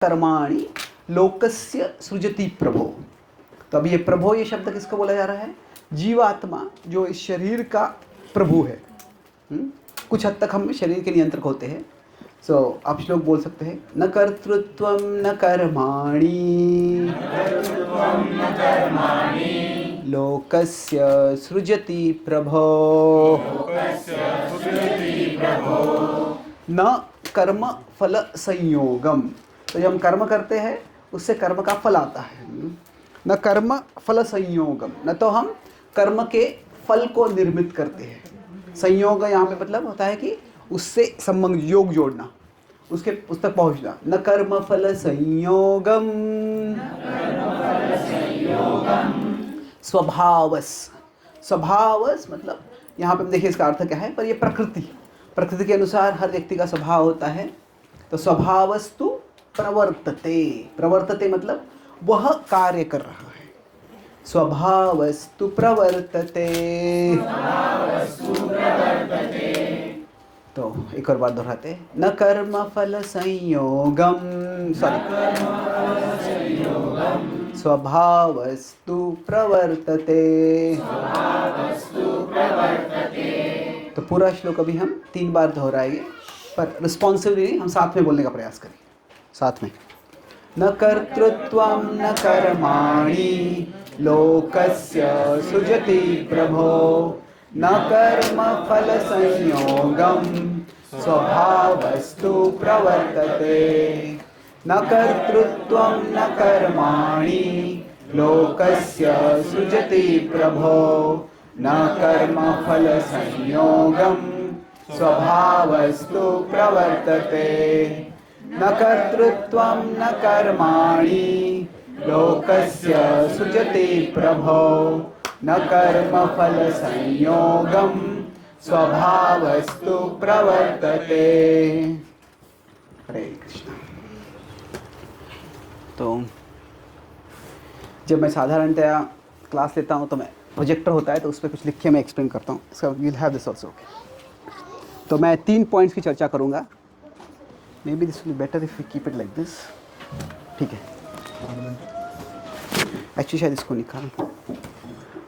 कर्माणि लोकस्य सृजति प्रभो। तो अभी ये प्रभो, ये शब्द किसको बोला जा रहा है? जीवात्मा जो इस शरीर का प्रभु है। कुछ हद तक हम शरीर के नियंत्रक होते हैं। आप श्लोक बोल सकते हैं, न कर्तृत्वं न कर्माणि लोकस्य सृजति प्रभो न कर्म फल संयोगम। तो जब हम कर्म करते हैं उससे कर्म का फल आता है। न कर्म फल संयोगम, न तो हम कर्म के फल को निर्मित करते हैं। संयोग यहाँ पे मतलब होता है कि उससे संबंध, योग जोड़ना, उस तक पहुँचना। न कर्म फल संयोगम स्वभावस। स्वभावस मतलब यहाँ पे देखिए इसका अर्थ क्या है, पर ये प्रकृति के अनुसार हर व्यक्ति का स्वभाव होता है। तो स्वभावस्तु प्रवर्तते, प्रवर्तते मतलब वह कार्य कर रहा है। स्वभावस्तु प्रवर्तते। तो एक और बात दोहराते, न कर्म फल संयोगम, स्वभावस्तु प्रवर्तते। तो पूरा श्लोक अभी हम 3 बार दोहराएंगे, पर रिस्पॉन्सिवली हम साथ में बोलने का प्रयास करेंगे। साथ में, न कर्तृत्वं न कर्माणि लोकस्य सृजति प्रभो न कर्म फल संयोगम स्वभावस्तु प्रवर्तते। न कर्तृत्वं न कर्माणि लोकस्य सृजति प्रभो न कर्म फल संयोगम स्वभावस्तु प्रवर्तते। न कर्तृत्वं न कर्माणि लोकस्य सृजति प्रभो न कर्म फल संयोगम स्वभावस्तु प्रवर्तते। हरे कृष्ण। तो जब मैं साधारणतया क्लास लेता हूँ तो मैं प्रोजेक्टर होता है तो उस पर कुछ लिख के मैं एक्सप्लेन करता हूँ। इसका वील हैव दिस ऑल्सो। तो मैं 3 पॉइंट्स की चर्चा करूँगा। May be this will be better if you keep it like this. ठीक है, एक्चुअली शायद इसको निकाल,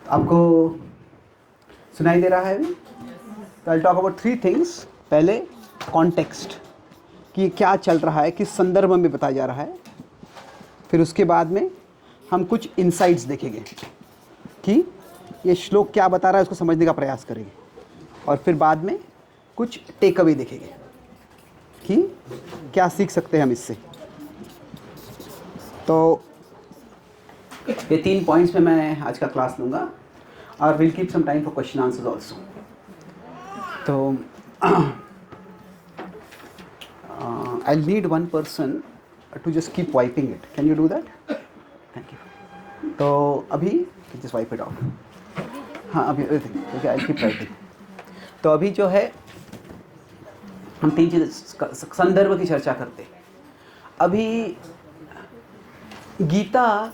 आपको सुनाई दे रहा है अभी? तो आई टॉक अबाउट 3 थिंग्स। पहले कॉन्टेक्स्ट, कि क्या चल रहा है, किस संदर्भ में बताया जा रहा है। फिर उसके बाद में हम कुछ इनसाइट्स देखेंगे कि ये श्लोक क्या बता रहा है, उसको समझने का प्रयास करेंगे। और फिर बाद में कुछ टेक अवे देखेंगे कि क्या सीख सकते हैं हम इससे। तो ये 3 पॉइंट्स में मैं आज का क्लास लूँगा और will keep some time for question answers also. तो I need 1 person to just keep wiping it. Can you do that? Thank you. तो अभी just wipe it off. हाँ अभी okay, I'll keep wiping. तो अभी जो है हम 3 चीज़ संदर्भ की चर्चा करते हैं। अभी गीता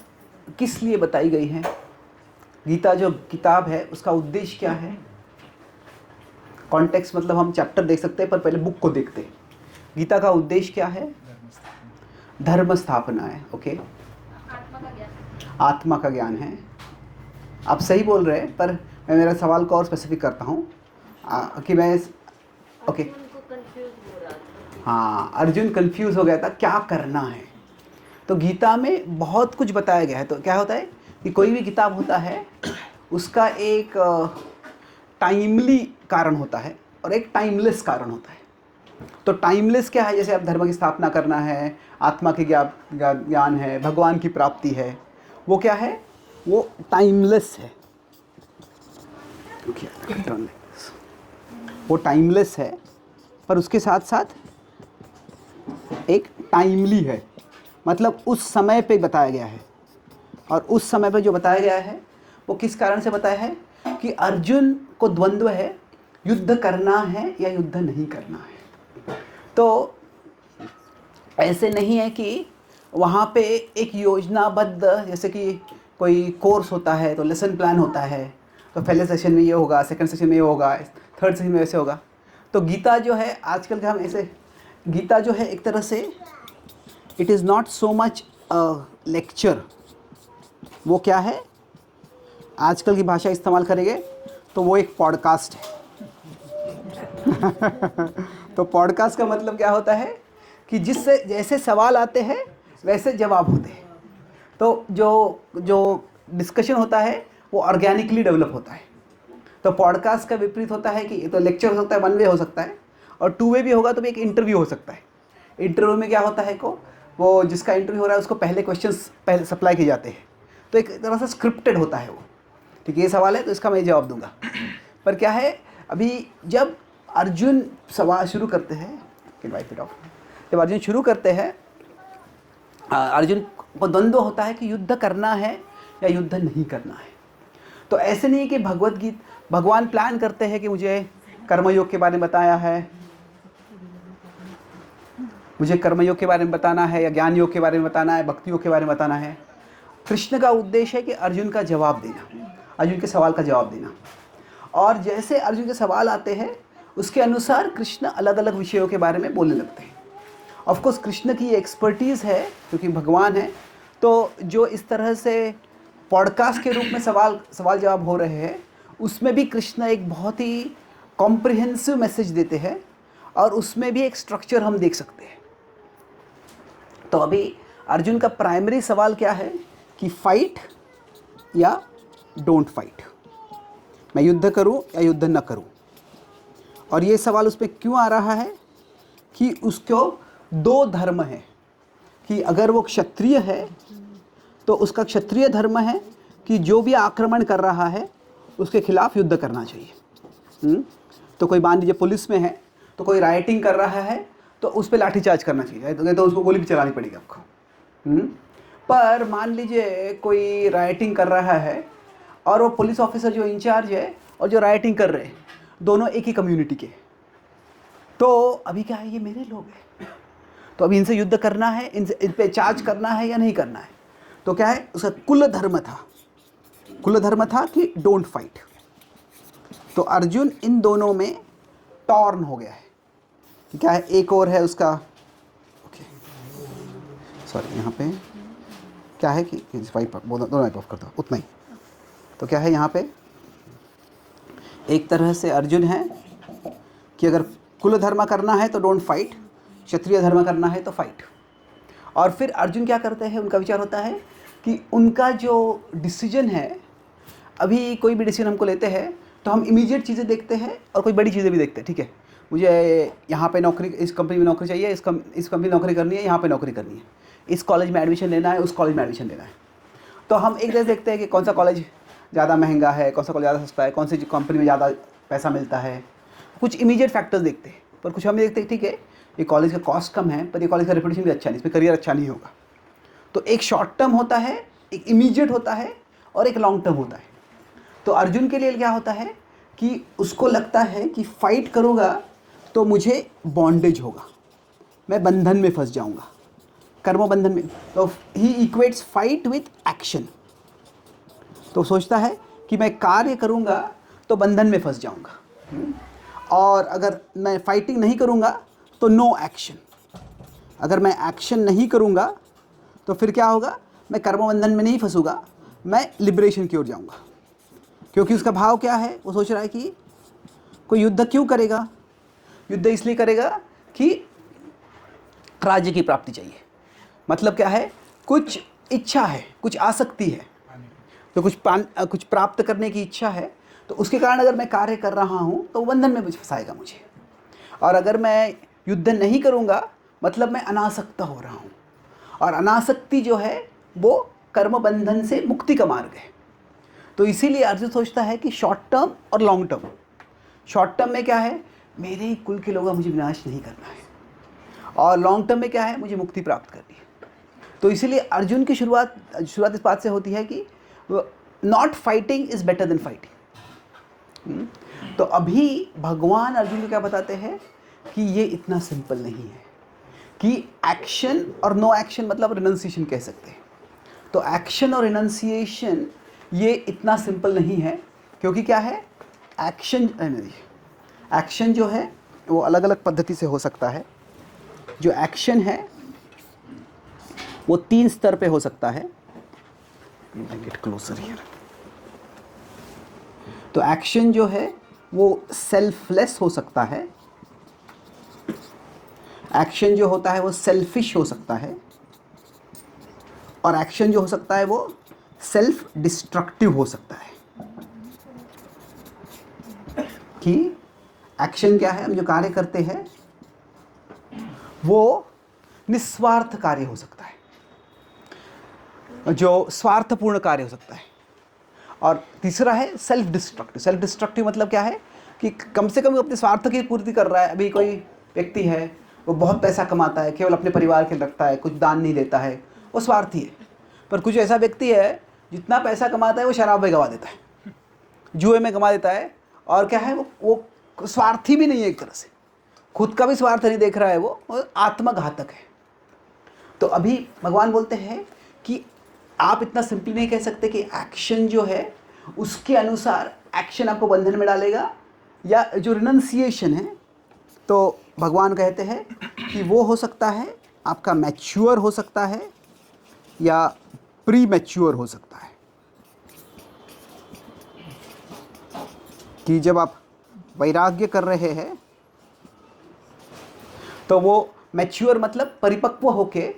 किस लिए बताई गई है? गीता जो किताब है उसका उद्देश्य क्या है? कॉन्टेक्स्ट मतलब हम चैप्टर देख सकते हैं, पर पहले बुक को देखते हैं। गीता का उद्देश्य क्या है? धर्म स्थापना है। ओके, आत्मा का ज्ञान है। आप सही बोल रहे हैं, पर मैं मेरा सवाल को और स्पेसिफिक करता हूँ कि मैं ओके हाँ, अर्जुन कंफ्यूज हो गया था क्या करना है। तो गीता में बहुत कुछ बताया गया है। तो क्या होता है कि कोई भी किताब होता है उसका एक टाइमली कारण होता है और एक टाइमलेस कारण होता है। तो टाइमलेस क्या है? जैसे अब धर्म की स्थापना करना है, आत्मा के ज्ञान है, भगवान की प्राप्ति है, वो क्या है? वो टाइमलेस है। वो टाइमलेस है, पर उसके साथ साथ एक टाइमली है, मतलब उस समय पे बताया गया है। और उस समय पे जो बताया गया है वो किस कारण से बताया है कि अर्जुन को द्वंद्व है, युद्ध करना है या युद्ध नहीं करना है। तो ऐसे नहीं है कि वहाँ पे एक योजनाबद्ध, जैसे कि कोई कोर्स होता है तो लेसन प्लान होता है, तो पहले सेशन में ये होगा, सेकंड सेशन में ये होगा, थर्ड सेशन में वैसे होगा। तो गीता जो है आजकल के हम ऐसे, गीता जो है एक तरह से it is not so much lecture, वो क्या है, आजकल की भाषा इस्तेमाल करेंगे तो वो एक पॉडकास्ट है। तो पॉडकास्ट का मतलब क्या होता है कि जिससे जैसे सवाल आते हैं वैसे जवाब होते हैं। तो जो डिस्कशन होता है वो ऑर्गेनिकली डेवलप होता है। तो पॉडकास्ट का विपरीत होता है कि तो लेक्चर हो सकता है, 1 वे हो सकता है, और 2 वे भी होगा तो भी एक इंटरव्यू हो सकता है। इंटरव्यू में क्या होता है को वो जिसका इंटरव्यू हो रहा है उसको पहले क्वेश्चंस पहले सप्लाई किए जाते हैं, तो एक तरह से स्क्रिप्टेड होता है वो। ठीक है, ये सवाल है तो इसका मैं जवाब दूंगा। पर क्या है, अभी जब अर्जुन सवाल शुरू करते हैं, जब अर्जुन शुरू करते हैं, अर्जुन को द्वंद्व होता है कि युद्ध करना है या युद्ध नहीं करना है। तो ऐसे नहीं कि भगवान प्लान करते हैं कि मुझे कर्मयोग के बारे में बताया है, मुझे कर्मयोग के बारे में बताना है या ज्ञान योग के बारे में बताना है, भक्ति योग के बारे में बताना है। कृष्ण का उद्देश्य है कि अर्जुन का जवाब देना, अर्जुन के सवाल का जवाब देना। और जैसे अर्जुन के सवाल आते हैं उसके अनुसार कृष्ण अलग अलग विषयों के बारे में बोलने लगते हैं। ऑफ कोर्स कृष्ण की एक्सपर्टीज़ है क्योंकि भगवान है, तो जो इस तरह से पॉडकास्ट के रूप में सवाल जवाब हो रहे हैं उसमें भी कृष्ण एक बहुत ही कॉम्प्रिहेंसिव मैसेज देते हैं और उसमें भी एक स्ट्रक्चर हम देख सकते हैं। तो अभी अर्जुन का प्राइमरी सवाल क्या है कि फाइट या डोंट फाइट, मैं युद्ध करूं या युद्ध न करूं। और ये सवाल उस पर क्यों आ रहा है कि उसको 2 धर्म है, कि अगर वो क्षत्रिय है तो उसका क्षत्रिय धर्म है कि जो भी आक्रमण कर रहा है उसके खिलाफ युद्ध करना चाहिए। तो कोई मान लीजिए पुलिस में है तो कोई राइटिंग कर रहा है तो उस पर लाठीचार्ज करना चाहिए, तो उसको गोली भी चलानी पड़ेगी आपको। पर मान लीजिए कोई राइटिंग कर रहा है और वो पुलिस ऑफिसर जो इंचार्ज है और जो राइटिंग कर रहे हैं दोनों एक ही कम्युनिटी के, तो अभी क्या है, ये मेरे लोग हैं, तो अभी इनसे युद्ध करना है, इन पे चार्ज करना है या नहीं करना है। तो क्या है, उसका कुल धर्म था कि डोंट फाइट। तो अर्जुन इन दोनों में टॉर्न हो गया है कि क्या है, एक और है उसका, ओके सॉरी, यहाँ पे क्या है कि दोनों वाइप ऑफ करता उतना ही। तो क्या है यहाँ पे, एक तरह से अर्जुन है कि अगर कुल धर्म करना है तो डोंट फाइट, क्षत्रिय धर्म करना है तो फाइट। और फिर अर्जुन क्या करते हैं, उनका विचार होता है कि उनका जो डिसीजन है, अभी कोई भी डिसीजन हमको लेते हैं तो हम इमीडिएट चीज़ें देखते हैं और कोई बड़ी चीज़ें भी देखते हैं। ठीक है, मुझे यहाँ पे नौकरी, इस कंपनी में नौकरी चाहिए, इस कंपनी में नौकरी करनी है, यहाँ पे नौकरी करनी है, इस कॉलेज में एडमिशन लेना है, उस कॉलेज में एडमिशन लेना है। तो हम एक जैसे देखते हैं कि कौन सा कॉलेज ज़्यादा महंगा है, कौन सा कॉलेज ज़्यादा सस्ता है, कौन सी कंपनी में ज़्यादा पैसा मिलता है, कुछ इमीडिएट फैक्टर्स देखते हैं। पर कुछ हम देखते हैं ठीक है ये कॉलेज का कॉस्ट कम है पर ये कॉलेज का रेपुटेशन भी अच्छा नहीं, इसमें करियर अच्छा नहीं होगा। तो एक शॉर्ट टर्म होता है, एक इमीडिएट होता है और एक लॉन्ग टर्म होता है। तो अर्जुन के लिए क्या होता है कि उसको लगता है कि फाइट करूँगा तो मुझे बॉन्डेज होगा, मैं बंधन में फंस जाऊँगा, कर्म बंधन में। तो ही इक्वेट्स फाइट विथ एक्शन। तो सोचता है कि मैं कार्य करूँगा तो बंधन में फंस जाऊँगा, और अगर मैं फाइटिंग नहीं करूँगा तो नो एक्शन। अगर मैं एक्शन नहीं करूँगा तो फिर क्या होगा, मैं कर्म बंधन में नहीं फंसूँगा, मैं लिबरेशन की ओर जाऊँगा। क्योंकि उसका भाव क्या है, वो सोच रहा है कि कोई युद्ध क्यों करेगा, युद्ध इसलिए करेगा कि राज्य की प्राप्ति चाहिए। मतलब क्या है, कुछ इच्छा है, कुछ आसक्ति है, तो कुछ प्राप्त करने की इच्छा है, तो उसके कारण अगर मैं कार्य कर रहा हूँ तो बंधन में मुझे फंसाएगा मुझे। और अगर मैं युद्ध नहीं करूँगा मतलब मैं अनासक्त हो रहा हूँ, और अनासक्ति जो है वो कर्म बंधन से मुक्ति का मार्ग है। तो इसीलिए अर्जुन सोचता है कि शॉर्ट टर्म और लॉन्ग टर्म। शॉर्ट टर्म में क्या है, मेरे कुल के लोगों का मुझे विनाश नहीं करना है, और लॉन्ग टर्म में क्या है, मुझे मुक्ति प्राप्त करनी है। तो इसीलिए अर्जुन की शुरुआत इस बात से होती है कि not fighting is better than fighting. तो अभी भगवान अर्जुन को क्या बताते हैं कि ये इतना सिंपल नहीं है कि एक्शन और नो एक्शन मतलब रिनंसिएशन कह सकते हैं। तो एक्शन और रिनंसिएशन ये इतना सिंपल नहीं है, क्योंकि क्या है, एक्शन जो है वो अलग अलग पद्धति से हो सकता है। जो एक्शन है वो 3 स्तर पे हो सकता है। Get closer here. तो एक्शन जो है वो सेल्फलेस हो सकता है, एक्शन जो होता है वो सेल्फिश हो सकता है, और एक्शन जो हो सकता है वो सेल्फ डिस्ट्रक्टिव हो सकता है। कि एक्शन क्या है, हम जो कार्य करते हैं वो निस्वार्थ कार्य हो सकता है, जो स्वार्थपूर्ण कार्य हो सकता है। और तीसरा है सेल्फ डिस्ट्रक्टिव। सेल्फ डिस्ट्रक्टिव मतलब क्या है कि कम से कम वो अपने स्वार्थ की पूर्ति कर रहा है। अभी कोई व्यक्ति है, वो बहुत पैसा कमाता है, केवल अपने परिवार के लिए रखता है, कुछ दान नहीं देता है, वो स्वार्थी है। पर कुछ ऐसा व्यक्ति है जितना पैसा कमाता है वो शराब में गवा देता है, जुए में गवा देता है, और क्या है वो स्वार्थी भी नहीं है, एक तरह से खुद का भी स्वार्थ नहीं देख रहा है, वो आत्मघातक है। तो अभी भगवान बोलते हैं कि आप इतना सिंपली नहीं कह सकते कि एक्शन जो है उसके अनुसार एक्शन आपको बंधन में डालेगा, या जो रिनंसिएशन है, तो भगवान कहते हैं कि वो हो सकता है आपका मैच्योर हो सकता है या प्री मैच्योर हो सकता है। कि जब आप वैराग्य कर रहे हैं तो वो मैच्योर मतलब परिपक्व होके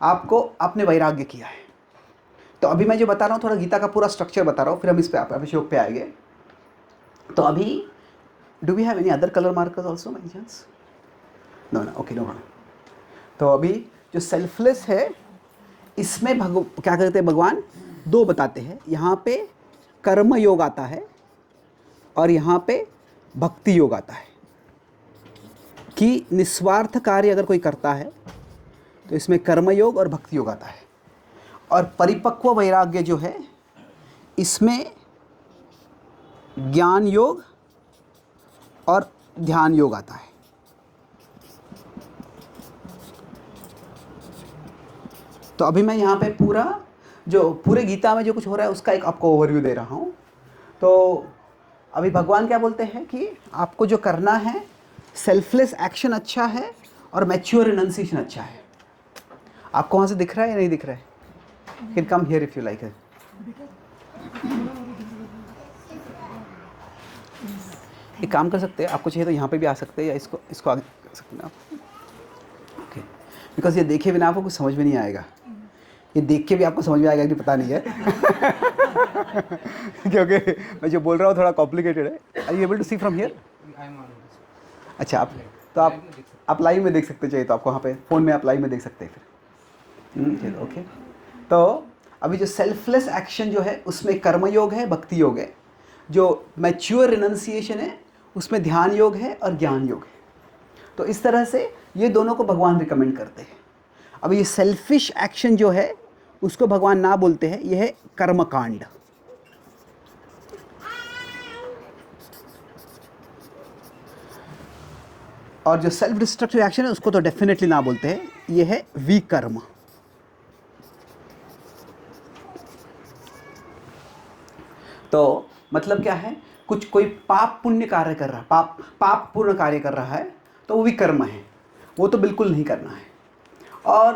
आपने वैराग्य किया है। तो अभी मैं जो बता रहा हूँ थोड़ा गीता का पूरा स्ट्रक्चर बता रहा हूँ, फिर हम इस पे अभिषेक पे आएंगे। तो अभी do we have any other colour markers also by chance? No no, okay, no problem. तो अभी जो सेल्फलेस है इसमें क्या करते हैं भगवान, 2 बताते हैं। यहाँ पे कर्म योग आता है और यहाँ पे भक्ति योग आता है। कि निस्वार्थ कार्य अगर कोई करता है तो इसमें कर्म योग और भक्ति योग आता है। और परिपक्व वैराग्य जो है इसमें ज्ञान योग और ध्यान योग आता है। तो अभी मैं यहाँ पे पूरे गीता में जो कुछ हो रहा है उसका एक आपको ओवरव्यू दे रहा हूँ। तो अभी भगवान क्या बोलते हैं कि आपको जो करना है, सेल्फलेस एक्शन अच्छा है और मैच्योर रिनंसिएशन अच्छा है। आपको वहाँ से दिख रहा है या नहीं दिख रहा है? You can come here if you like it. एक काम कर सकते हैं, आपको चाहिए तो यहाँ पे भी आ सकते हैं या इसको आगे कर सकते हैं आप। ओके, बिकॉज ये देखे बिना आपको कुछ समझ में नहीं आएगा, ये देख के भी आपको समझ में आएगा कि पता नहीं है क्योंकि मैं जो बोल रहा हूँ थोड़ा कॉम्प्लिकेटेड है। Are you able to see from here? अच्छा, आप लाइव में देख सकते चाहिए तो आपको वहाँ पे फ़ोन में आप लाइव में देख सकते हैं फिर। ओके, तो अभी जो सेल्फलेस एक्शन जो है उसमें कर्म योग है, भक्ति योग है। जो मैच्योर रिनंसिएशन है उसमें ध्यान योग है और ज्ञान योग है। तो इस तरह से ये दोनों को भगवान रिकमेंड करते हैं। अब ये सेल्फिश एक्शन जो है उसको भगवान ना बोलते हैं, यह है कर्मकांड। और जो सेल्फ डिस्ट्रक्टिव एक्शन है उसको तो डेफिनेटली ना बोलते हैं, यह है विकर्म। तो मतलब क्या है, कोई पाप पुण्य कार्य कर रहा है, पाप पूर्ण कार्य कर रहा है तो वो विकर्म है, वो तो बिल्कुल नहीं करना है। और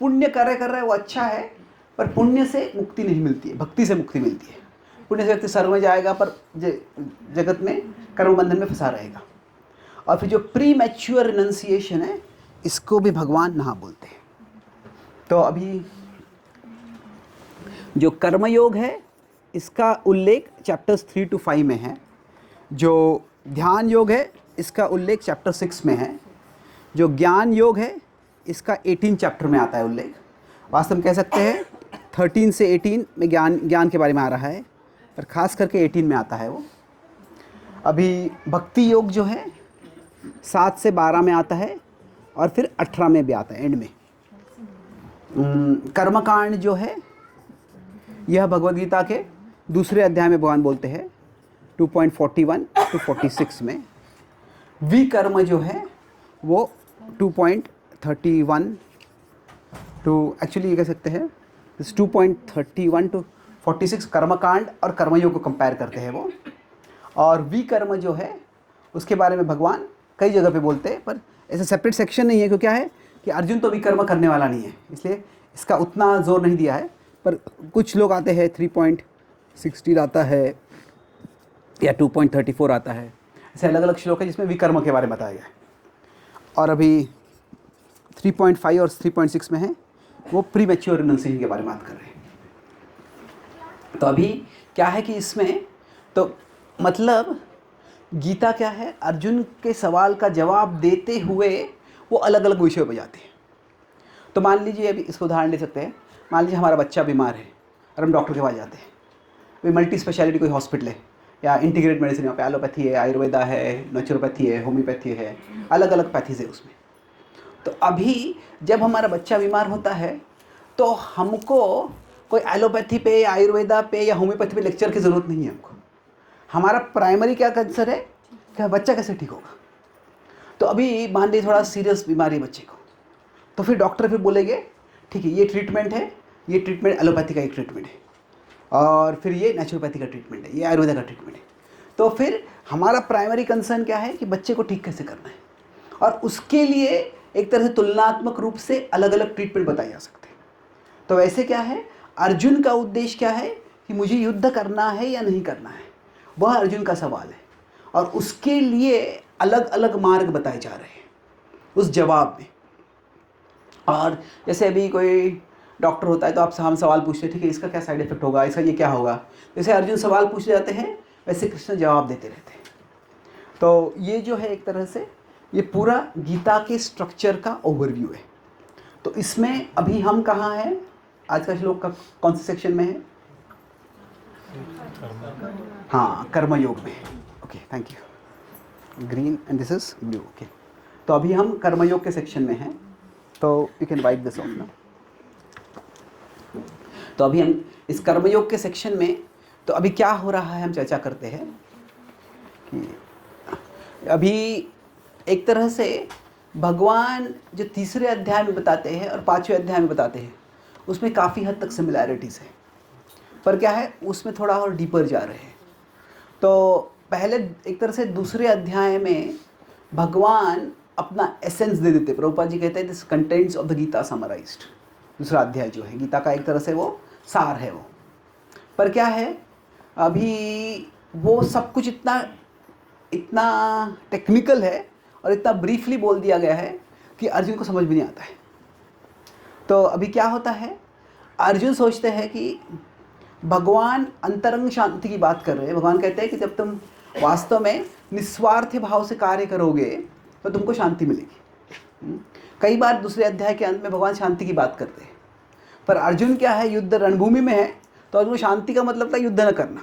पुण्य कार्य कर रहा है वो अच्छा है, पर पुण्य से मुक्ति नहीं मिलती है, भक्ति से मुक्ति मिलती है। पुण्य से व्यक्ति स्वर्ग में जाएगा पर जगत में कर्म बंधन में फंसा रहेगा। और फिर जो प्री मैच्योर रिनंसिएशन है इसको भी भगवान ना बोलते हैं। तो अभी जो कर्मयोग है इसका उल्लेख चैप्टर्स 3 to 5 में है। जो ध्यान योग है इसका उल्लेख चैप्टर 6 में है। जो ज्ञान योग है इसका 18 चैप्टर में आता है उल्लेख। वास्तव में कह सकते हैं 13 से 18 में ज्ञान के बारे में आ रहा है, पर ख़ास करके 18 में आता है वो। अभी भक्ति योग जो है 7 से 12 में आता है और फिर 18 में भी आता है एंड में। कर्मकांड जो है यह भगवद गीता के दूसरे अध्याय में भगवान बोलते हैं 2.41 to 46 में। विकर्म जो है वो 2.31 टू एक्चुअली ये कह सकते हैं 2.31 to 46 कर्मकांड और कर्मयोग को कंपेयर करते हैं वो। और विकर्म जो है उसके बारे में भगवान कई जगह पे बोलते हैं, पर ऐसा सेपरेट सेक्शन नहीं है। क्यों क्या है कि अर्जुन तो विकर्म करने वाला नहीं है, इसलिए इसका उतना जोर नहीं दिया है, पर कुछ लोग आते हैं 3.16 आता है या 2.34 आता है। ऐसे अलग अलग श्लोक है जिसमें विकर्म के बारे में बताया गया है। और अभी 3.5 और 3.6 में है वो प्री मैच्योर रिनंसिएशन के बारे में बात कर रहे हैं। तो अभी क्या है कि इसमें तो मतलब गीता क्या है, अर्जुन के सवाल का जवाब देते हुए वो अलग अलग विषयों पर जाते हैं। तो मान लीजिए अभी इसको उदाहरण दे सकते हैं, मान लीजिए हमारा बच्चा बीमार है और हम डॉक्टर के पास जाते हैं। कोई मल्टी स्पेशलिटी कोई हॉस्पिटल है या इंटीग्रेटेड मेडिसिन, यहाँ पे एलोपैथी है, आयुर्वेदा है, नेचुरोपैथी है, होम्योपैथी है, अलग अलग पैथीज है उसमें। तो अभी जब हमारा बच्चा बीमार होता है तो हमको कोई एलोपैथी पे या आयुर्वेदा पे या होम्योपैथी पे लेक्चर की ज़रूरत नहीं है। हमको हमारा प्राइमरी क्या कंसर्न है कि बच्चा कैसे ठीक होगा। तो अभी मान लीजिए थोड़ा सीरियस बीमारी है बच्चे को, तो फिर डॉक्टर फिर बोलेंगे ठीक है ये ट्रीटमेंट है, ये ट्रीटमेंट एलोपैथी का एक ट्रीटमेंट है, और फिर ये नेचुरोपैथी का ट्रीटमेंट है, ये आयुर्वेदा का ट्रीटमेंट है। तो फिर हमारा प्राइमरी कंसर्न क्या है कि बच्चे को ठीक कैसे करना है, और उसके लिए एक तरह से तुलनात्मक रूप से अलग अलग ट्रीटमेंट बताए जा सकते हैं। तो वैसे क्या है, अर्जुन का उद्देश्य क्या है कि मुझे युद्ध करना है या नहीं करना है, वह अर्जुन का सवाल है, और उसके लिए अलग अलग मार्ग बताए जा रहे हैं उस जवाब में। और जैसे अभी कोई डॉक्टर होता है तो आपसे हम सवाल पूछते हैं, ठीक है इसका क्या साइड इफेक्ट होगा, इसका ये क्या होगा। जैसे अर्जुन सवाल पूछे जाते हैं वैसे कृष्ण जवाब देते रहते हैं। तो ये जो है एक तरह से ये पूरा गीता के स्ट्रक्चर का ओवरव्यू है। तो इसमें अभी हम कहाँ हैं, आज का श्लोक का कौन से सेक्शन में है? हाँ, कर्मयोग में। Okay, thank you. Green and this is blue. Okay, तो अभी हम कर्मयोग के सेक्शन में हैं। तो you can wipe this of ना। तो अभी हम इस कर्मयोग के सेक्शन में, तो अभी क्या हो रहा है हम चर्चा करते हैं कि अभी एक तरह से भगवान जो तीसरे अध्याय में बताते हैं और पांचवें अध्याय में बताते हैं उसमें काफ़ी हद तक सिमिलैरिटीज़ है, पर क्या है उसमें थोड़ा और डीपर जा रहे हैं। तो पहले एक तरह से दूसरे अध्याय में भगवान अपना एसेंस दे देते। प्रभुपाद जी कहते हैं this contents of the Gita summarized. दूसरा अध्याय जो है गीता का एक तरह से वो सार है वो। पर क्या है अभी वो सब कुछ इतना टेक्निकल है और इतना ब्रीफली बोल दिया गया है कि अर्जुन को समझ भी नहीं आता है। तो अभी क्या होता है, अर्जुन सोचते हैं कि भगवान अंतरंग शांति की बात कर रहे हैं। भगवान कहते हैं कि जब तुम वास्तव में निस्वार्थ भाव से कार्य करोगे तो तुमको शांति मिलेगी। कई बार दूसरे अध्याय के अंत में भगवान शांति की बात करते हैं, पर अर्जुन क्या है युद्ध रणभूमि में है, तो अर्जुन शांति का मतलब था युद्ध न करना।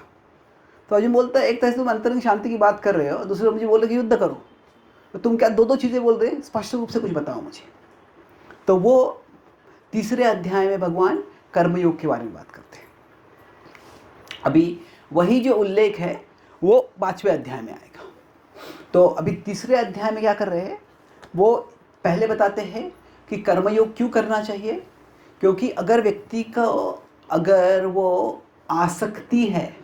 तो अर्जुन बोलता है एक तरह से तुम अंतरंग शांति की बात कर रहे हो, दूसरे मुझे बोल रहे कि युद्ध करो, तो तुम क्या दो चीज़ें बोल रहे हैं, स्पष्ट रूप से कुछ बताओ मुझे। तो वो तीसरे अध्याय में भगवान कर्मयोग के बारे में बात करते हैं। अभी वही जो उल्लेख है वो पांचवें अध्याय में आएगा। तो अभी तीसरे अध्याय में क्या कर रहे हैं, वो पहले बताते हैं कि कर्मयोग क्यों करना चाहिए। क्योंकि अगर व्यक्ति को अगर वो आसक्ति है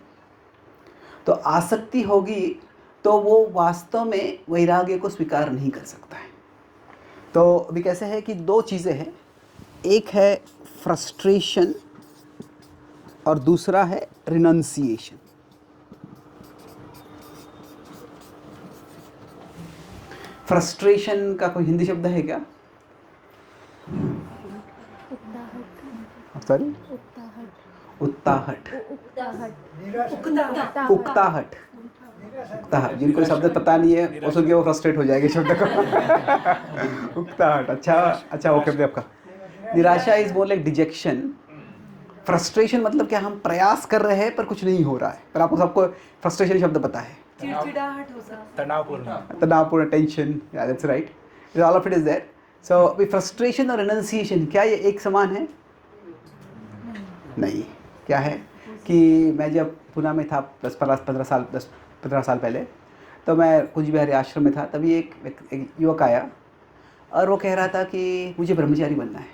तो आसक्ति होगी तो वो वास्तव में वैराग्य को स्वीकार नहीं कर सकता है। तो अभी कैसे है कि दो चीज़ें हैं, एक है फ्रस्ट्रेशन और दूसरा है रिनंसिएशन। फ्रस्ट्रेशन का कोई हिंदी शब्द है क्या? सॉरी, उत्ताहट, उकताहट। जिनको शब्द पता नहीं है वो सुन के वो फ्रस्ट्रेट हो जाएंगे शब्द को। उकताहट, अच्छा ओके। आपका निराशा is more like detection. Frustration मतलब क्या, हम प्रयास कर रहे हैं पर कुछ नहीं हो रहा है। पर आपको सबको फ्रस्ट्रेशन शब्द पता है, चिड़चिड़ाहट हो सकता है, तनावपूर्ण, tension, that's right, all of it is there. So अभी फ्रस्ट्रेशन और रिनंसिएशन क्या ये एक समान है? नहीं। क्या है कि मैं जब पुणे में था 10-15 साल पहले, तो मैं कुछ बिहारी आश्रम में था। तभी एक युवक आया और वो कह रहा था कि मुझे ब्रह्मचारी बनना है।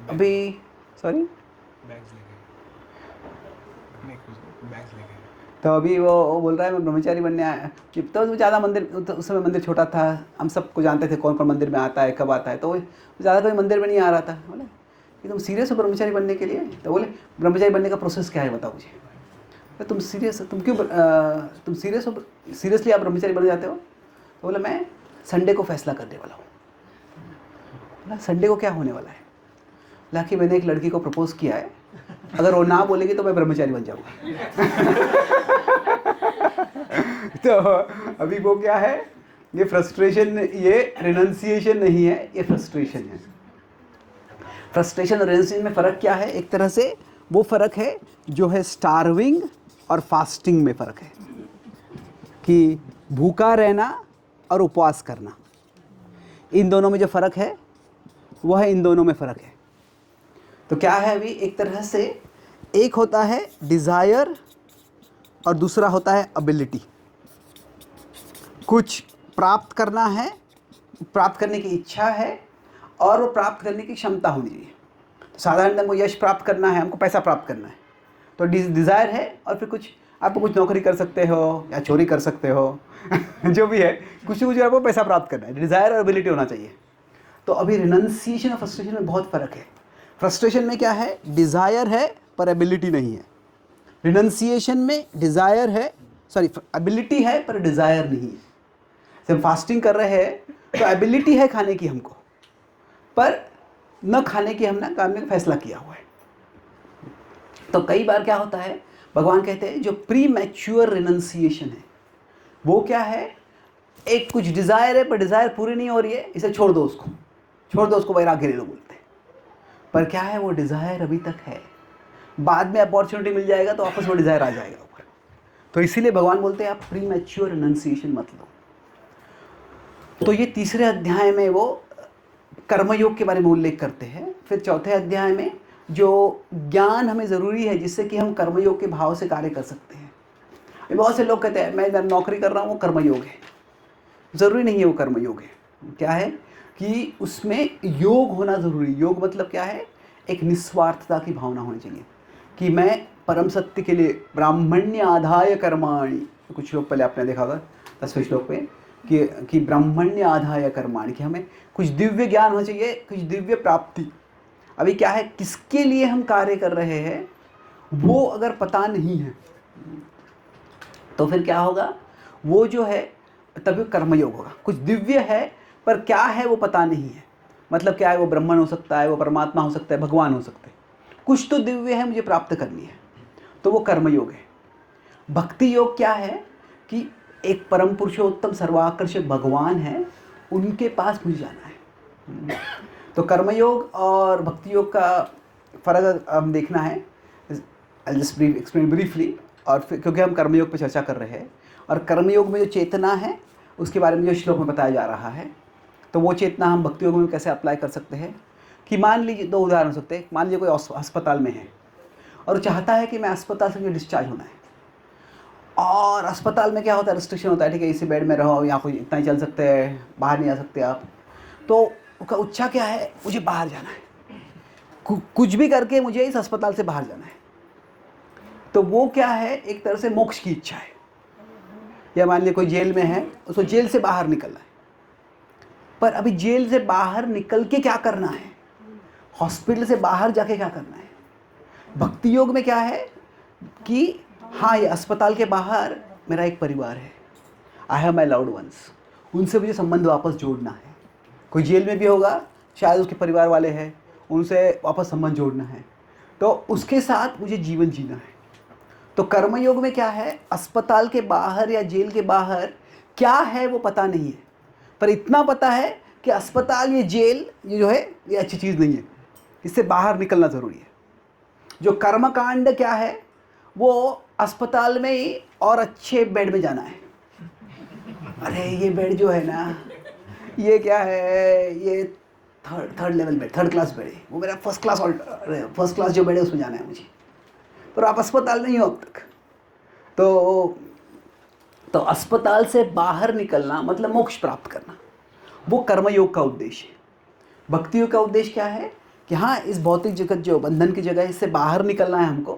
अभी सॉरी तो अभी वो बोल रहा है मैं ब्रह्मचारी बनने आया। तो ज़्यादा मंदिर, तो उस समय मंदिर छोटा था, हम सबको जानते थे कौन कौन मंदिर में आता है, कब आता है, तो ज़्यादा कोई मंदिर में नहीं आ रहा था। बोले कि तुम सीरियस हो ब्रह्मचारी बनने के लिए? तो बोले ब्रह्मचारी बनने का प्रोसेस क्या है बताओ मुझे। तो तुम सीरियस तुम क्यों तुम सीरियस हो, सीरियसली आप ब्रह्मचारी बन जाते हो? तो बोला मैं संडे को फैसला करने वाला हूँ। बोला संडे को क्या होने वाला है? बोला कि मैंने एक लड़की को प्रपोज किया है, अगर वो ना बोलेगी तो मैं ब्रह्मचारी बन जाऊँगा। तो अभी वो क्या है, ये फ्रस्ट्रेशन, ये रिनंसिएशन नहीं है, ये फ्रस्ट्रेशन है। फ्रस्ट्रेशन और रिनंसिएशन में फ़र्क क्या है? एक तरह से वो फ़र्क है जो है स्टार्विंग और फास्टिंग में फ़र्क है, कि भूखा रहना और उपवास करना, इन दोनों में जो फ़र्क है वह है, इन दोनों में फ़र्क है। तो क्या है अभी, एक तरह से एक होता है डिज़ायर और दूसरा होता है एबिलिटी। कुछ प्राप्त करना है, प्राप्त करने की इच्छा है और वो प्राप्त करने की क्षमता होनी चाहिए। साधारणतः हमको यश प्राप्त करना है, हमको पैसा प्राप्त करना है, तो डिज़ायर है, और फिर कुछ आप कुछ नौकरी कर सकते हो या चोरी कर सकते हो जो भी है, कुछ आपको पैसा प्राप्त करना है, डिज़ायर और एबिलिटी होना चाहिए। तो अभी रिनंसिएशन और फ्रस्ट्रेशन में बहुत फ़र्क है। फ्रस्ट्रेशन में क्या है, डिज़ायर है पर एबिलिटी नहीं है। रिनंसिएशन में डिज़ायर है, सॉरी एबिलिटी है पर डिज़ायर नहीं है। जब फास्टिंग कर रहे हैं तो एबिलिटी है खाने की हमको, पर न खाने की हमने काम में फैसला किया हुआ है। तो कई बार क्या होता है, भगवान कहते हैं जो प्री मैच्योर रिनंसिएशन है वो क्या है, एक कुछ डिज़ायर है पर डिज़ायर पूरी नहीं हो रही है, इसे छोड़ दो, उसको वैराग्य ले लो बोलते हैं। पर क्या है, वो डिज़ायर अभी तक है, बाद में अपॉर्चुनिटी मिल जाएगा तो वापस वो डिज़ायर आ जाएगा ऊपर। तो इसीलिए भगवान बोलते हैं आप प्री मैच्योर रिनंसिएशन मत लो। तो ये तीसरे अध्याय में वो कर्मयोग के बारे में उल्लेख करते हैं। फिर चौथे अध्याय में जो ज्ञान हमें ज़रूरी है जिससे कि हम कर्मयोग के भाव से कार्य कर सकते हैं। बहुत से लोग कहते हैं मैं नौकरी कर रहा हूँ वो कर्मयोग है, ज़रूरी नहीं है वो कर्मयोग है। क्या है कि उसमें योग होना ज़रूरी। योग मतलब क्या है, एक निस्वार्थता की भावना होनी चाहिए कि मैं परम सत्य के लिए ब्राह्मण्य आधाय कर्माणि, कुछ श्लोक पहले आपने देखा होगा 10वें श्लोक पे कि ब्राह्मण्य आधाय कर्माणि, कि हमें कुछ दिव्य ज्ञान होना चाहिए, कुछ दिव्य प्राप्ति। अभी क्या है, किसके लिए हम कार्य कर रहे हैं वो अगर पता नहीं है तो फिर क्या होगा, वो जो है तभी कर्मयोग होगा। कुछ दिव्य है पर क्या है वो पता नहीं है, मतलब क्या है, वो ब्रह्मन हो सकता है, वो परमात्मा हो सकता है, भगवान हो सकते हैं, कुछ तो दिव्य है मुझे प्राप्त करनी है, तो वो कर्मयोग है। भक्ति योग क्या है कि एक परम पुरुषोत्तम सर्वाकर्षक भगवान है, उनके पास मुझे जाना है। तो कर्मयोग और भक्ति योग का फ़र्क हम देखना है, आई जस्ट एक्सप्लेन ब्रीफली। और फिर क्योंकि हम कर्मयोग पर चर्चा कर रहे हैं और कर्मयोग में जो चेतना है उसके बारे में जो श्लोक में बताया जा रहा है, तो वो चेतना हम भक्ति योग में कैसे अप्लाई कर सकते हैं। कि मान लीजिए, दो उदाहरण हो सकते हैं। मान लीजिए कोई अस्पताल में है और चाहता है कि मैं अस्पताल से मुझे डिस्चार्ज होना है, और अस्पताल में क्या होता है, रिस्ट्रिक्शन होता है, ठीक है इसी बेड में रहो, यहाँ कोई इतना ही चल सकते हैं, बाहर नहीं आ सकते आप। तो उसका इच्छा क्या है, मुझे बाहर जाना है, कुछ भी करके मुझे इस अस्पताल से बाहर जाना है। तो वो क्या है, एक तरह से मोक्ष की इच्छा है। या मान लीजिए कोई जेल में है, उसको जेल से बाहर निकलना है, पर अभी जेल से बाहर निकल के क्या करना है, हॉस्पिटल से बाहर जाके क्या करना है। भक्ति योग में क्या है कि हाँ, ये अस्पताल के बाहर मेरा एक परिवार है, I have my loved ones, उनसे मुझे संबंध वापस जोड़ना है। कोई जेल में भी होगा, शायद उसके परिवार वाले हैं, उनसे वापस संबंध जोड़ना है, तो उसके साथ मुझे जीवन जीना है। तो कर्मयोग में क्या है, अस्पताल के बाहर या जेल के बाहर क्या है वो पता नहीं है, पर इतना पता है कि अस्पताल, ये जेल, ये जो है ये अच्छी चीज़ नहीं है, इससे बाहर निकलना ज़रूरी है। जो कर्मकांड क्या है, वो अस्पताल में ही और अच्छे बेड में जाना है। अरे ये बेड जो है ना, ये क्या है, ये third level bed, third class bed है, वो मेरा फर्स्ट क्लास जो बेड है उसमें जाना है मुझे। पर आप अस्पताल नहीं हो अब तक। तो अस्पताल से बाहर निकलना मतलब मोक्ष प्राप्त करना, वो कर्मयोग का उद्देश्य है। भक्ति योग का उद्देश्य क्या है कि हाँ, इस भौतिक जगत जो बंधन की जगह है, इससे बाहर निकलना है हमको,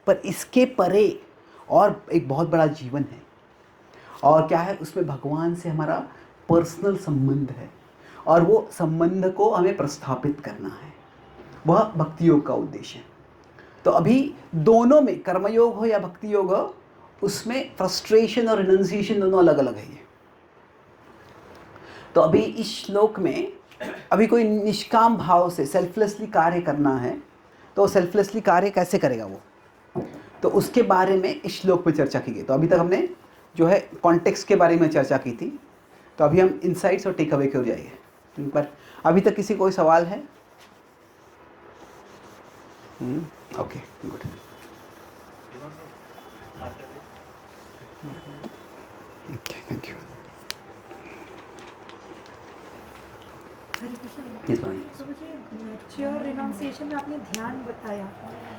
पर इसके परे और एक बहुत बड़ा जीवन है। और क्या है, उसमें भगवान से हमारा पर्सनल संबंध है, और वो संबंध को हमें प्रस्थापित करना है, वह भक्ति योग का उद्देश्य है। तो अभी दोनों में, कर्मयोग हो या भक्ति योग हो, उसमें फ्रस्ट्रेशन और रिनंसिएशन दोनों अलग अलग है ये। तो अभी इस श्लोक में अभी कोई निष्काम भाव से सेल्फलेसली कार्य करना है, तो सेल्फलेसली कार्य कैसे करेगा वो, तो उसके बारे में इस श्लोक में चर्चा की गई। तो अभी तक हमने जो है कॉन्टेक्स्ट के बारे में चर्चा की थी, तो अभी हम इनसाइट्स और टेक अवे की ओर जाएंगे। इन पर अभी तक किसी कोई सवाल है? Okay, good. Okay, thank you. Mature renunciation में आपने ध्यान बताया।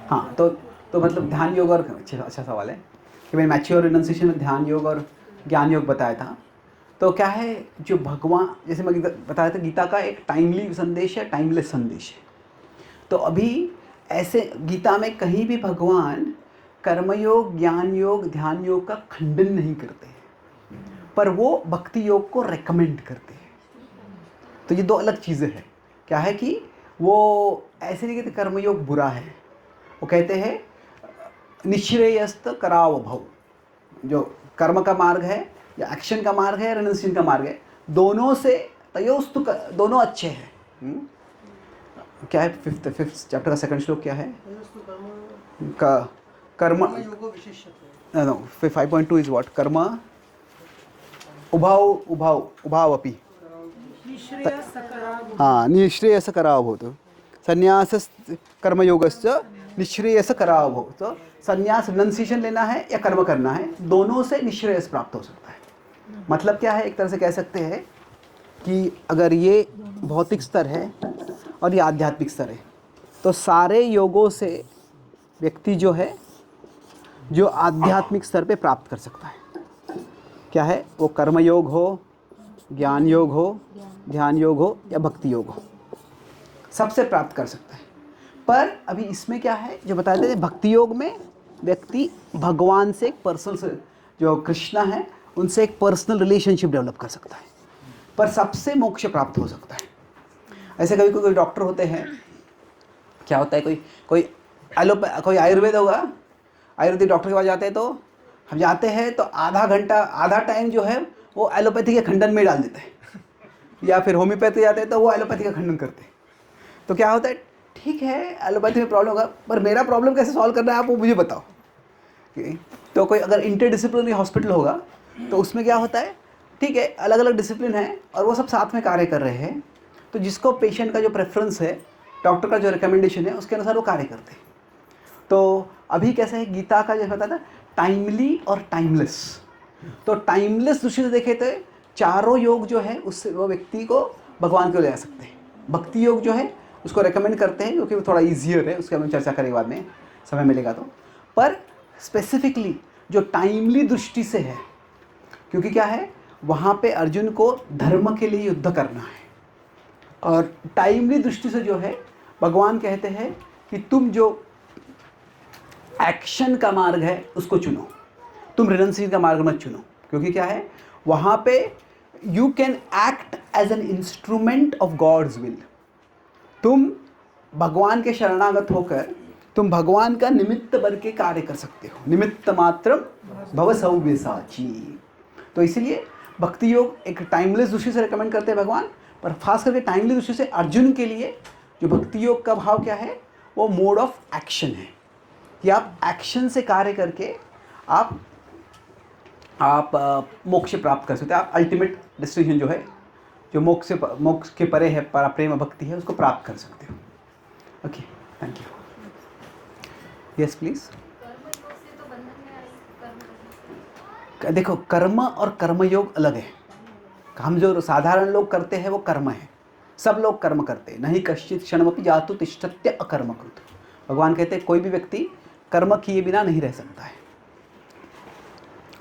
हाँ, तो मतलब ध्यान योग और अच्छा सवाल है कि मैंने मैच्योर रिनाउंसिएशन में ध्यान योग और ज्ञान योग बताया था। तो क्या है, जो भगवान, जैसे मैं बताया था, गीता का एक टाइमली संदेश है, टाइमलेस संदेश है। तो अभी ऐसे गीता में कहीं भी भगवान कर्मयोग, ज्ञान योग, ध्यान योग का खंडन नहीं करते हैं, पर वो भक्ति योग को रेकमेंड करते हैं। तो ये दो अलग चीज़ें हैं। क्या है कि वो ऐसे नहीं कहते कर्मयोग बुरा है, वो कहते हैं निश्रेयस्त कराव भव, जो कर्म का मार्ग है या एक्शन का मार्ग है या रिनंसिएशन का मार्ग है, दोनों से तयोस्तु दोनों अच्छे हैं। क्या है फिफ्थ चैप्टर का सेकंड श्लोक क्या है? का कर्म 5.2 इज व्हाट? कर्म उभाव अपि, हाँ, निःश्रेयस कराव भवतु, संन्यास कर्मयोगश्च निःश्रेयस कराव भवतु। तो संन्यास, रिनंसिएशन लेना है या कर्म करना है, दोनों से निःश्रेयस प्राप्त हो सकता है। मतलब क्या है, एक तरह से कह सकते हैं कि अगर ये भौतिक स्तर है और ये आध्यात्मिक स्तर है, तो सारे योगों से व्यक्ति जो है, जो आध्यात्मिक स्तर पे प्राप्त कर सकता है। क्या है वो? कर्म योग हो, ज्ञान योग हो, ध्यान योग हो या भक्ति योग हो, सबसे प्राप्त कर सकता है। पर अभी इसमें क्या है, जो बताते थे, भक्ति योग में व्यक्ति भगवान से एक पर्सनल, जो कृष्णा है उनसे एक पर्सनल रिलेशनशिप डेवलप कर सकता है, पर सबसे मोक्ष प्राप्त हो सकता है। ऐसे कभी कोई डॉक्टर होते हैं, क्या होता है, कोई आयुर्वेद होगा, आयुर्वेदिक डॉक्टर के पास जाते हैं, तो हम जाते हैं तो आधा टाइम जो है वो एलोपैथी के खंडन में डाल देते हैं, या फिर होम्योपैथी जाते हैं तो वो एलोपैथी का खंडन करते हैं। तो क्या होता है, ठीक है एलोपैथी में प्रॉब्लम होगा, पर मेरा प्रॉब्लम कैसे सॉल्व करना है आप वो मुझे बताओ। तो कोई अगर इंटरडिसिप्लिनरी हॉस्पिटल होगा तो उसमें क्या होता है, ठीक है अलग अलग डिसिप्लिन है और वो सब साथ में कार्य कर रहे हैं, तो जिसको पेशेंट का जो प्रेफरेंस है, डॉक्टर का जो रिकमेंडेशन है, उसके अनुसार वो कार्य करते हैं। तो अभी कैसे है, गीता का जैसे बताया था टाइमली और टाइमलेस। तो टाइमलेस दृष्टि से देखे तो चारों योग जो है उससे वो व्यक्ति को भगवान को ले जा सकते हैं। भक्ति योग जो है उसको रेकमेंड करते हैं क्योंकि वो थोड़ा ईजियर है, उसके हम चर्चा करेंगे बाद में समय मिलेगा तो। पर स्पेसिफिकली जो टाइमली दृष्टि से है, क्योंकि क्या है वहाँ पे अर्जुन को धर्म के लिए युद्ध करना है, और टाइमली दृष्टि से जो है भगवान कहते हैं कि तुम जो एक्शन का मार्ग है उसको चुनो, तुम रिनंसिएशन का मार्ग मत चुनो। क्योंकि क्या है वहाँ पे you can act as an instrument of God's will. तुम भगवान के शरणागत होकर तुम भगवान का निमित्त बन के कार्य कर सकते हो, निमित्त मात्रम भव सव्यसाची। तो इसीलिए भक्ति योग एक टाइमलेस दृष्टि से रिकमेंड करते हैं भगवान, पर खास करके टाइमली दृष्टि से अर्जुन के लिए जो भक्ति योग का भाव क्या है, वो मोड ऑफ एक्शन है कि आप एक्शन से कार्य करके आप मोक्ष प्राप्त कर सकते हैं। आप अल्टीमेट डेस्टिनेशन जो है, जो मोक्ष के परे है, पर प्रेम भक्ति है, उसको प्राप्त कर सकते हो। Okay, thank you. Yes please. देखो कर्म और कर्मयोग अलग है। हम जो साधारण लोग करते हैं वो कर्म है, सब लोग कर्म करते हैं। नहीं कश्चित क्षणमपि जातु तिष्ठत्य अकर्म कृत। भगवान कहते हैं कोई भी व्यक्ति कर्म किए बिना नहीं रह सकता है।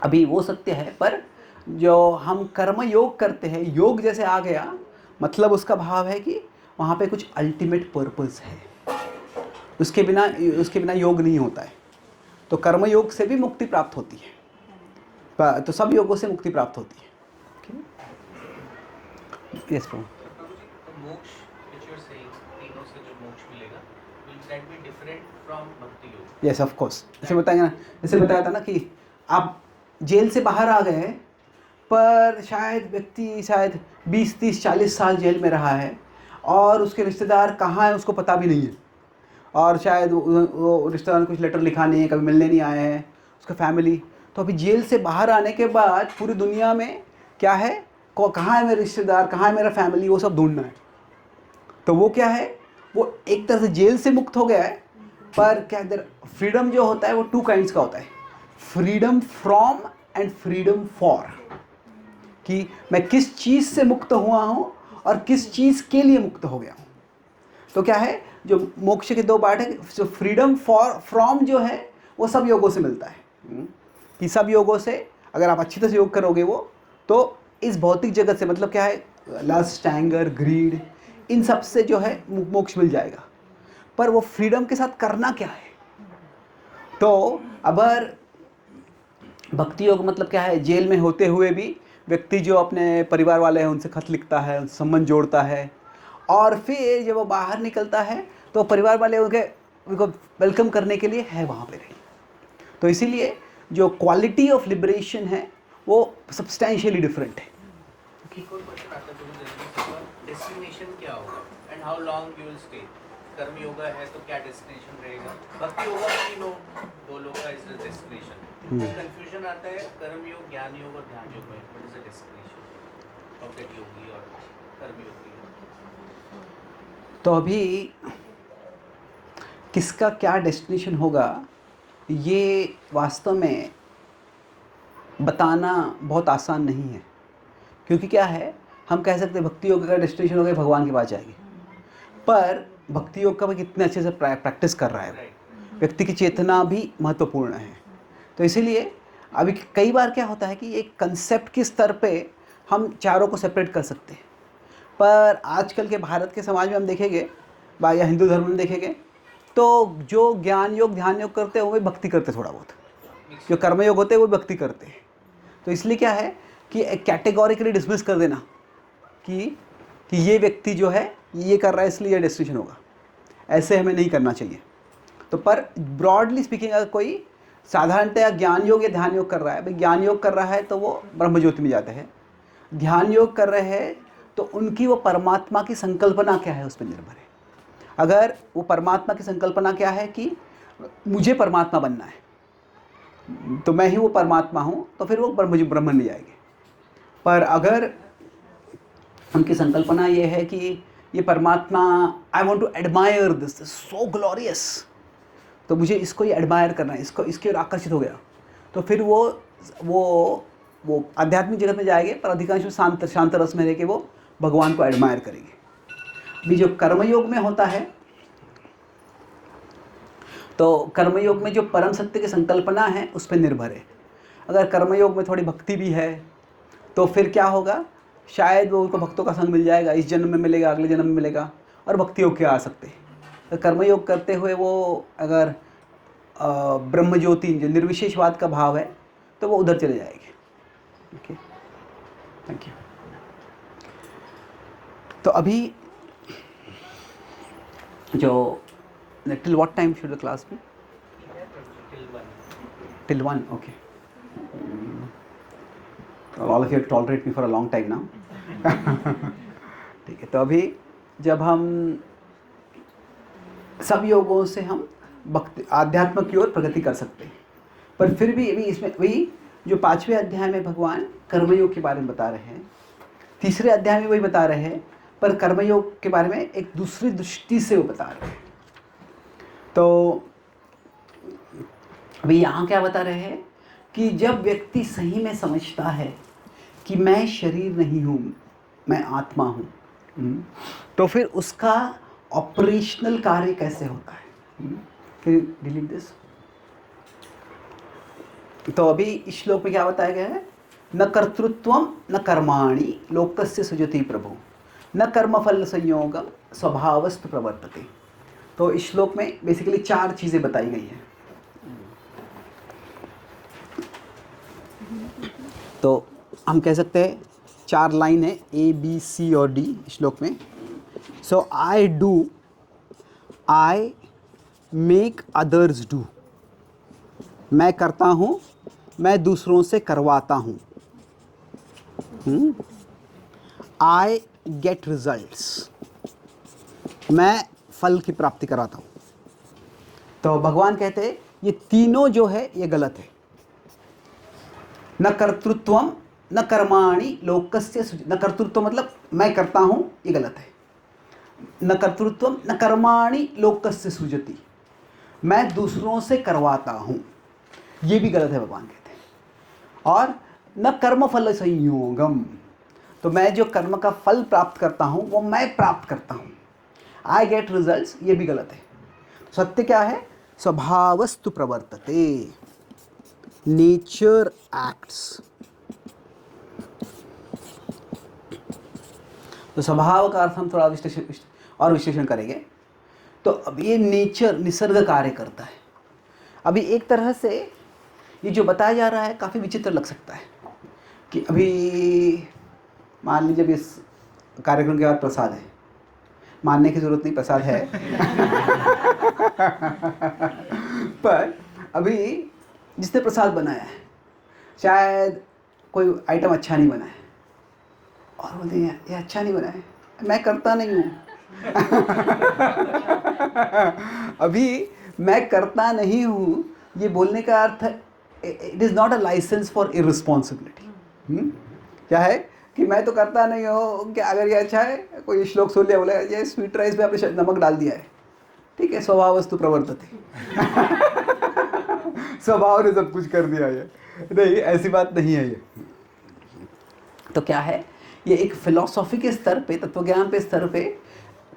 अभी वो सत्य है, पर जो हम कर्म योग करते हैं, योग जैसे आ गया मतलब उसका भाव है कि वहाँ पे कुछ अल्टीमेट पर्पस है, उसके बिना योग नहीं होता है। तो कर्म योग से भी मुक्ति प्राप्त होती है, तो सब योगों से मुक्ति प्राप्त होती है। यस प्रभु। मोक्ष, which you are saying, तीनों से जो मोक्ष मिलेगा different from bhakti yoga? Yes of course, जैसे बताएंगे ना, जैसे बताया था ना कि आप जेल से बाहर आ गए, पर शायद व्यक्ति शायद 20, 30, 40 साल जेल में रहा है और उसके रिश्तेदार कहाँ हैं उसको पता भी नहीं है, और शायद वो रिश्तेदार ने कुछ लेटर लिखा नहीं है, कभी मिलने नहीं आए हैं उसका फैमिली। तो अभी जेल से बाहर आने के बाद पूरी दुनिया में क्या है, कहाँ है मेरे रिश्तेदार, कहाँ है मेरा फैमिली, वो सब ढूंढना है। तो वो क्या है, वो एक तरह से जेल से मुक्त हो गया है, पर क्या इधर फ्रीडम जो होता है वो 2 काइंड्स का होता है, freedom from and freedom for, कि मैं किस चीज़ से मुक्त हुआ हूँ और किस चीज़ के लिए मुक्त हो गया हूँ। तो क्या है, जो मोक्ष के 2 पार्ट है, जो फ्रीडम फॉर फ्रॉम जो है वो सब योगों से मिलता है, कि सब योगों से अगर आप अच्छी तरह से योग करोगे वो, तो इस भौतिक जगत से, मतलब क्या है, लस्ट, एंगर, ग्रीड, इन सब से जो है मोक्ष मिल जाएगा। पर वो फ्रीडम के साथ करना क्या है, तो अगर भक्ति योग मतलब क्या है, जेल में होते हुए भी व्यक्ति जो अपने परिवार वाले हैं उनसे खत लिखता है, उनसे संबंध जोड़ता है, और फिर जब वो बाहर निकलता है तो परिवार वाले उनको वेलकम करने के लिए है वहाँ पे रहे। तो इसीलिए जो क्वालिटी ऑफ लिबरेशन है वो सब्सटैंशियली डिफरेंट है। एक और क्वेश्चन आता है तो डेस्टिनेशन क्या होगा and how long you will stay? कर्म योगा है तो क्या डेस्टिनेशन रहेगा? भक्ति योगा में 2 लोग का इज द डेस्टिनेशन। कंफ्यूजन आता है कर्म योग, ज्ञान योग और ध्यान योग में, what is the destination of that yogi और कर्म योगी? तो अभी किसका क्या डेस्टिनेशन होगा ये वास्तव में बताना बहुत आसान नहीं है, क्योंकि क्या है, हम कह सकते हैं भक्ति योग का डेस्टिनेशन हो गया भगवान के पास जाएगी, पर भक्ति योग का भी कितने अच्छे से प्रैक्टिस कर रहा है, व्यक्ति की चेतना भी महत्वपूर्ण है। तो इसीलिए अभी कई बार क्या होता है कि एक कंसेप्ट के स्तर पे हम चारों को सेपरेट कर सकते हैं, पर आजकल के भारत के समाज में हम देखेंगे या हिंदू धर्म में देखेंगे तो जो ज्ञान योग, ध्यान योग करते हैं वो भक्ति करते थोड़ा बहुत, जो कर्मयोग होते हैं वो भक्ति करते हैं। तो इसलिए क्या है कि एक कैटेगोरिकली डिसमिस कर देना कि ये व्यक्ति जो है ये कर रहा है इसलिए ये डेस्टिनेशन होगा, ऐसे हमें नहीं करना चाहिए। तो पर ब्रॉडली स्पीकिंग अगर कोई साधारणतया ज्ञान योग या ध्यान योग कर रहा है, भाई ज्ञान योग कर रहा है तो वो ब्रह्म ज्योति में जाते हैं, ध्यान योग कर रहे हैं तो उनकी वो परमात्मा की संकल्पना क्या है उस पर निर्भर है। अगर वो परमात्मा की संकल्पना क्या है कि मुझे परमात्मा बनना है, तो मैं ही वो परमात्मा हूँ, तो फिर वो ब्रह्म नहीं जाएंगे। पर अगर उनकी संकल्पना ये है कि ये परमात्मा, I want to admire this so glorious, तो मुझे इसको ये एडमायर करना है, इसको इसके ओर आकर्षित हो गया, तो फिर वो आध्यात्मिक जगत में जाएंगे, पर अधिकांश में शांत रस में रह के वो भगवान को एडमायर करेंगे। अभी जो कर्मयोग में होता है, तो कर्मयोग में जो परम सत्य की संकल्पना है उस पर निर्भर है। अगर कर्मयोग में थोड़ी भक्ति भी है तो फिर क्या होगा, शायद वो उनको भक्तों का संग मिल जाएगा, इस जन्म में मिलेगा, अगले जन्म में मिलेगा, और भक्ति योग के आ सकते हैं। तो कर्मयोग करते हुए वो अगर ब्रह्म ज्योति जो निर्विशेषवाद का भाव है तो वो उधर चले जाएंगे। Okay, thank you. तो अभी जो till what time should the class be? Till 1, okay. All of you tolerate me for a long time now. ठीक है, तो अभी जब हम सब योगों से हम भक्ति आध्यात्म की ओर प्रगति कर सकते हैं, पर फिर भी इसमें वही जो 5वें अध्याय में भगवान कर्मयोग के बारे में बता रहे हैं, 3रे अध्याय में वही बता रहे हैं, पर कर्मयोग के बारे में एक दूसरी दृष्टि से वो बता रहे हैं। तो अभी यहाँ क्या बता रहे हैं कि जब व्यक्ति सही में समझता है कि मैं शरीर नहीं हूँ, मैं आत्मा हूँ, तो फिर उसका ऑपरेशनल कार्य कैसे होता है। फिर डिलीट दिस। तो अभी इस श्लोक में क्या बताया गया है, न कर्तृत्वम न कर्माणि लोकस्य सृजति प्रभु न कर्मफल संयोगम स्वभावस्तु प्रवर्तते। तो इस श्लोक में बेसिकली 4 चीज़ें बताई गई हैं। तो हम कह सकते हैं 4 लाइन है, A, B, C और D श्लोक में। So I do, I make others do, मैं करता हूँ, मैं दूसरों से करवाता हूँ। आई गेट रिजल्ट्स, मैं फल की प्राप्ति कराता हूँ। तो भगवान कहते हैं ये तीनों जो है ये गलत है। न कर्तृत्वम न कर्माणि लोकस्य न कर्तृत्व मतलब मैं करता हूँ, ये गलत है। न कर्तृत्वम न कर्माणि लोकस्य सृजति, मैं दूसरों से करवाता हूँ, ये भी गलत है भगवान कहते हैं। और न कर्म फल संयोगम, तो मैं जो कर्म का फल प्राप्त करता हूँ वो मैं प्राप्त करता हूँ। आई गेट रिजल्ट्स, ये भी गलत है। सत्य क्या है? स्वभावस्तु प्रवर्तते, नेचर एक्ट्स। तो स्वभाव का अर्थ हम थोड़ा विश्लेषण करेंगे। तो अब ये नेचर, निसर्ग कार्य करता है। अभी एक तरह से ये जो बताया जा रहा है काफ़ी विचित्र लग सकता है कि अभी मान लीजिए इस कार्यक्रम के बाद प्रसाद है, मानने की ज़रूरत नहीं, प्रसाद है पर अभी जिसने प्रसाद बनाया है शायद कोई आइटम अच्छा नहीं बना है और बोलते हैं ये अच्छा नहीं बना है, मैं करता नहीं हूँ अभी मैं करता नहीं हूँ, ये बोलने का अर्थ it is not a licence for irresponsibility. क्या है कि मैं तो करता नहीं हूँ, क्या अगर ये अच्छा है, कोई श्लोक सुन लिया, बोले ये स्वीट राइस पे आपने नमक डाल दिया है, ठीक है, स्वभावस्तु प्रवर्तते स्वभाव ने सब कुछ कर दिया है। नहीं, ऐसी बात नहीं है ये। तो क्या है, ये एक फिलॉसफी के स्तर पे, तत्वज्ञान पे स्तर पे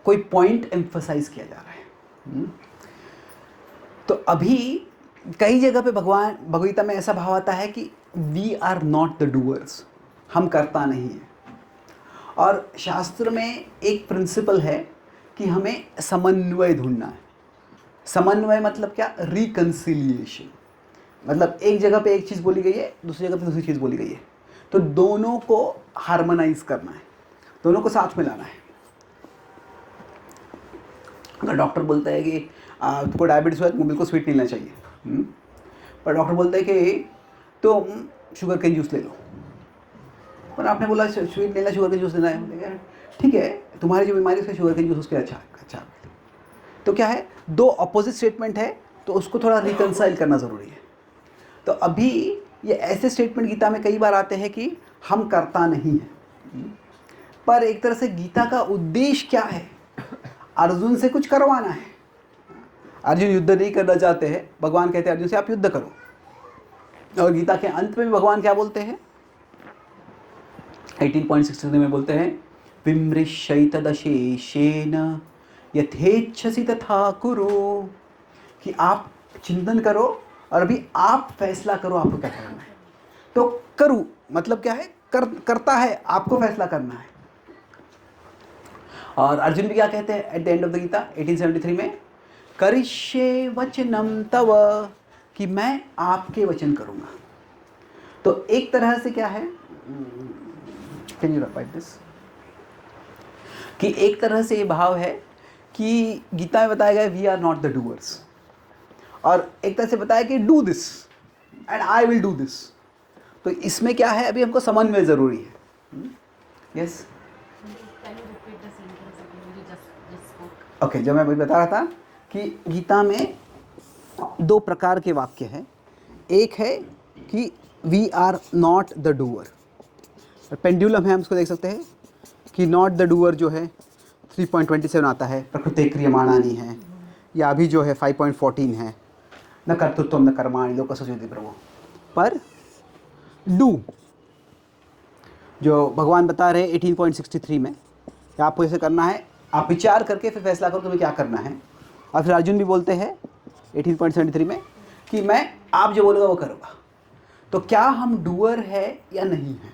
कोई पॉइंट एम्फसाइज किया जा रहा है। तो अभी कई जगह पे भगवगीता में ऐसा भाव आता है कि we are not the doers, हम करता नहीं है। और शास्त्र में एक प्रिंसिपल है कि हमें समन्वय ढूंढना है। समन्वय मतलब क्या? रिकंसिलिएशन। मतलब एक जगह पे एक चीज़ बोली गई है, दूसरी जगह पे दूसरी चीज़ बोली गई है, तो दोनों को हार्मोनाइज करना है, दोनों को साथ में लाना है। अगर डॉक्टर बोलता है कि तुमको डायबिटीज़ हुआ है, तुमको बिल्कुल स्वीट नहीं लेना चाहिए, पर डॉक्टर बोलता है कि तुम शुगर केन जूस ले लो, पर आपने बोला स्वीट लेना, शुगर केन जूस लेना है, ठीक है, तुम्हारी जो बीमारी है शुगर केन जूस उसके अच्छा। तो क्या है, दो अपोजिट स्टेटमेंट है, तो उसको थोड़ा रिकंसाइल करना ज़रूरी है। तो अभी ये ऐसे स्टेटमेंट गीता में कई बार आते हैं कि हम करता नहीं है, पर एक तरह से गीता का उद्देश्य क्या है? अर्जुन से कुछ करवाना है। अर्जुन युद्ध नहीं करना चाहते हैं, भगवान कहते हैं अर्जुन से आप युद्ध करो। और गीता के अंत में भी भगवान क्या बोलते हैं? 18.63 में बोलते हैं विमृश्यैतदशेषेण यथेच्छसि तथा कुरु, कि आप चिंतन करो और अभी आप फैसला करो आपको क्या करना है। तो करूँ मतलब क्या है? करता है, आपको फैसला करना है। और अर्जुन भी क्या कहते हैं at the end of the Gita 1873 में? करिष्ये वचनम तव, कि मैं आपके वचन करूँगा। तो एक तरह से क्या है, कैन यू रिपीट दिस, कि एक तरह से ये भाव है कि गीता में बताया गया we are not the doers, और एक तरह से बताया कि do this and I will do this. तो इसमें क्या है, अभी हमको समन्वय ज़रूरी है। यस, ओके, जो मैं वही बता रहा था कि गीता में दो प्रकार के वाक्य हैं। एक है कि we are not the doer, pendulum है, हम उसको देख सकते हैं कि नॉट द डूअर जो है 3.27 आता है, प्रकृति क्रियमाणानि है, या अभी जो है 5.14 है, न कर्तृत्वम न कर्माणि लोकस्य सृजति प्रभु। पर डू जो भगवान बता रहे 18.63 में कि आपको ऐसे करना है, आप विचार करके फिर फैसला करो तुम्हें क्या करना है। और फिर अर्जुन भी बोलते हैं 18.73 में कि मैं आप जो बोलोगे वो करूँगा। तो क्या हम डूअर है या नहीं है?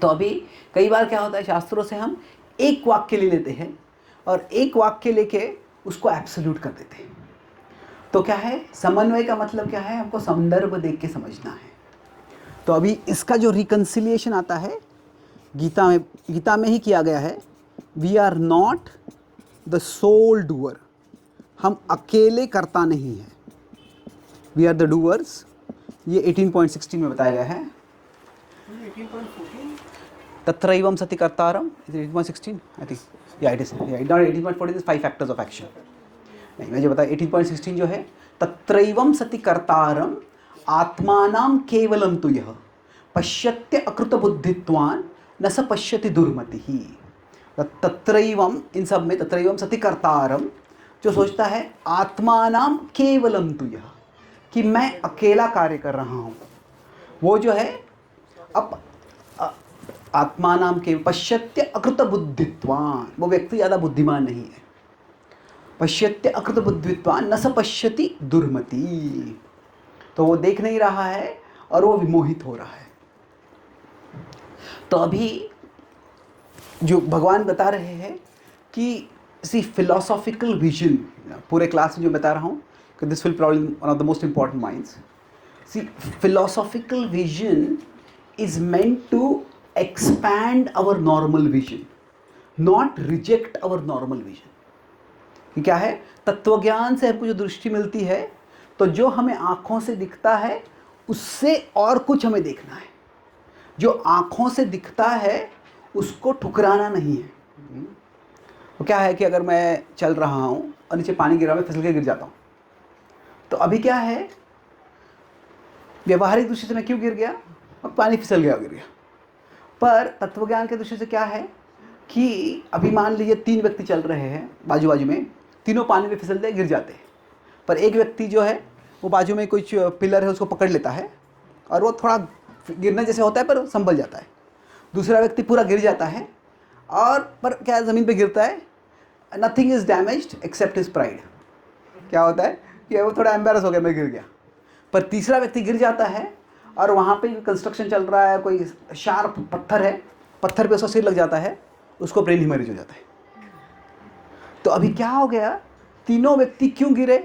तो अभी कई बार क्या होता है, शास्त्रों से हम एक वाक्य ले लेते हैं और एक वाक्य लेके उसको एब्सोल्यूट कर देते हैं। तो क्या है, समन्वय का मतलब क्या है, हमको संदर्भ देख के समझना है। तो अभी इसका जो रिकंसिलिएशन आता है गीता में ही किया गया है, we are not the sole doer, हम अकेले कर्ता नहीं हैं, वी आर द डूअर्स। ये 18.16 में बताया गया है। 18.14 तत्रैवं सति कर्तारम, इज 18.16 आई थिंक, या इट इज, या it not 18.14 is 5 factors of action. नहीं, मैं जो बताया 18.16 जो है, तत्रैवं सति कर्तारम आत्मानां केवलं तु यः पश्यत्य अकृत बुद्धित्वान् न स पश्यति दुर्मतिः। तत्रैवं, इन सब में तत्रैवं सति कर्तारम, जो सोचता है आत्मानां केवलं तु यः, कि मैं अकेला कार्य कर रहा हूँ, वो जो है अब आत्मानां के पश्यत्य अकृत बुद्धित्वान्, वो व्यक्ति ज़्यादा बुद्धिमान नहीं है। पश्यत्य अकृत बुद्धित्वान् न स पश्यति दुर्मति, तो वो देख नहीं रहा है और वो विमोहित हो रहा है। तो अभी जो भगवान बता रहे हैं कि सी फिलोसॉफिकल विजन, पूरे क्लास में जो बता रहा हूँ कि this will probably one of the most important minds. See philosophical vision is meant to expand our normal vision, not reject our normal vision। कि क्या है, तत्वज्ञान से हमको जो दृष्टि मिलती है, तो जो हमें आँखों से दिखता है उससे और कुछ हमें देखना है। जो आँखों से दिखता है उसको ठुकराना नहीं है। वो क्या है कि अगर मैं चल रहा हूँ और नीचे पानी गिरा, मैं फिसल के गिर जाता हूँ, तो अभी क्या है, व्यावहारिक दृष्टि से मैं क्यों गिर गया, और पानी फिसल गया, गिर गया। पर तत्वज्ञान के दृष्टि से क्या है कि अभी मान लीजिए 3 व्यक्ति चल रहे हैं बाजू बाजू में, तीनों पानी में फिसलते गिर जाते हैं, पर एक व्यक्ति जो है वो बाजू में कुछ पिलर है उसको पकड़ लेता है और वो थोड़ा गिरने जैसे होता है पर संभल जाता है। दूसरा व्यक्ति पूरा गिर जाता है और पर क्या ज़मीन पे गिरता है, nothing is damaged except his pride. क्या होता है कि वो थोड़ा एम्बेरस हो गया, मैं गिर गया। पर तीसरा व्यक्ति गिर जाता है और वहाँ पे कंस्ट्रक्शन चल रहा है, कोई शार्प पत्थर है, पत्थर पे उसका सिर लग जाता है, उसको ब्रेन हिमरेज हो जाता है। तो अभी क्या हो गया, तीनों व्यक्ति क्यों गिरे,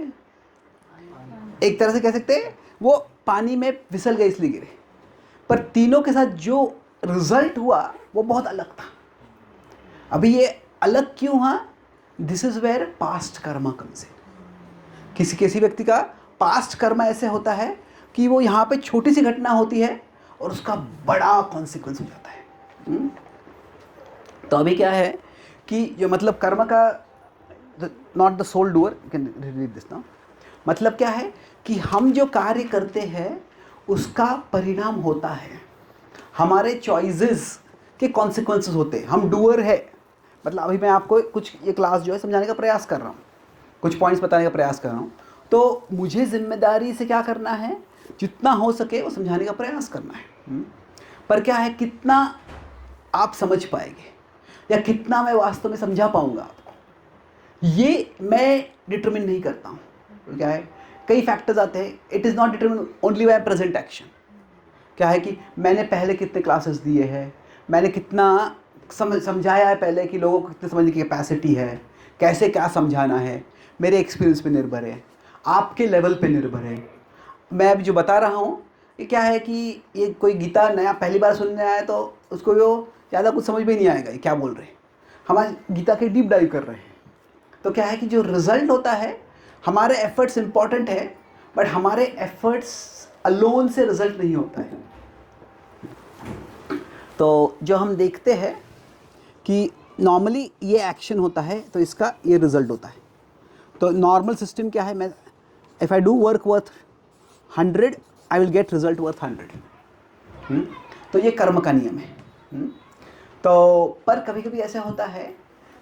एक तरह से कह सकते हैं वो पानी में फिसल गए इसलिए गिरे, पर तीनों के साथ जो रिजल्ट हुआ वो बहुत अलग था। अभी ये अलग क्यों हुआ, this is where past karma comes in. किसी किसी व्यक्ति का पास्ट कर्मा ऐसे होता है कि वो यहाँ पे छोटी सी घटना होती है और उसका बड़ा कॉन्सिक्वेंस हो जाता है। तो अभी क्या है कि जो मतलब कर्म का, not the sole doer, can read this now, मतलब क्या है कि हम जो कार्य करते हैं उसका परिणाम होता है, हमारे चॉइसेस के कॉन्सिक्वेंसेस होते हैं। हम डूअर है, मतलब अभी मैं आपको कुछ ये क्लास जो है समझाने का प्रयास कर रहा हूँ, कुछ पॉइंट्स बताने का प्रयास कर रहा हूँ, तो मुझे जिम्मेदारी से क्या करना है, जितना हो सके वो समझाने का प्रयास करना है। पर क्या है, कितना आप समझ पाएंगे या कितना मैं वास्तव में समझा पाऊंगा आपको, ये मैं डिटरमिन नहीं करता हूँ। तो क्या है, कई फैक्टर्स आते हैं, it is not determine only by present action. क्या है कि मैंने पहले कितने क्लासेस दिए हैं, मैंने कितना समझाया है पहले, कि लोगों को कितने समझने की कैपेसिटी है, कैसे क्या समझाना है, मेरे एक्सपीरियंस पे निर्भर है, आपके लेवल पे निर्भर है। मैं अभी जो बता रहा हूँ ये क्या है कि ये कोई गीता नया पहली बार सुनने आया तो उसको वो ज़्यादा कुछ समझ में नहीं आएगा ये क्या बोल रहे हैं। हम गीता के डीप डाइव कर रहे हैं, तो क्या है कि जो रिज़ल्ट होता है, हमारे एफर्ट्स इम्पॉर्टेंट है, बट हमारे एफर्ट्स अलोन से रिज़ल्ट नहीं होता है। तो जो हम देखते हैं कि नॉर्मली ये एक्शन होता है तो इसका ये रिज़ल्ट होता है। तो नॉर्मल सिस्टम क्या है, मैं if I do work worth 100 I will get result worth 100। तो ये कर्म का नियम है। तो पर कभी कभी ऐसा होता है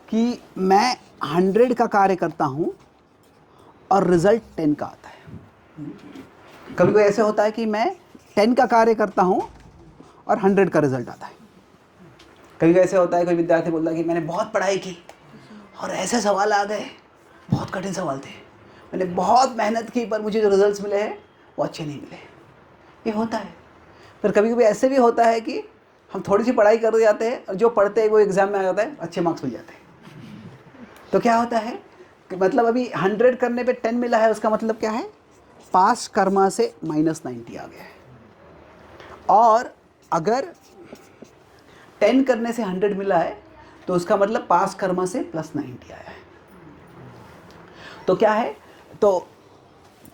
कि मैं 100 का कार्य करता हूँ और रिजल्ट 10 का आता है। कभी कभी ऐसा होता है कि मैं 10 का कार्य करता हूँ और 100 का रिजल्ट आता है। कभी ऐसे होता है, कोई विद्यार्थी बोलता है कि मैंने बहुत पढ़ाई की और ऐसे सवाल आ गए, बहुत कठिन सवाल थे, मैंने बहुत मेहनत की पर मुझे जो रिजल्ट्स मिले हैं वो अच्छे नहीं मिले। ये होता है। पर कभी कभी ऐसे भी होता है कि हम थोड़ी सी पढ़ाई कर जाते हैं और जो पढ़ते हैं वो एग्ज़ाम में आ जाता है, अच्छे मार्क्स मिल जाते हैं। तो क्या होता है कि मतलब अभी 100 करने पे 10 मिला है, उसका मतलब क्या है, पास कर्मा से -90 आ गया है। और अगर 10 करने से 100 मिला है तो उसका मतलब पास कर्मा से +90 आया है। तो क्या है, तो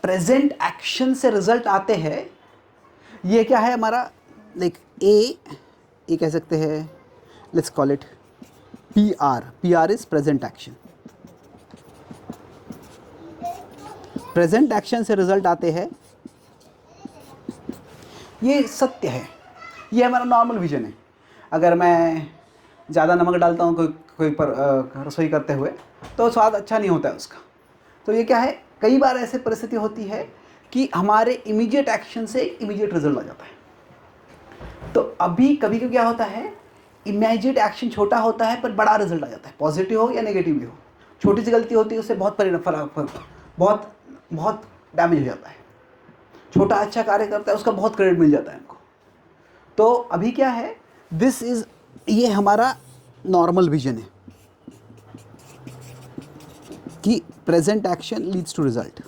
प्रेजेंट एक्शन से रिजल्ट आते हैं, ये क्या है हमारा, लाइक ए कह सकते हैं, let's call it P R is present action. Present action से रिजल्ट आते हैं, ये सत्य है, ये हमारा नॉर्मल विजन है। अगर मैं ज़्यादा नमक डालता हूँ कोई रसोई करते हुए तो स्वाद अच्छा नहीं होता है उसका। तो ये क्या है, कई बार ऐसे परिस्थिति होती है कि हमारे इमीडिएट एक्शन से इमीडिएट रिजल्ट आ जाता है। तो अभी कभी कभी क्या होता है, इमीडिएट एक्शन छोटा होता है पर बड़ा रिजल्ट आ जाता है, पॉजिटिव हो या नेगेटिव भी हो। छोटी सी गलती होती है, उससे बहुत बहुत बहुत डैमेज हो जाता है। छोटा अच्छा कार्य करता है, उसका बहुत क्रेडिट मिल जाता है हमको। तो अभी क्या है, दिस इज, ये हमारा नॉर्मल विजन है कि present action leads to result,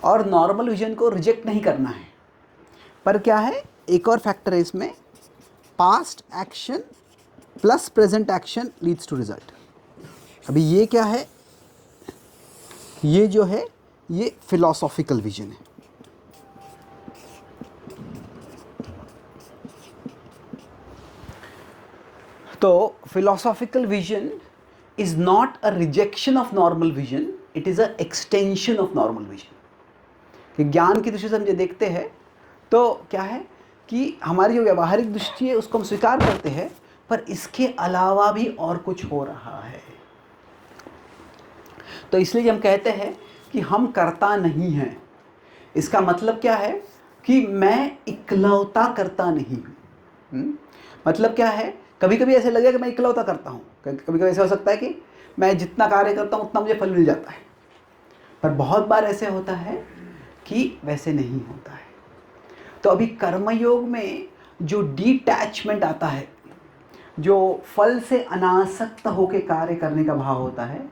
और नॉर्मल विजन को रिजेक्ट नहीं करना है। पर क्या है, एक और फैक्टर है इसमें, past action plus present action leads to result. अभी ये क्या है, ये जो है ये फिलॉसॉफिकल विजन है। तो philosophical vision is not a rejection of normal vision, it is a extension of normal vision. कि ज्ञान की दृष्टि से हम जो देखते हैं तो क्या है कि हमारी जो व्यावहारिक दृष्टि है उसको हम स्वीकार करते हैं, पर इसके अलावा भी और कुछ हो रहा है। तो इसलिए हम कहते हैं कि हम कर्ता नहीं हैं। इसका मतलब क्या है कि मैं इकलौता करता नहीं हूँ। मतलब क्या है, कभी कभी ऐसे लगेगा कि मैं इकलौता करता हूँ, कभी कभी ऐसा हो सकता है कि मैं जितना कार्य करता हूँ उतना मुझे फल मिल जाता है, पर बहुत बार ऐसे होता है कि वैसे नहीं होता है। तो अभी कर्मयोग में जो डिटैचमेंट आता है, जो फल से अनासक्त होकर कार्य करने का भाव होता है,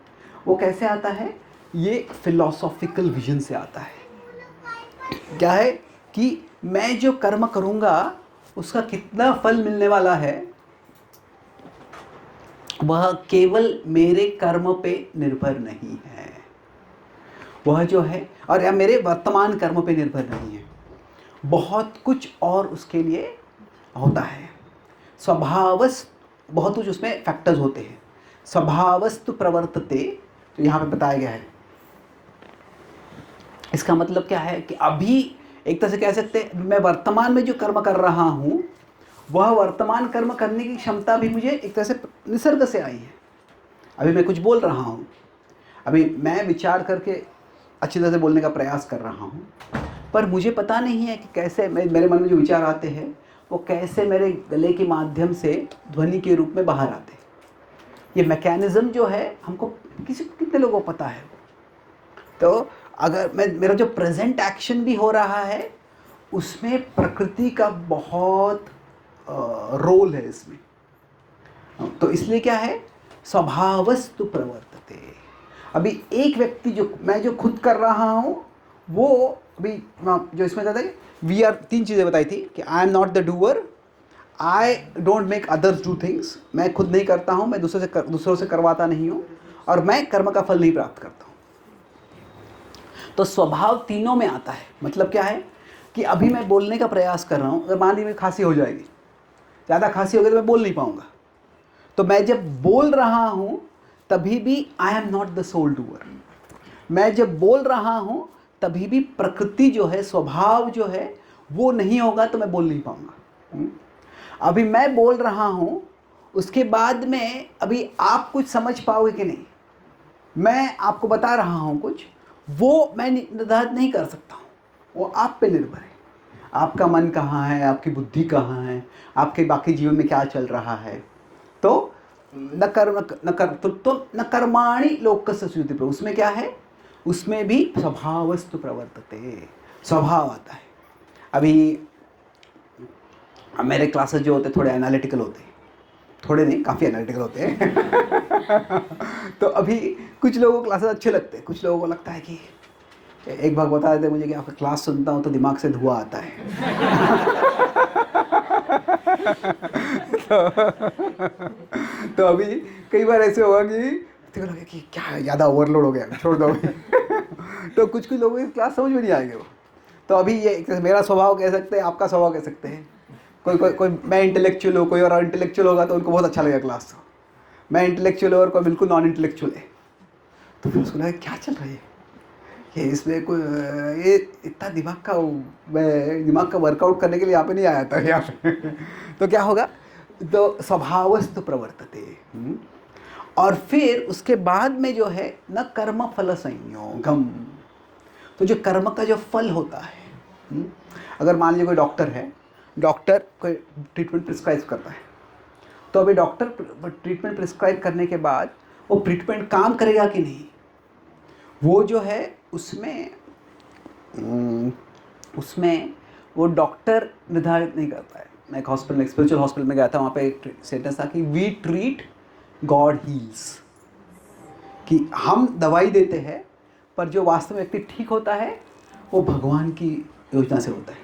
वो कैसे आता है, ये फिलॉसॉफिकल विजन से आता है। क्या है कि मैं जो कर्म करूँगा उसका कितना फल मिलने वाला है वह केवल मेरे कर्म पे निर्भर नहीं है, वह जो है, और या मेरे वर्तमान कर्म पे निर्भर नहीं है, बहुत कुछ और उसके लिए होता है। स्वभावस्तु, बहुत कुछ उसमें फैक्टर्स होते हैं। स्वभावस्तु प्रवर्तते, तो यहाँ पे बताया गया है। इसका मतलब क्या है कि अभी एक तरह से कह सकते हैं, मैं वर्तमान में जो कर्म कर रहा हूँ वह वर्तमान कर्म करने की क्षमता भी मुझे एक तरह से निसर्ग से आई है। अभी मैं कुछ बोल रहा हूँ, अभी मैं विचार करके अच्छी तरह से बोलने का प्रयास कर रहा हूँ, पर मुझे पता नहीं है कि कैसे मेरे मन में जो विचार आते हैं वो कैसे मेरे गले के माध्यम से ध्वनि के रूप में बाहर आते हैं। ये मैकेनिज़्म जो है हमको कितने लोगों को पता है। तो अगर मेरा जो प्रेजेंट एक्शन भी हो रहा है उसमें प्रकृति का बहुत रोल है इसमें। तो इसलिए क्या है, स्वभावस्तु प्रवर्तते। अभी एक व्यक्ति मैं जो खुद कर रहा हूँ वो, अभी जो इसमें कहता है वी आर, तीन चीज़ें बताई थी कि I am not the doer, I don't make others do things, मैं खुद नहीं करता हूँ, मैं दूसरों से करवाता नहीं हूँ, और मैं कर्म का फल नहीं प्राप्त करता हूँ। तो स्वभाव तीनों में आता है। मतलब क्या है कि अभी मैं बोलने का प्रयास कर रहा हूँ, अगर मान लीजिए मेरी खांसी हो जाएगी, ज़्यादा खांसी हो गई तो मैं बोल नहीं पाऊँगा, तो मैं जब बोल रहा हूँ तभी भी I am not the sole doer. मैं जब बोल रहा हूँ तभी भी प्रकृति जो है, स्वभाव जो है वो नहीं होगा तो मैं बोल नहीं पाऊँगा। अभी मैं बोल रहा हूँ, उसके बाद में अभी आप कुछ समझ पाओगे कि नहीं, मैं आपको बता रहा हूँ कुछ, वो मैं निर्धारित नहीं कर सकता हूँ, वो आप पे निर्भर है। आपका मन कहाँ है, आपकी बुद्धि कहाँ है, आपके बाकी जीवन में क्या चल रहा है। तो न कर्माणि लोकस्य सुयुति प्रभु, उसमें क्या है, उसमें भी स्वभावस्तु प्रवर्तते, स्वभाव आता है। अभी मेरे क्लासेस जो होते थोड़े एनालिटिकल होते हैं, थोड़े नहीं काफ़ी एनालिटिकल होते हैं तो अभी कुछ लोगों को क्लासेस अच्छे लगते हैं, कुछ लोगों को लगता है कि एक बार बता देते मुझे कि आपका क्लास सुनता हूँ तो दिमाग से धुआं आता है तो अभी कई बार ऐसे होगा कि व्यक्ति को लगे कि क्या ज़्यादा ओवरलोड हो गया, छोड़ दो तो कुछ लोगों की क्लास समझ में नहीं आएगी वो। तो अभी ये मेरा स्वभाव कह सकते हैं, आपका स्वभाव कह सकते हैं। कोई मैं इंटेलेक्चुअल हूँ, कोई और इंटेलेक्चुअल होगा तो उनको बहुत अच्छा लगेगा क्लास। मैं इंटेलेक्चुअल हूँ और कोई बिल्कुल नॉन इंटेलेक्चुअल है, तो फिर उसको लगा क्या चल रहा है ये इसमें कोई ये इतना दिमाग का वर्कआउट करने के लिए यहाँ पे नहीं आया था यहाँ पे तो क्या होगा, तो स्वभावस्तु प्रवर्तते। और फिर उसके बाद में जो है न कर्म फल संयोगम, तो जो कर्म का जो फल होता है, अगर मान लीजिए कोई डॉक्टर है, डॉक्टर कोई ट्रीटमेंट प्रिस्क्राइब करता है, तो अभी डॉक्टर ट्रीटमेंट प्रिस्क्राइब करने के बाद वो ट्रीटमेंट काम करेगा कि नहीं, वो जो है उसमें वो डॉक्टर निर्धारित नहीं करता है। मैं एक हॉस्पिटल में, स्पिरिचुअल हॉस्पिटल में गया था, वहाँ पे एक सेंटेंस था कि वी ट्रीट गॉड हील्स, कि हम दवाई देते हैं पर जो वास्तव में व्यक्ति ठीक होता है वो भगवान की योजना से होता है।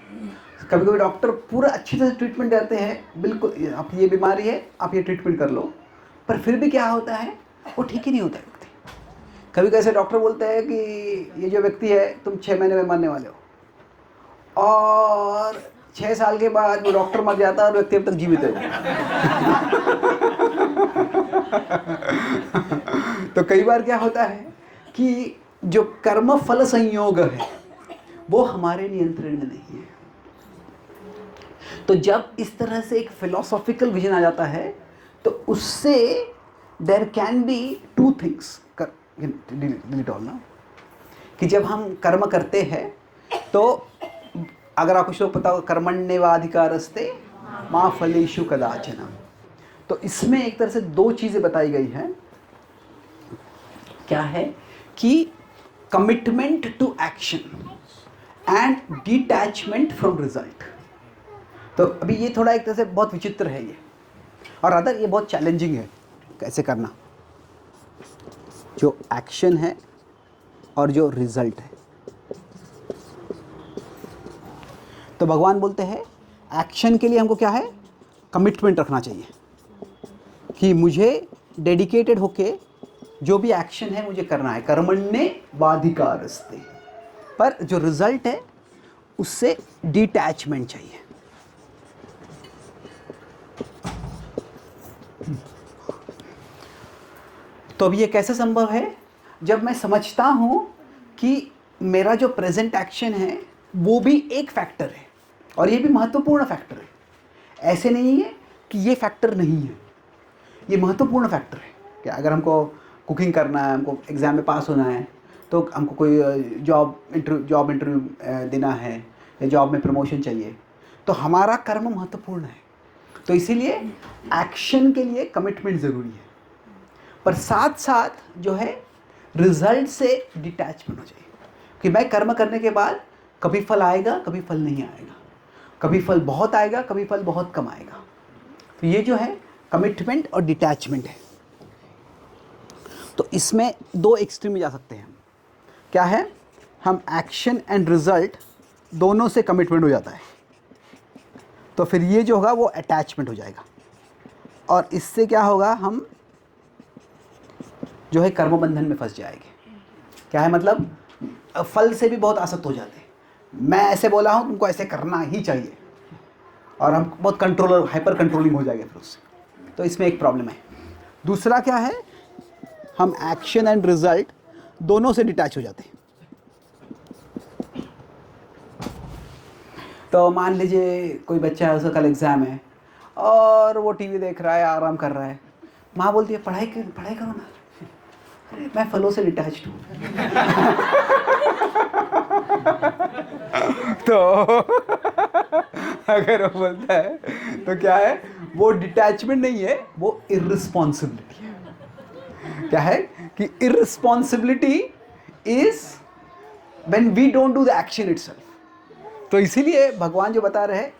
कभी कभी डॉक्टर पूरा अच्छी तरह से ट्रीटमेंट देते हैं, बिल्कुल आप ये बीमारी है आप ये ट्रीटमेंट कर लो, पर फिर भी क्या होता है वो ठीक ही नहीं होता है व्यक्ति। कभी कैसे डॉक्टर बोलते हैं कि ये जो व्यक्ति है तुम 6 महीने में मरने वाले हो, और 6 साल के बाद वो डॉक्टर मर जाता है और व्यक्ति अब तक जीवित है तो कई बार क्या होता है कि जो कर्म फल संयोग है वो हमारे नियंत्रण में नहीं है। तो जब इस तरह से एक फिलोसॉफिकल विजन आ जाता है तो उससे there can be 2 things, delete all ना, कि जब हम कर्म करते हैं तो अगर आपको श्लोक पता हो, कर्मण्येवाधिकारस्ते मा फलेषु कदाचन, तो इसमें एक तरह से 2 चीज़ें बताई गई हैं। क्या है कि commitment to action and detachment from result. तो अभी ये थोड़ा एक तरह से बहुत विचित्र है ये, और अदर ये बहुत चैलेंजिंग है कैसे करना, जो एक्शन है और जो रिजल्ट है। तो भगवान बोलते हैं एक्शन के लिए हमको क्या है, कमिटमेंट रखना चाहिए कि मुझे डेडिकेटेड होके जो भी एक्शन है मुझे करना है, कर्मण्येवाधिकारस्ते, पर जो रिजल्ट है उससे डिटैचमेंट चाहिए। तो अब ये कैसे संभव है, जब मैं समझता हूँ कि मेरा जो प्रेजेंट एक्शन है वो भी एक फैक्टर है और ये भी महत्वपूर्ण फैक्टर है। ऐसे नहीं है कि ये फैक्टर नहीं है, ये महत्वपूर्ण फैक्टर है। क्या अगर हमको कुकिंग करना है, हमको एग्ज़ाम में पास होना है, तो हमको कोई जॉब इंटरव्यू देना है या जॉब में प्रमोशन चाहिए, तो हमारा कर्म महत्वपूर्ण है। तो इसीलिए एक्शन के लिए कमिटमेंट ज़रूरी है, पर साथ साथ जो है रिजल्ट से डिटैचमेंट हो जाए कि मैं कर्म करने के बाद कभी फल आएगा कभी फल नहीं आएगा, कभी फल बहुत आएगा कभी फल बहुत कम आएगा। तो ये जो है कमिटमेंट और डिटैचमेंट है। तो इसमें 2 एक्सट्रीम में जा सकते हैं। क्या है, हम एक्शन एंड रिजल्ट दोनों से कमिटमेंट हो जाता है, तो फिर ये जो होगा वो अटैचमेंट हो जाएगा, और इससे क्या होगा, हम जो है कर्म बंधन में फंस जाएंगे। क्या है मतलब, फल से भी बहुत आसक्त हो जाते हैं। मैं ऐसे बोला हूँ तुमको ऐसे करना ही चाहिए, और हम बहुत कंट्रोलर हाइपर कंट्रोलिंग हो जाएंगे फिर उससे। तो इसमें एक प्रॉब्लम है। दूसरा क्या है, हम एक्शन एंड रिजल्ट दोनों से डिटैच हो जाते हैं। तो मान लीजिए कोई बच्चा है, उसका कल एग्ज़ाम है और वो टीवी देख रहा है, आराम कर रहा है, माँ बोलती है पढ़ाई करो ना। अरे मैं फलों से डिटैच्ड हूँ तो अगर वो बोलता है तो क्या है, वो डिटैचमेंट नहीं है, वो इर्रिस्पॉन्सिबिलिटी है। क्या है कि irresponsibility is when we don't do the action itself. तो इसीलिए भगवान जो बता रहे हैं,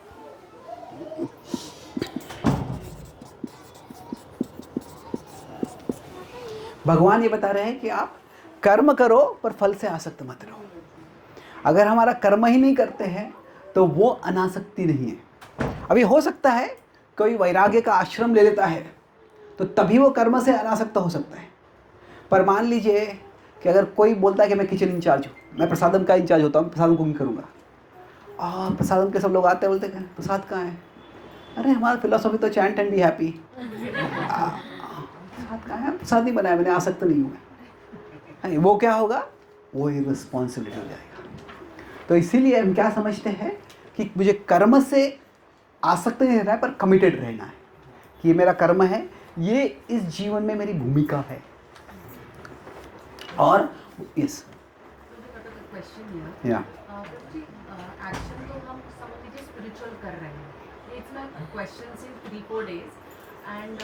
भगवान ये बता रहे हैं कि आप कर्म करो पर फल से आसक्त मत रहो। अगर हमारा कर्म ही नहीं करते हैं तो वो अनासक्ति नहीं है। अभी हो सकता है कोई वैराग्य का आश्रम ले लेता है तो तभी वो कर्म से अनासक्त हो सकता है, पर मान लीजिए कि अगर कोई बोलता है कि मैं किचन इंचार्ज हूँ, मैं प्रसादम का इंचार्ज होता हूँ, प्रसादम कुकिंग करूँगा, और प्रसादम के सब लोग आते हैं बोलते हैं प्रसाद कहाँ है, अरे हमारा फिलोसॉफी तो चैंट एंड बी हैप्पी, प्रसाद कहाँ है, प्रसाद नहीं बनाया मैंने, आसक्त नहीं हूँ मैं, वो क्या होगा, वो इररिस्पॉन्सिबिलिटी हो जाएगा। तो इसीलिए हम क्या समझते हैं कि मुझे कर्म से आसक्त नहीं रहना है पर कमिटेड रहना है कि ये मेरा कर्म है, ये इस जीवन में मेरी भूमिका है। और यस या एक्शन तो हम समझ लीजिए स्पिरिचुअल कर रहे हैं, it's my question in 3-4 days and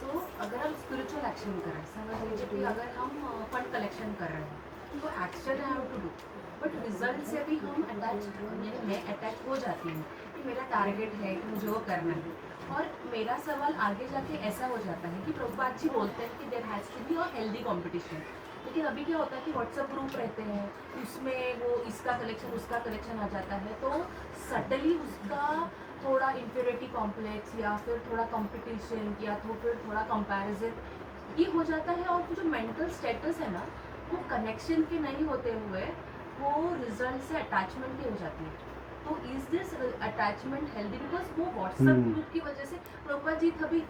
तो अगर हम स्पिरिचुअल एक्शन कर रहे हैं, समझ लीजिए कि अगर हम फंड कलेक्शन कर रहे हैं तो action I have to do, but result से भी हम अटैच, मैं अटैच हो जाती हूँ कि मेरा टारगेट है कि मुझे वो करना है। और मेरा सवाल आगे जाके ऐसा हो जाता है कि प्रभुपाद जी बोलते हैं कि there has to be a healthy competition, लेकिन अभी क्या होता है कि व्हाट्सएप ग्रुप रहते हैं, उसमें वो इसका कलेक्शन उसका कलेक्शन आ जाता है, तो सडनली उसका थोड़ा इंफीरियरिटी कॉम्प्लेक्स या फिर थोड़ा कंपटीशन या तो फिर थोड़ा कंपैरिजन ये हो जाता है। और जो मेंटल स्टेटस है ना, वो कनेक्शन के नहीं होते हुए वो रिजल्ट से अटैचमेंट की हो जाती है। तो is this attachment healthy? Because वो व्हाट्सएप ग्रुप की वजह से प्रभुपाद जी तभी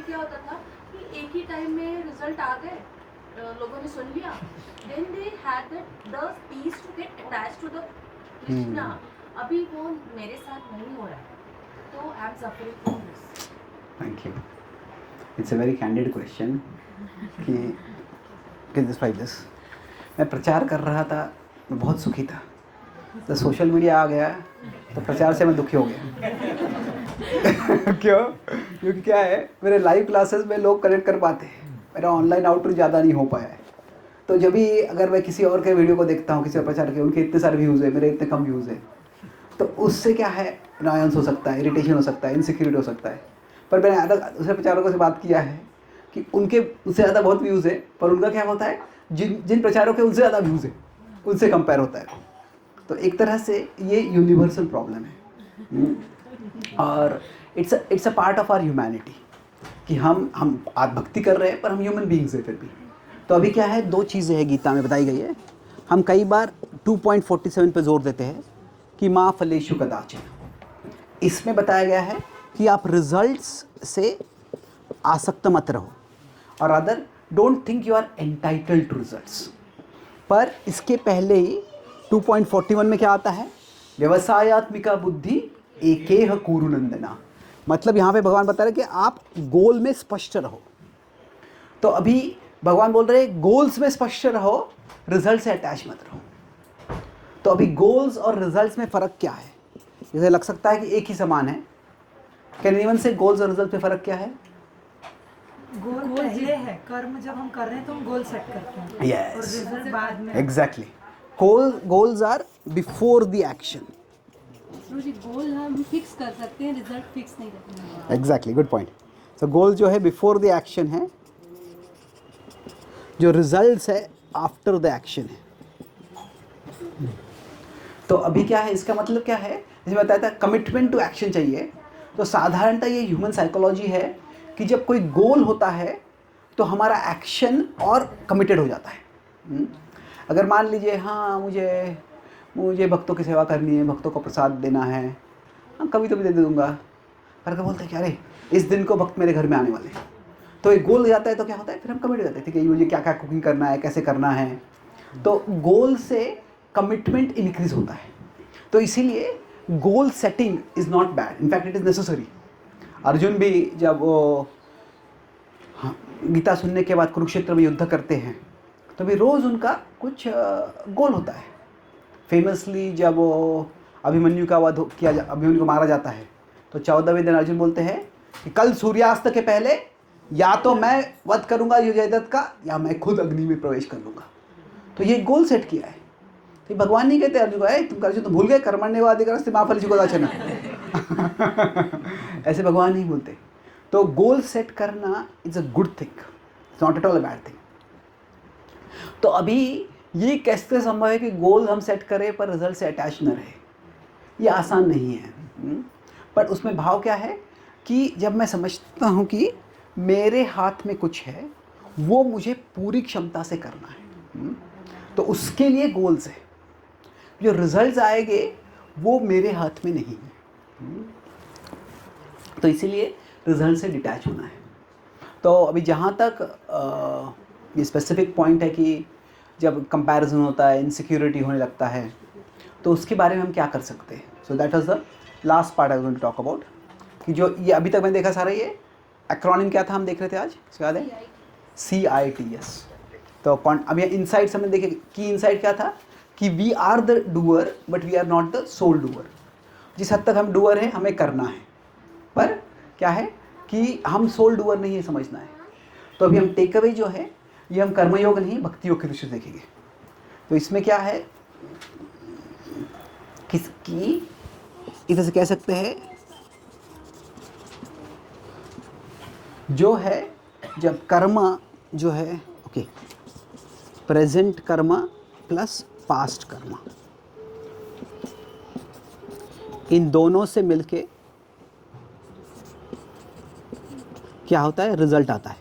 क्या होता था कि एक ही टाइम में रिजल्ट आ गए, लोगों ने सुन लिया, then they had the peace to get attach to the Krishna. अभी वो मेरे साथ नहीं हो रहा है, तो I am suffering from this. Thank you, it's a very candid question कि दिस बाय दिस मैं प्रचार कर रहा था, मैं बहुत सुखी था, तो सोशल मीडिया आ गया तो प्रचार से मैं दुखी हो गया क्यों? क्योंकि क्या है, मेरे लाइव क्लासेस में लोग कनेक्ट कर पाते हैं, मेरा ऑनलाइन आउटरीच ज़्यादा नहीं हो पाया है। तो जब भी अगर मैं किसी और के वीडियो को देखता हूँ, किसी और प्रचार के, उनके इतने सारे व्यूज़ है, मेरे इतने कम व्यूज़ है, तो उससे क्या है, अनायंस हो सकता है, इरिटेशन हो सकता है, इनसिक्योरिटी हो सकता है। पर मैंने अलग दूसरे प्रचारकों से बात किया है कि उनके उससे ज़्यादा बहुत व्यूज़ है, पर उनका क्या होता है, जिन प्रचारों के उनसे ज़्यादा व्यूज़ है उनसे कंपेयर होता है। तो एक तरह से ये यूनिवर्सल प्रॉब्लम है, और it's a part of our humanity कि हम आज भक्ति कर रहे हैं पर हम ह्यूमन बीइंग्स हैं फिर भी। तो अभी क्या है, दो चीज़ें हैं गीता में बताई गई है, हम कई बार 2.47 पे जोर देते हैं कि माँ फलेषु कदाचन। इसमें बताया गया है कि आप रिजल्ट्स से आसक्त मत रहो, और other don't think you are entitled to results. पर इसके पहले ही 2.41 में क्या आता है, व्यवसायत्मिका बुद्धि एकेह कुरुनंदना। मतलब यहाँ पे भगवान बता रहे कि आप गोल में स्पष्ट रहो। तो अभी भगवान बोल रहे हैं गोल्स में स्पष्ट रहो, रिजल्ट से अटैच मत रहो। तो अभी गोल्स और रिजल्ट्स में फ़र्क क्या है? जैसे लग सकता है कि एक ही समान है। कैन एनीवन से गोल्स और रिजल्ट में फ़र्क क्या है? गोल पहले है, कर्म जब हम कर रहे हैं तो हम गोल सेट करते हैं, Yes. और रिजल्ट बाद में। Exactly, goals are before the action. जी गोल हम फिक्स कर सकते हैं, रिजल्ट फिक्स नहीं रखना। Exactly, good point. So goal जो है बिफोर द एक्शन है, जो रिजल्ट्स है आफ्टर द एक्शन है। तो अभी क्या है, इसका मतलब क्या है, जैसे बताया था कमिटमेंट टू एक्शन चाहिए। तो साधारणतः ये ह्यूमन साइकोलॉजी है कि जब कोई गोल होता है तो हमारा एक्शन और कमिटेड हो जाता है। अगर मान लीजिए हाँ मुझे भक्तों की सेवा करनी है, भक्तों को प्रसाद देना है, हाँ कभी तो भी दे दूँगा, पर क्या बोलते हैं कि अरे इस दिन को भक्त मेरे घर में आने वाले हैं, तो एक गोल जाता है तो क्या होता है, फिर हम कमिट हो जाते हैं कि मुझे क्या क्या कुकिंग करना है, कैसे करना है। तो गोल से कमिटमेंट इंक्रीज होता है। तो इसीलिए goal setting is not bad, in fact it is necessary. Arjun भी जब वो गीता सुनने के बाद कुरुक्षेत्र में युद्ध करते हैं तो भी रोज़ उनका कुछ गोल होता है। फेमसली जब वो अभिमन्यु का वध किया, अभिमन्यु को मारा जाता है, तो 14वें दिन अर्जुन बोलते हैं कि कल सूर्यास्त के पहले या तो मैं वध करूंगा युजयदत्त का, या मैं खुद अग्नि में प्रवेश कर लूँगा। तो ये गोल सेट किया है। तो भगवान नहीं कहते अर्जुन को, तुम अर्जुन तुम भूल गए कर्मण्येवाधिकारस्ते मा फलेषु कदाचन ऐसे भगवान नहीं बोलते। तो गोल सेट करना is a good thing, it's not at all a bad thing. तो अभी ये कैसे संभव है कि गोल हम सेट करें पर रिजल्ट से अटैच न रहे? ये आसान नहीं है। पर उसमें भाव क्या है कि जब मैं समझता हूँ कि मेरे हाथ में कुछ है वो मुझे पूरी क्षमता से करना है। तो उसके लिए गोल्स है। जो रिजल्ट्स आएंगे वो मेरे हाथ में नहीं है। तो इसीलिए रिजल्ट से डिटैच होना है। तो अभी जहाँ तक ये स्पेसिफिक पॉइंट है कि जब कंपैरिजन होता है, इनसिक्योरिटी होने लगता है, तो उसके बारे में हम क्या कर सकते हैं। So that was the last part I want to talk about, कि जो ये अभी तक मैंने देखा सारा ये एक्रोनिम क्या था हम देख रहे थे आज, इसके याद है CITS। तो अब ये इनसाइट्स हमने देखे कि इनसाइट क्या था कि we are the doer but we are not the sole doer. जिस हद तक हम डूअर हैं हमें करना है, पर क्या है कि हम सोल डूअर नहीं है, समझना है। तो अभी हम टेक अवे जो है ये हम कर्मयोग नहीं भक्ति योग की दृष्टि से देखेंगे। तो इसमें क्या है किसकी इधर से कह सकते हैं जो है जब कर्म जो है ओके प्रेजेंट कर्म प्लस पास्ट कर्म, इन दोनों से मिलके क्या होता है, रिजल्ट आता है।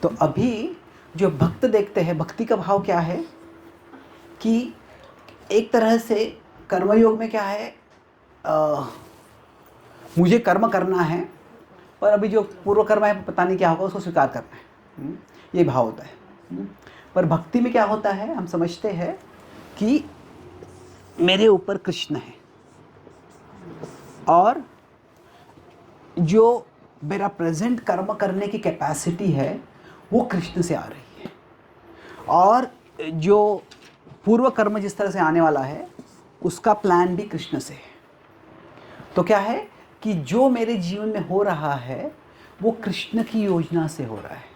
तो अभी जो भक्त देखते हैं, भक्ति का भाव क्या है कि एक तरह से कर्मयोग में क्या है मुझे कर्म करना है, पर अभी जो पूर्व कर्म है पता नहीं क्या होगा, उसको स्वीकार करना है, ये भाव होता है। पर भक्ति में क्या होता है, हम समझते हैं कि मेरे ऊपर कृष्ण है और जो मेरा प्रेजेंट कर्म करने की कैपेसिटी है वो कृष्ण से आ रही है, और जो पूर्व कर्म जिस तरह से आने वाला है उसका प्लान भी कृष्ण से है। तो क्या है कि जो मेरे जीवन में हो रहा है वो कृष्ण की योजना से हो रहा है।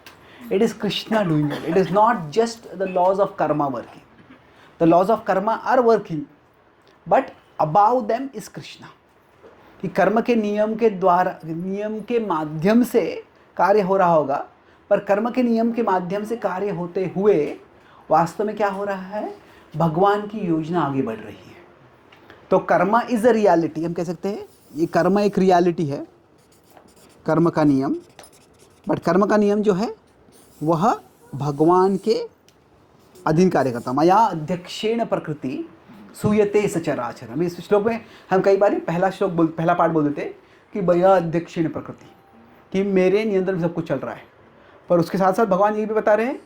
It is Krishna doing it, it is not just the laws of karma working. The laws of karma are working but above them is Krishna. कि कर्म के नियम के द्वारा, नियम के माध्यम से कार्य हो रहा होगा, पर कर्म के नियम के माध्यम से कार्य होते हुए वास्तव में क्या हो रहा है, भगवान की योजना आगे बढ़ रही है। तो कर्म इज अ रियलिटी, हम कह सकते हैं ये कर्म एक रियलिटी है, कर्म का नियम। बट कर्म का नियम जो है वह भगवान के अधीन कार्य करता। मया अध्यक्षेण प्रकृति सूयते सचराचर। अभी इस श्लोक में हम कई बार पहला पार्ट बोल देते कि मया अध्यक्षेण प्रकृति, कि मेरे नियंत्रण में सब कुछ चल रहा है। पर उसके साथ साथ भगवान ये भी बता रहे हैं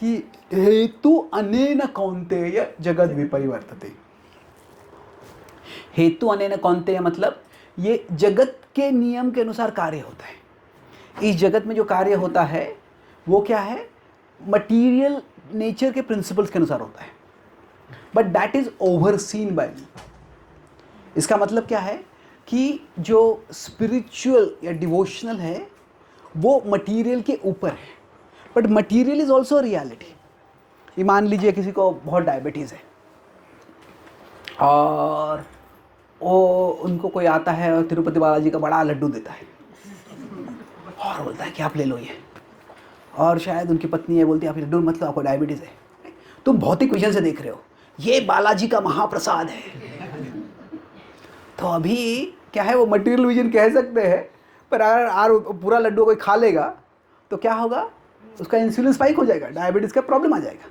कि हेतु अनेन कौन्तेय जगद विपरिवर्तते। हेतु अनेन कौन्तेय मतलब ये जगत के नियम के अनुसार कार्य होता है। इस जगत में जो कार्य होता है वो क्या है, मटीरियल नेचर के प्रिंसिपल्स के अनुसार होता है, but that is overseen by me. इसका मतलब क्या है कि जो स्पिरिचुअल या डिवोशनल है वो मटीरियल के ऊपर है, but material is also reality. ये मान लीजिए किसी को बहुत डायबिटीज़ है और वो उनको कोई आता है और तिरुपति बालाजी का बड़ा लड्डू देता है और बोलता है कि आप ले लो ये, और शायद उनकी पत्नी है बोलती है आप लड्डू मत लो, आपको डायबिटीज़ है। तुम भौतिक विजन से देख रहे हो, ये बालाजी का महाप्रसाद है। तो अभी क्या है, वो मटेरियल विजन कह सकते हैं, पर अगर पूरा लड्डू कोई खा लेगा तो क्या होगा, उसका इंसुलिन स्पाइक हो जाएगा, डायबिटीज़ का प्रॉब्लम आ जाएगा।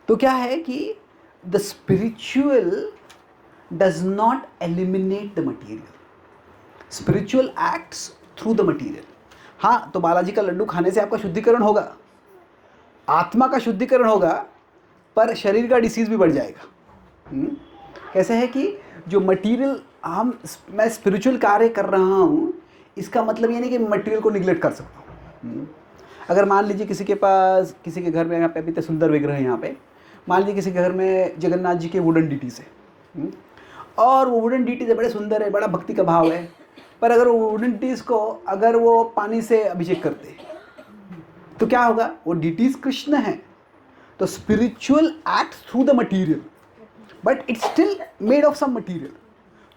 तो क्या है कि the spiritual does not eliminate the material, spiritual acts through the material. हाँ, तो बालाजी का लड्डू खाने से आपका शुद्धिकरण होगा, आत्मा का शुद्धिकरण होगा, पर शरीर का डिसीज़ भी बढ़ जाएगा। कैसे है कि जो मटीरियल मैं स्पिरिचुअल कार्य कर रहा हूँ, इसका मतलब ये नहीं कि मटीरियल को निगलेक्ट कर सकता हूँ। अगर मान लीजिए किसी के पास, किसी के घर में, यहाँ पे अभी तो सुंदर विग्रह है यहाँ पे, मान लीजिए किसी के घर में जगन्नाथ जी के वुडन डीटीज़ है और वो वुडन डीटीज़ बड़े सुंदर है, बड़ा भक्ति का भाव है, पर अगर वो वुडन डीटीज़ को अगर वो पानी से अभिषेक करते तो क्या होगा, वो डीटीज़ कृष्ण है। तो spiritual act through the material but it's still made of some material,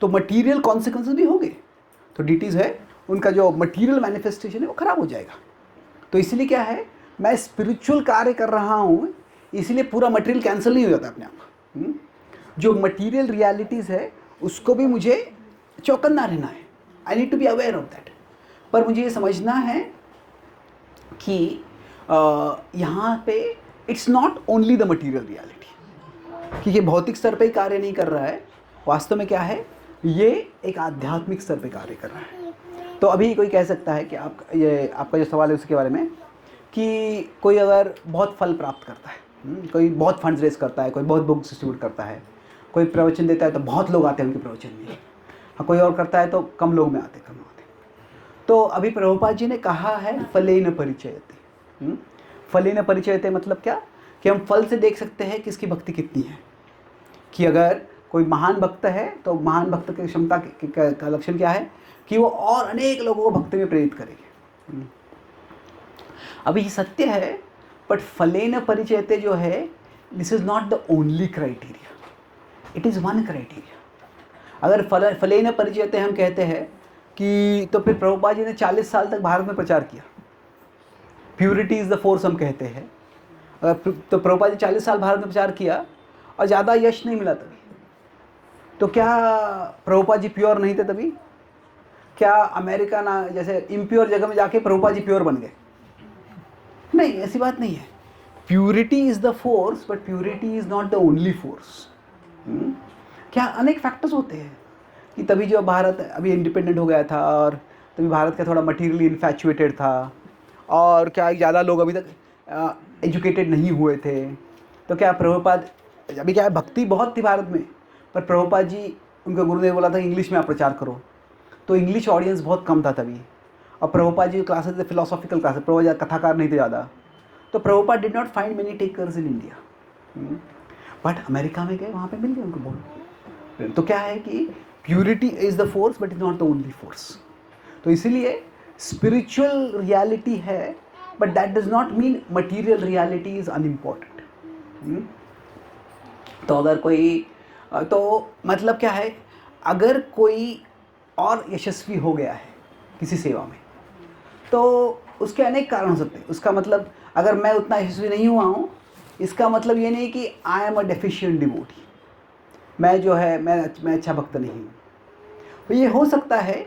तो मटीरियल कॉन्सिक्वेंसेस भी होंगे। तो डीटीज़ है, उनका जो मटीरियल मैनिफेस्टेशन है वो खराब हो जाएगा। तो इसलिए क्या है, मैं स्पिरिचुअल कार्य कर रहा हूँ, इसलिए पूरा मटेरियल कैंसिल नहीं हो जाता अपने आप। जो मटेरियल रियलिटीज़ है उसको भी मुझे चौकन्ना रहना है, I need to be aware of that. पर मुझे ये समझना है कि यहाँ पे it's not only the material reality, कि ये भौतिक स्तर पे ही कार्य नहीं कर रहा है, वास्तव में क्या है, ये एक आध्यात्मिक स्तर पे कार्य कर रहा है। तो अभी कोई कह सकता है कि आपका जो सवाल है उसके बारे में, कि कोई अगर बहुत फल प्राप्त करता है, कोई बहुत फंड्स रेज करता है, कोई बहुत बुक्स डिस्ट्रीब्यूट करता है, कोई प्रवचन देता है तो बहुत लोग आते हैं उनके प्रवचन में, हाँ कोई और करता है तो कम लोग में आते, कम आते। तो अभी प्रभुपाद जी ने कहा है फलेन परिचयते। फलेन परिचयते मतलब क्या, कि हम फल से देख सकते हैं कि इसकी भक्ति कितनी है, कि अगर कोई महान भक्त है तो महान भक्त की क्षमता का लक्षण क्या है, कि वो और अनेक लोगों को भक्ति में प्रेरित करेंगे। अभी ये सत्य है, बट फलेन परिचयते जो है, this is not the only criteria, it is one criteria. अगर फलेन परिचयते हम कहते हैं कि तो फिर प्रभुपाद जी ने 40 साल तक भारत में प्रचार किया, प्योरिटी इज़ द फोर्स हम कहते हैं, अगर तो प्रभुपाद जी 40 साल भारत में प्रचार किया और ज़्यादा यश नहीं मिला तभी, तो क्या प्रभुपाद जी प्योर नहीं थे तभी? क्या अमेरिका ना जैसे इम्प्योर जगह में जाके प्रभुपाद जी प्योर बन गए? नहीं, ऐसी बात नहीं है। Purity is the force, but purity is not the only force. क्या अनेक फैक्टर्स होते हैं कि तभी जो भारत अभी इंडिपेंडेंट हो गया था, और तभी भारत का थोड़ा मटीरियली इन्फैचुएटेड था, और क्या ज़्यादा लोग अभी तक एजुकेटेड नहीं हुए थे, तो क्या प्रभुपाद, अभी क्या है, भक्ति बहुत थी भारत में, पर प्रभुपाद जी, उनका गुरुदेव बोला था इंग्लिश में आप प्रचार करो, तो इंग्लिश ऑडियंस बहुत कम था तभी, और प्रभुपाद जी क्लासेस थे फिलोसॉफिकल क्लासेस, प्रभुपाद कथाकार नहीं थे ज़्यादा, तो Prabhupada did not find many takers in India, but America में गए, वहाँ पे मिल गए उनको बहुत। तो क्या है कि purity is the force, but is not the only force. तो इसीलिए स्पिरिचुअल रियलिटी है, but that does not mean material reality is unimportant. तो अगर कोई, तो मतलब क्या है, अगर कोई और यशस्वी हो गया है किसी सेवा में, तो उसके अनेक कारण हो सकते हैं। उसका मतलब, अगर मैं उतना यशस्वी नहीं हुआ हूँ, इसका मतलब ये नहीं कि I am a deficient devotee, मैं जो है मैं अच्छा भक्त नहीं हूँ। तो ये हो सकता है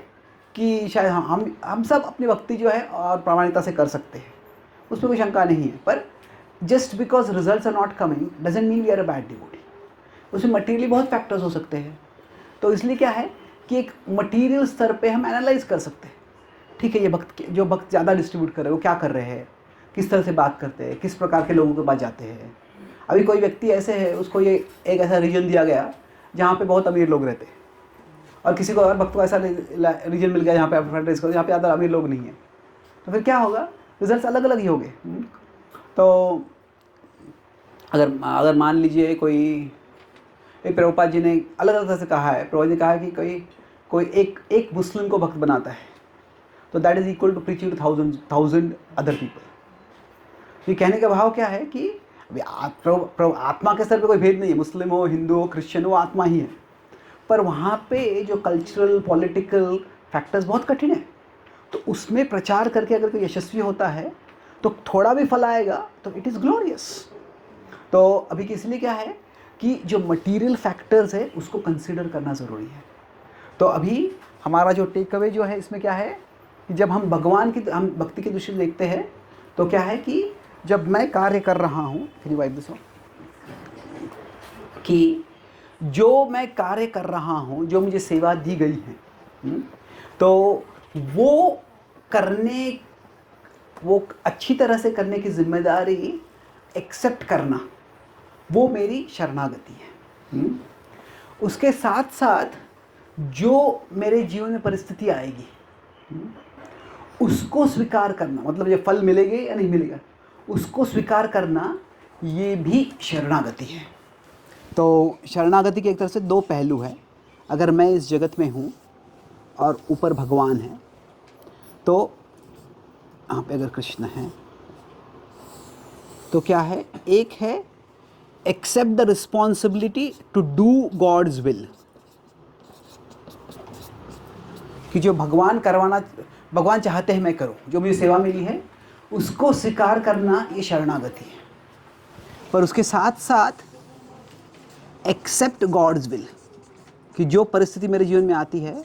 कि शायद हम सब अपनी भक्ति जो है और प्रामाणिकता से कर सकते हैं, उसमें कोई शंका नहीं है, पर just because results are not coming doesn't mean we are a bad devotee. उसमें मटीरियली बहुत फैक्टर्स हो सकते हैं, तो इसलिए क्या है कि एक मटीरियल स्तर पे हम एनालाइज कर सकते हैं, ठीक है, ये जो भक्त ज़्यादा डिस्ट्रीब्यूट कर रहे हैं वो क्या कर रहे हैं, किस तरह से बात करते हैं, किस प्रकार के लोगों के पास जाते हैं। अभी कोई व्यक्ति ऐसे है, उसको ये एक ऐसा रीजन दिया गया जहाँ पे बहुत अमीर लोग रहते हैं, और किसी को अगर भक्त को ऐसा रीजन मिल गया जहाँ पे आप फंड करो, जहाँ पे ज़्यादा अमीर लोग नहीं हैं, तो फिर क्या होगा, रिजल्ट्स अलग अलग ही होंगे। तो अगर मान लीजिए कोई, एक प्रभुपाद जी ने अलग अलग तरह से कहा है, प्रभुपाद जी ने कहा है कि कोई एक मुस्लिम को भक्त बनाता है, तो that is equal to preaching to 1000 other people. ये कहने का भाव क्या है कि आत्मा के स्तर पे कोई भेद नहीं है, मुस्लिम हो, हिंदू हो, क्रिश्चियन हो, आत्मा ही है, पर वहाँ पे जो कल्चरल पॉलिटिकल फैक्टर्स बहुत कठिन है, तो उसमें प्रचार करके अगर कोई यशस्वी होता है तो थोड़ा भी फल आएगा तो इट इज़ ग्लोरियस। तो अभी के इसलिए क्या है कि जो मटीरियल फैक्टर्स है उसको कंसिडर करना ज़रूरी है। तो अभी हमारा जो टेक अवे जो है इसमें क्या है कि जब हम भगवान की, हम भक्ति की दृष्टि से देखते हैं, तो क्या है कि जब मैं कार्य कर रहा हूँ, कि जो मैं कार्य कर रहा हूँ, जो मुझे सेवा दी गई है, तो वो अच्छी तरह से करने की जिम्मेदारी एक्सेप्ट करना, वो मेरी शरणागति है। उसके साथ साथ जो मेरे जीवन में परिस्थिति आएगी उसको स्वीकार करना, मतलब ये फल मिलेंगे या नहीं मिलेगा, उसको स्वीकार करना, ये भी शरणागति है। तो शरणागति के एक तरह से दो पहलू हैं। अगर मैं इस जगत में हूँ और ऊपर भगवान है, तो यहाँ पे अगर कृष्ण है तो क्या है, एक है accept the responsibility to do God's will, कि जो भगवान चाहते हैं मैं करूं, जो मुझे सेवा मिली है उसको स्वीकार करना, ये शरणागति है। पर उसके साथ साथ एक्सेप्ट गॉड्स विल, कि जो परिस्थिति मेरे जीवन में आती है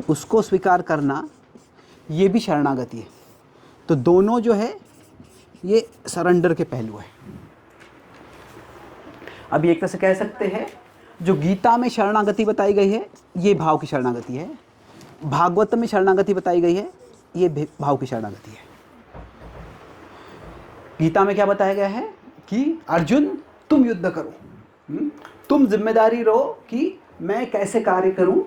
उसको स्वीकार करना, ये भी शरणागति है। तो दोनों जो है ये सरेंडर के पहलू है। अभी एक तरह से कह सकते हैं जो गीता में शरणागति बताई गई है ये भाव की शरणागति है, भागवत में शरणागति बताई गई है ये भाव की शरणागति है। गीता में क्या बताया गया है कि अर्जुन तुम युद्ध करो, तुम जिम्मेदारी लो कि मैं कैसे कार्य करूं,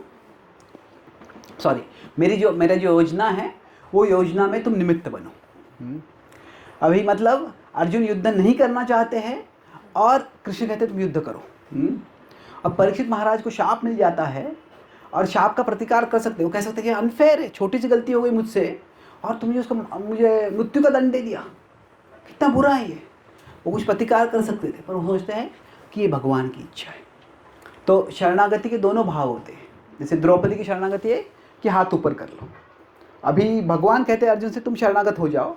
सॉरी मेरा जो योजना है वो योजना में तुम निमित्त बनो। अभी मतलब अर्जुन युद्ध नहीं करना चाहते हैं और कृष्ण कहते तुम युद्ध करो। अब परीक्षित महाराज को शाप मिल जाता है और शाप का प्रतिकार कर सकते हो, कह सकते हैं कि अनफेयर है, छोटी सी गलती हो गई मुझसे और तुमने मुझे मृत्यु का दंड दे दिया, कितना बुरा है ये। वो कुछ प्रतिकार कर सकते थे पर वो सोचते हैं कि ये भगवान की इच्छा है। तो शरणागति के दोनों भाव होते हैं। जैसे द्रौपदी की शरणागति है कि हाथ ऊपर कर लो, अभी भगवान कहते हैं अर्जुन से तुम शरणागत हो जाओ,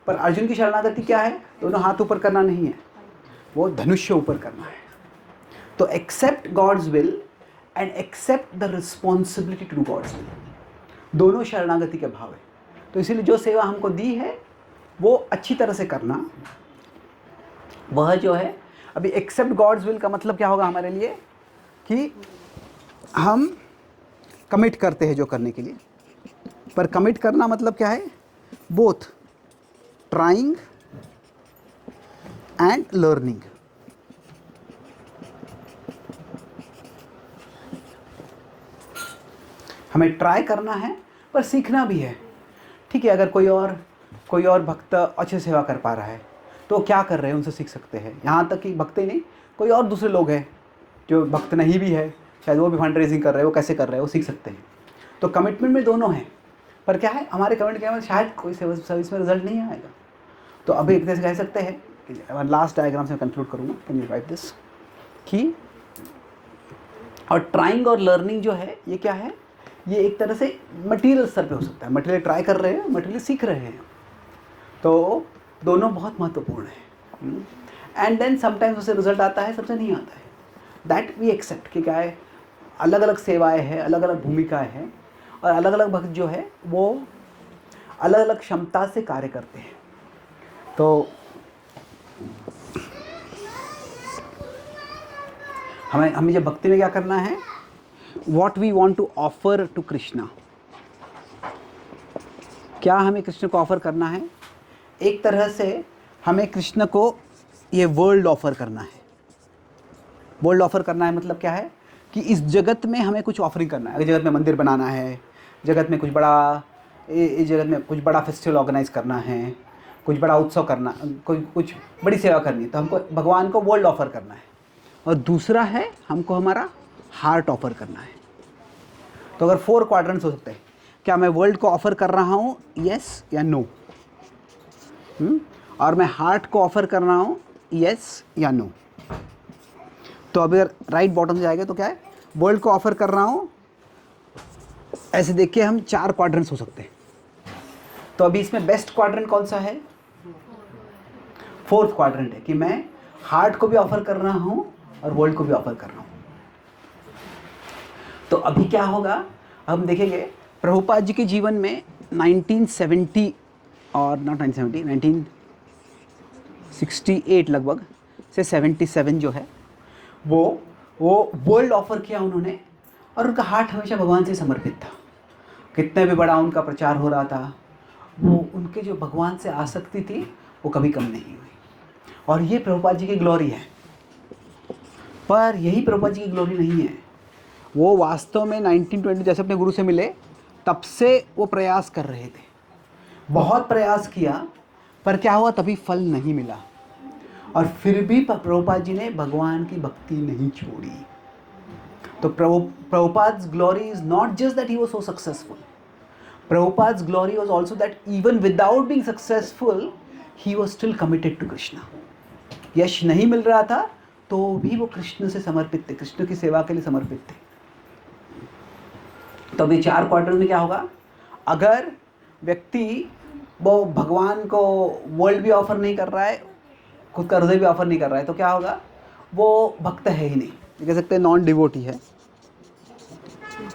पर अर्जुन की शरणागति क्या है, दोनों हाथ ऊपर करना नहीं है, वो धनुष्य ऊपर करना है। तो accept God's will and accept the responsibility to do God's will, दोनों शरणागति के भाव है। तो इसीलिए जो सेवा हमको दी है वो अच्छी तरह से करना, वह जो है अभी एक्सेप्ट गॉड्स विल का मतलब क्या होगा हमारे लिए कि हम कमिट करते हैं जो करने के लिए, पर कमिट करना मतलब क्या है, बोथ ट्राइंग एंड लर्निंग। हमें ट्राई करना है पर सीखना भी है। ठीक है, अगर कोई और भक्त अच्छे सेवा कर पा रहा है तो क्या कर रहे हैं उनसे सीख सकते हैं। यहाँ तक कि भक्त ही नहीं, कोई और दूसरे लोग हैं जो भक्त नहीं भी है, शायद वो भी फंड रेजिंग कर रहे हैं, वो कैसे कर रहे हैं वो सीख सकते हैं। तो कमिटमेंट में दोनों हैं, पर क्या है हमारे कमिटमेंट के में शायद कोई सर्विस में रिजल्ट नहीं आएगा। तो अभी एक तरह से कह सकते हैं, लास्ट डायग्राम से कंक्लूड करूँगा, कैन यू राइट दिस, कि और ट्राइंग और लर्निंग जो है ये क्या है, ये एक तरह से मटेरियल स्तर पे हो सकता है। मटेरियल ट्राई कर रहे हैं, मटेरियल सीख रहे हैं, तो दोनों बहुत महत्वपूर्ण है। एंड देन समटाइम्स उससे रिजल्ट आता है, सबसे नहीं आता है, दैट वी एक्सेप्ट कि क्या है, अलग अलग सेवाएं हैं, अलग अलग भूमिकाएं हैं और अलग अलग भक्त जो है वो अलग अलग क्षमता से कार्य करते हैं। तो हमें जब भक्ति में क्या करना है, what we want to offer to Krishna, क्या हमें कृष्ण को ऑफर करना है। एक तरह से हमें कृष्ण को ये वर्ल्ड ऑफर करना है। वर्ल्ड ऑफर करना है मतलब क्या है कि इस जगत में हमें कुछ ऑफरिंग करना है। अगर जगत में मंदिर बनाना है, जगत में कुछ बड़ा फेस्टिवल ऑर्गेनाइज करना है, कुछ बड़ा उत्सव करना, कुछ बड़ी सेवा करनी है, तो हमको भगवान को वर्ल्ड ऑफर करना है। और दूसरा है हमको हमारा हार्ट ऑफर करना है। तो अगर 4 क्वाड्रेंट्स हो सकते हैं, क्या मैं वर्ल्ड को ऑफर कर रहा हूँ, यस या नो, और मैं हार्ट को ऑफर कर रहा हूँ, यस या नो। तो अगर राइट बॉटम से जाएगा तो क्या है, वर्ल्ड को ऑफर कर रहा हूँ, ऐसे देख के हम 4 क्वाड्रेंट्स हो सकते हैं। तो अभी इसमें बेस्ट क्वाड्रेंट कौन सा है, 4th क्वाड्रेंट है कि मैं हार्ट को भी ऑफर कर रहा हूँ और वर्ल्ड को भी ऑफर कर रहा हूँ। तो अभी क्या होगा हम देखेंगे, प्रभुपाद जी के जीवन में 1970 और नॉट 1970, 1968 लगभग से 77 जो है वो वर्ल्ड ऑफर किया उन्होंने, और उनका हार्ट हमेशा भगवान से समर्पित था। कितने भी बड़ा उनका प्रचार हो रहा था, वो उनके जो भगवान से आसक्ति थी वो कभी कम नहीं हुई। और ये प्रभुपाद जी की ग्लोरी है। पर यही प्रभुपाद जी की ग्लोरी नहीं है, वो वास्तव में 1920 जैसे अपने गुरु से मिले तब से वो प्रयास कर रहे थे, बहुत प्रयास किया, पर क्या हुआ, तभी फल नहीं मिला। और फिर भी प्रभुपाद जी ने भगवान की भक्ति नहीं छोड़ी। तो Prabhupada's glory is not just that he was so successful. Prabhupada's glory was also that even without being successful, he was still committed to Krishna. यश नहीं मिल रहा था तो भी वो कृष्ण से समर्पित थे, कृष्ण की सेवा के लिए समर्पित थे। तो अभी 4 क्वार्टर में क्या होगा, अगर व्यक्ति वो भगवान को वर्ल्ड भी ऑफर नहीं कर रहा है, खुद का हृदय भी ऑफर नहीं कर रहा है, तो क्या होगा, वो भक्त है ही नहीं, कह सकते हैं नॉन डिवोटी है।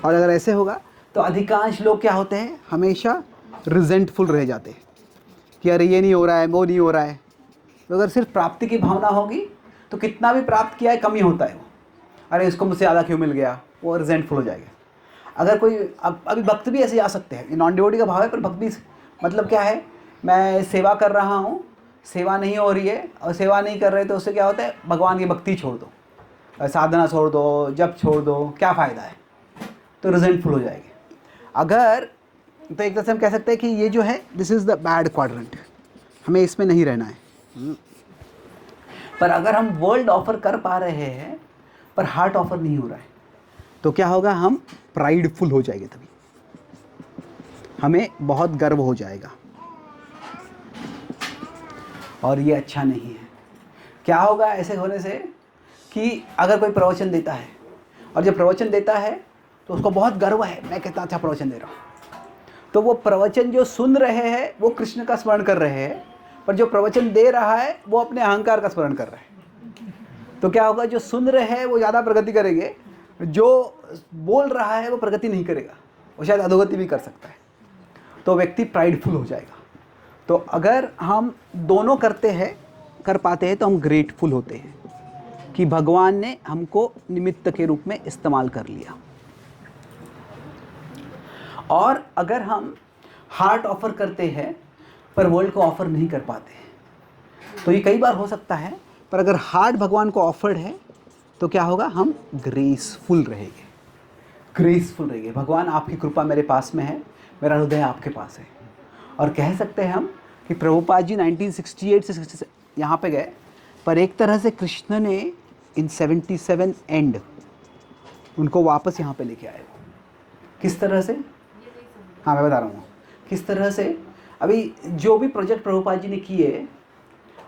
और अगर ऐसे होगा तो अधिकांश लोग क्या होते हैं, हमेशा रिजेंटफुल रह जाते हैं कि अरे ये नहीं हो रहा है, वो नहीं हो रहा है। तो अगर सिर्फ प्राप्ति की भावना होगी तो कितना भी प्राप्त किया है कम ही होता है वो। अरे इसको मुझसे ज़्यादा क्यों मिल गया, वो रिजेंटफुल हो जाएगा। अगर कोई अभी भक्त भी ऐसे जा सकते हैं, नॉन डिवोटी का भाव है पर भक्त भी, मतलब क्या है, मैं सेवा कर रहा हूँ, सेवा नहीं हो रही है और सेवा नहीं कर रहे तो उससे क्या होता है, भगवान की भक्ति छोड़ दो, साधना छोड़ दो, जप छोड़ दो, क्या फ़ायदा है, तो रिजेंटफुल हो जाएगी। अगर तो एक तरह से हम कह सकते हैं कि ये जो है this is the bad quadrant, हमें इसमें नहीं रहना है। पर अगर हम वर्ल्ड ऑफर कर पा रहे हैं पर हार्ट ऑफर नहीं हो रहा है तो क्या होगा, हम प्राइडफुल हो जाएंगे, तभी हमें बहुत गर्व हो जाएगा और ये अच्छा नहीं है। क्या होगा ऐसे होने से कि अगर कोई प्रवचन देता है और जब प्रवचन देता है तो उसको बहुत गर्व है, मैं कितना अच्छा प्रवचन दे रहा हूँ, तो वो प्रवचन जो सुन रहे हैं वो कृष्ण का स्मरण कर रहे हैं, पर जो प्रवचन दे रहा है वो अपने अहंकार का स्मरण कर रहा है। तो क्या होगा, जो सुन रहे हैं वो ज़्यादा प्रगति करेंगे, जो बोल रहा है वो प्रगति नहीं करेगा, वो शायद अधोगति भी कर सकता है। तो व्यक्ति प्राइडफुल हो जाएगा। तो अगर हम दोनों करते हैं, कर पाते हैं, तो हम ग्रेटफुल होते हैं कि भगवान ने हमको निमित्त के रूप में इस्तेमाल कर लिया। और अगर हम हार्ट ऑफर करते हैं पर वर्ल्ड को ऑफर नहीं कर पाते हैं, तो ये कई बार हो सकता है, पर अगर हार्ट भगवान को ऑफर्ड है तो क्या होगा, हम ग्रेसफुल रहेंगे, ग्रेसफुल रहेंगे। भगवान आपकी कृपा मेरे पास में है, मेरा हृदय आपके पास है। और कह सकते हैं हम कि प्रभुपाद जी 1968 से 67 यहाँ पे गए, पर एक तरह से कृष्ण ने इन 77 एंड उनको वापस यहाँ पे लेके आए। किस तरह से, हाँ मैं बता रहा हूँ किस तरह से। अभी जो भी प्रोजेक्ट प्रभुपाद जी ने किए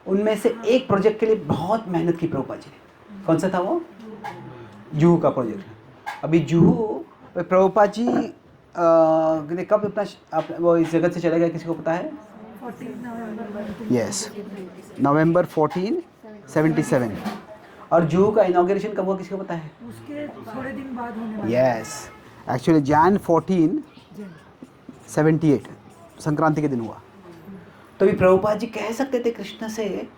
उनमें से एक प्रोजेक्ट के लिए बहुत मेहनत की प्रभुपाद जी ने। कौन सा था वो, जुहू का प्रोजेक्ट। अभी जुहू प्रभुपाद जी ने कब अपना वो इस जगत से चले गए, किसी को पता है? 14 नवंबर यस, नवंबर 1477। और जुहू का इनॉग्रेशन कब हुआ, किसी को पता है? उसके थोड़े दिन बाद होने वाला यस, एक्चुअली Jan 1478 संक्रांति के दिन हुआ। तो भी प्रभुपाद जी कह सकते थे कृष्ण से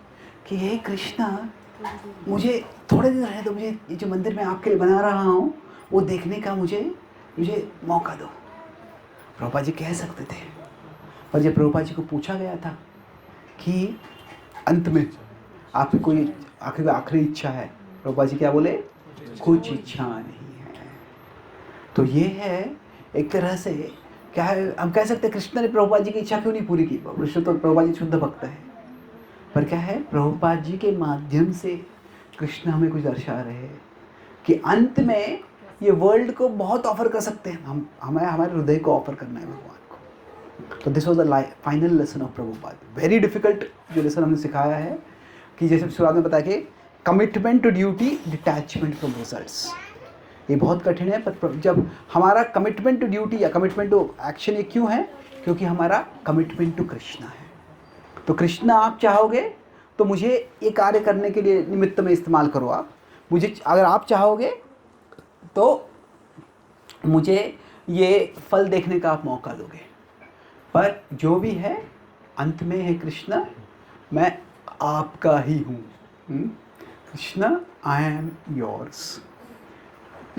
कि हे कृष्ण, मुझे थोड़े दिन रहे तो मुझे ये जो मंदिर मैं आपके लिए बना रहा हूँ वो देखने का मुझे मौका दो। प्रभुपाद जी कह सकते थे। पर जब प्रभुपाद जी को पूछा गया था कि अंत में आपकी कोई आखिरी इच्छा है, प्रभुपाद जी क्या बोले, कुछ इच्छा नहीं है। तो ये है एक तरह से क्या है, हम कह सकते हैं कृष्ण ने प्रभुपाद जी की इच्छा क्यों नहीं पूरी की। कृष्ण तो प्रभुपाद जी शुद्ध भक्त है, पर क्या है, प्रभुपाद जी के माध्यम से कृष्ण हमें कुछ दर्शा रहे हैं कि अंत में ये वर्ल्ड को बहुत ऑफर कर सकते हैं, हमें हमारे हृदय को ऑफर करना है भगवान को। तो this was the final lesson of Prabhupada. Very difficult जो लेसन हमने सिखाया है कि जैसे शुरुआत में बताया कि commitment to duty, detachment from results, ये बहुत कठिन है। पर जब हमारा कमिटमेंट टू ड्यूटी या कमिटमेंट टू एक्शन, ये क्यों है, क्योंकि हमारा कमिटमेंट टू कृष्णा है। तो कृष्णा आप चाहोगे तो मुझे ये कार्य करने के लिए निमित्त में इस्तेमाल करो आप, मुझे अगर आप चाहोगे तो मुझे ये फल देखने का आप मौका दोगे। पर जो भी है अंत में है कृष्णा, मैं आपका ही हूँ, कृष्णा आई एम योर्स।